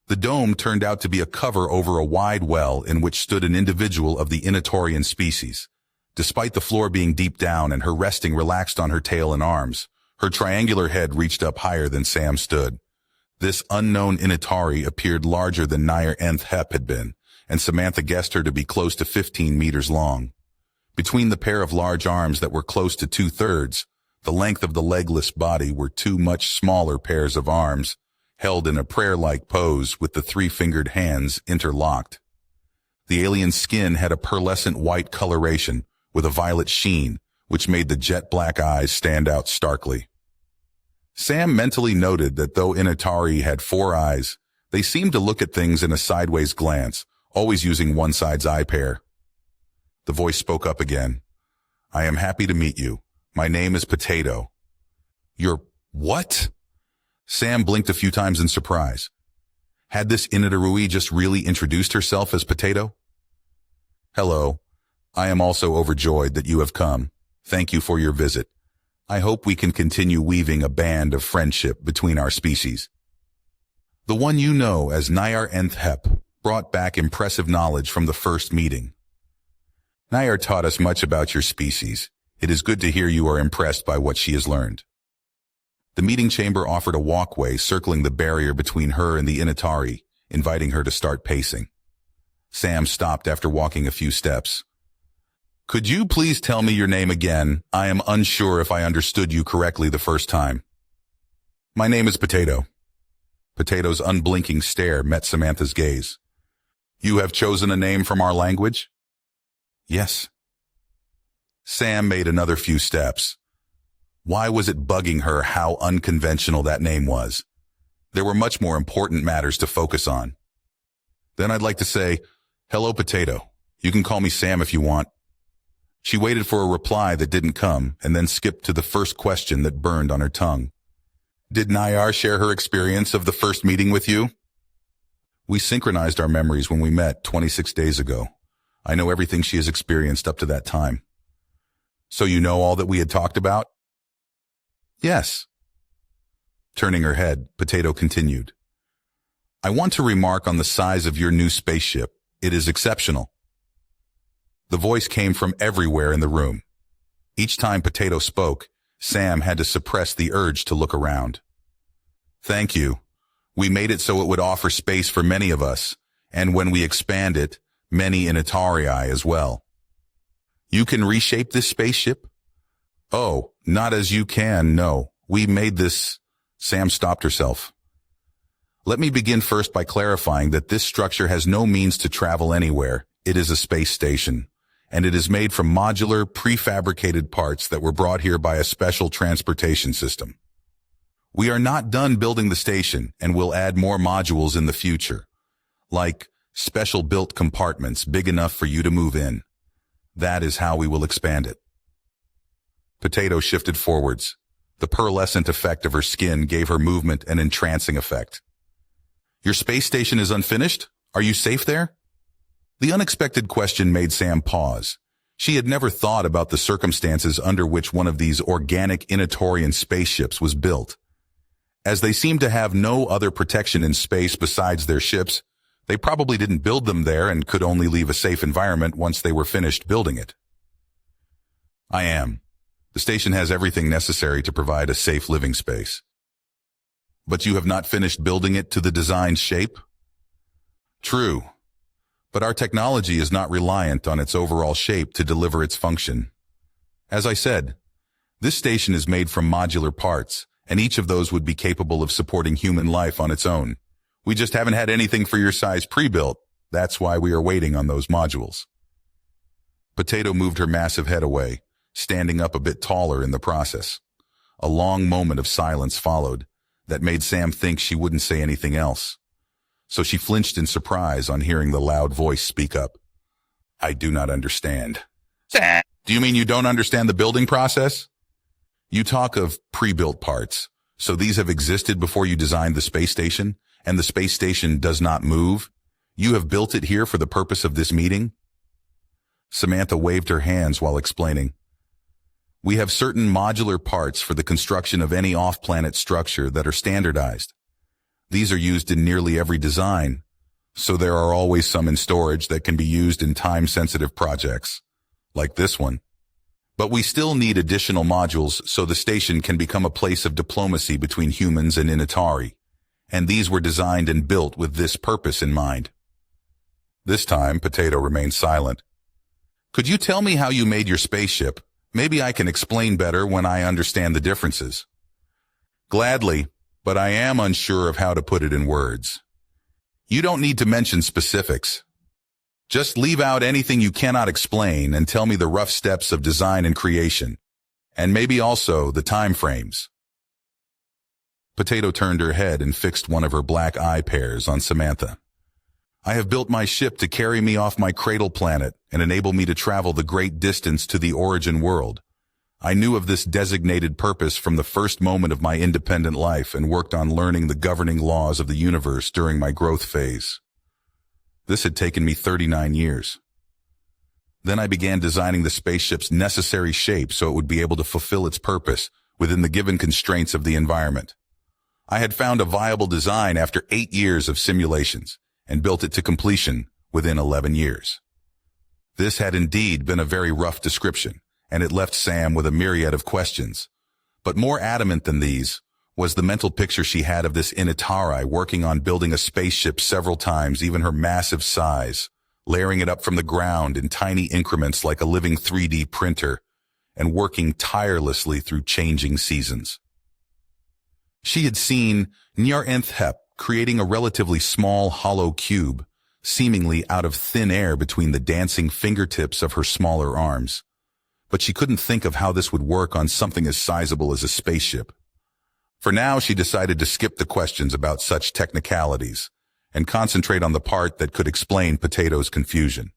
The dome turned out to be a cover over a wide well in which stood an individual of the Inatorian species. Despite the floor being deep down and her resting relaxed on her tail and arms, her triangular head reached up higher than Sam stood. This unknown Inatari appeared larger than Nair Ainth Hep had been, and Samantha guessed her to be close to 15 meters long. Between the pair of large arms that were close to 2/3, the length of the legless body were two much smaller pairs of arms, held in a prayer-like pose with the three-fingered hands interlocked. The alien's skin had a pearlescent white coloration with a violet sheen, which made the jet-black eyes stand out starkly. Sam mentally noted that though Inatari had 4 eyes, they seemed to look at things in a sideways glance, always using one side's eye pair. The voice spoke up again. "I am happy to meet you. My name is Potato." "You're what?" Sam blinked a few times in surprise. Had this Inatarui just really introduced herself as Potato? "Hello. I am also overjoyed that you have come. Thank you for your visit. I hope we can continue weaving a band of friendship between our species." The one you know as Nair Ainth Hep brought back impressive knowledge from the first meeting. "Nair taught us much about your species. It is good to hear you are impressed by what she has learned." The meeting chamber offered a walkway circling the barrier between her and the Inatari, inviting her to start pacing. Sam stopped after walking a few steps. Could you please tell me your name again? I am unsure if I understood you correctly the first time. My name is Potato. Potato's unblinking stare met Samantha's gaze. You have chosen a name from our language? Yes. Sam made another few steps. Why was it bugging her how unconventional that name was? There were much more important matters to focus on. Then I'd like to say, hello, Potato. You can call me Sam if you want. She waited for a reply that didn't come and then skipped to the first question that burned on her tongue. Did Nayar share her experience of the first meeting with you? We synchronized our memories when we met 26 days ago. I know everything she has experienced up to that time. So you know all that we had talked about? Yes. Turning her head, Potato continued. I want to remark on the size of your new spaceship. It is exceptional. The voice came from everywhere in the room. Each time Potato spoke, Sam had to suppress the urge to look around. Thank you. We made it so it would offer space for many of us, and when we expand it, many in Atari as well. You can reshape this spaceship? Oh, not as you can, no. We made this... Sam stopped herself. Let me begin first by clarifying that this structure has no means to travel anywhere. It is a space station, and it is made from modular, prefabricated parts that were brought here by a special transportation system. We are not done building the station, and will add more modules in the future, like special-built compartments big enough for you to move in. That is how we will expand it. Potato shifted forwards. The pearlescent effect of her skin gave her movement an entrancing effect. Your space station is unfinished? Are you safe there? The unexpected question made Sam pause. She had never thought about the circumstances under which one of these organic Inatorian spaceships was built. As they seemed to have no other protection in space besides their ships, they probably didn't build them there and could only leave a safe environment once they were finished building it. I am. The station has everything necessary to provide a safe living space. But you have not finished building it to the designed shape? True. But our technology is not reliant on its overall shape to deliver its function. As I said, this station is made from modular parts, and each of those would be capable of supporting human life on its own. We just haven't had anything for your size pre-built. That's why we are waiting on those modules. Potato moved her massive head away, standing up a bit taller in the process. A long moment of silence followed that made Sam think she wouldn't say anything else. So she flinched in surprise on hearing the loud voice speak up. I do not understand. Do you mean you don't understand the building process? You talk of pre-built parts, so these have existed before you designed the space station, and the space station does not move? You have built it here for the purpose of this meeting? Samantha waved her hands while explaining. We have certain modular parts for the construction of any off-planet structure that are standardized. These are used in nearly every design, so there are always some in storage that can be used in time-sensitive projects, like this one. But we still need additional modules so the station can become a place of diplomacy between humans and Inatari, and these were designed and built with this purpose in mind. This time, Potato remained silent. Could you tell me how you made your spaceship? Maybe I can explain better when I understand the differences. Gladly, but I am unsure of how to put it in words. You don't need to mention specifics. Just leave out anything you cannot explain and tell me the rough steps of design and creation, and maybe also the time frames. Potato turned her head and fixed one of her black eye pairs on Samantha. I have built my ship to carry me off my cradle planet and enable me to travel the great distance to the origin world. I knew of this designated purpose from the first moment of my independent life and worked on learning the governing laws of the universe during my growth phase. This had taken me 39 years. Then I began designing the spaceship's necessary shape so it would be able to fulfill its purpose within the given constraints of the environment. I had found a viable design after 8 years of simulations and built it to completion within 11 years. This had indeed been a very rough description, and it left Sam with a myriad of questions. But more adamant than these was the mental picture she had of this Inatari working on building a spaceship several times even her massive size, layering it up from the ground in tiny increments like a living 3D printer, and working tirelessly through changing seasons. She had seen narrate creating a relatively small hollow cube, seemingly out of thin air between the dancing fingertips of her smaller arms. But she couldn't think of how this would work on something as sizable as a spaceship. For now, she decided to skip the questions about such technicalities and concentrate on the part that could explain Potato's confusion.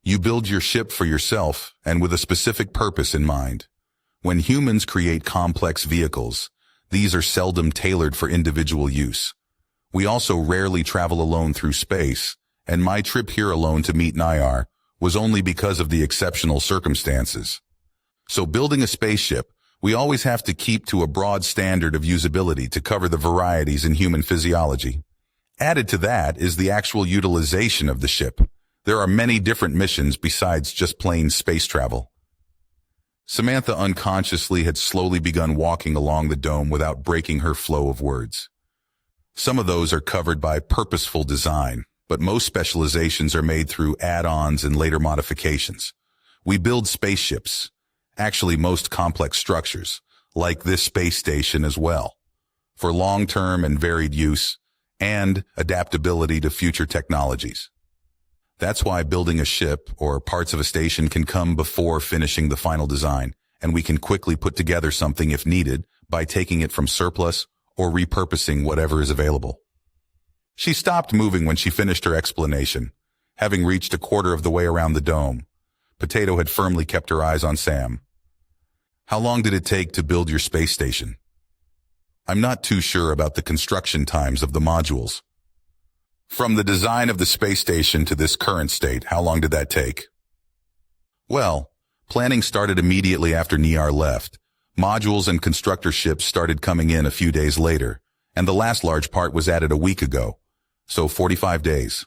You build your ship for yourself and with a specific purpose in mind. When humans create complex vehicles, these are seldom tailored for individual use. We also rarely travel alone through space, and my trip here alone to meet Nayar was only because of the exceptional circumstances. So building a spaceship, we always have to keep to a broad standard of usability to cover the varieties in human physiology. Added to that is the actual utilization of the ship. There are many different missions besides just plain space travel. Samantha unconsciously had slowly begun walking along the dome without breaking her flow of words. Some of those are covered by purposeful design, but most specializations are made through add-ons and later modifications. We build spaceships, actually most complex structures, like this space station as well, for long-term and varied use and adaptability to future technologies. That's why building a ship or parts of a station can come before finishing the final design, and we can quickly put together something if needed by taking it from surplus or repurposing whatever is available. She stopped moving when she finished her explanation. Having reached a quarter of the way around the dome, Potato had firmly kept her eyes on Sam. How long did it take to build your space station? I'm not too sure about the construction times of the modules. From the design of the space station to this current state, how long did that take? Well, planning started immediately after Niyar left. Modules and constructor ships started coming in a few days later, and the last large part was added a week ago, so 45 days.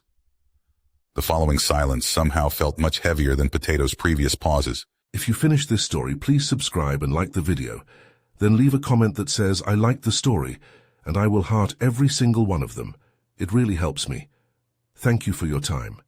The following silence somehow felt much heavier than Potato's previous pauses. If you finish this story, please subscribe and like the video. Then leave a comment that says, "I liked the story," and I will heart every single one of them. It really helps me. Thank you for your time.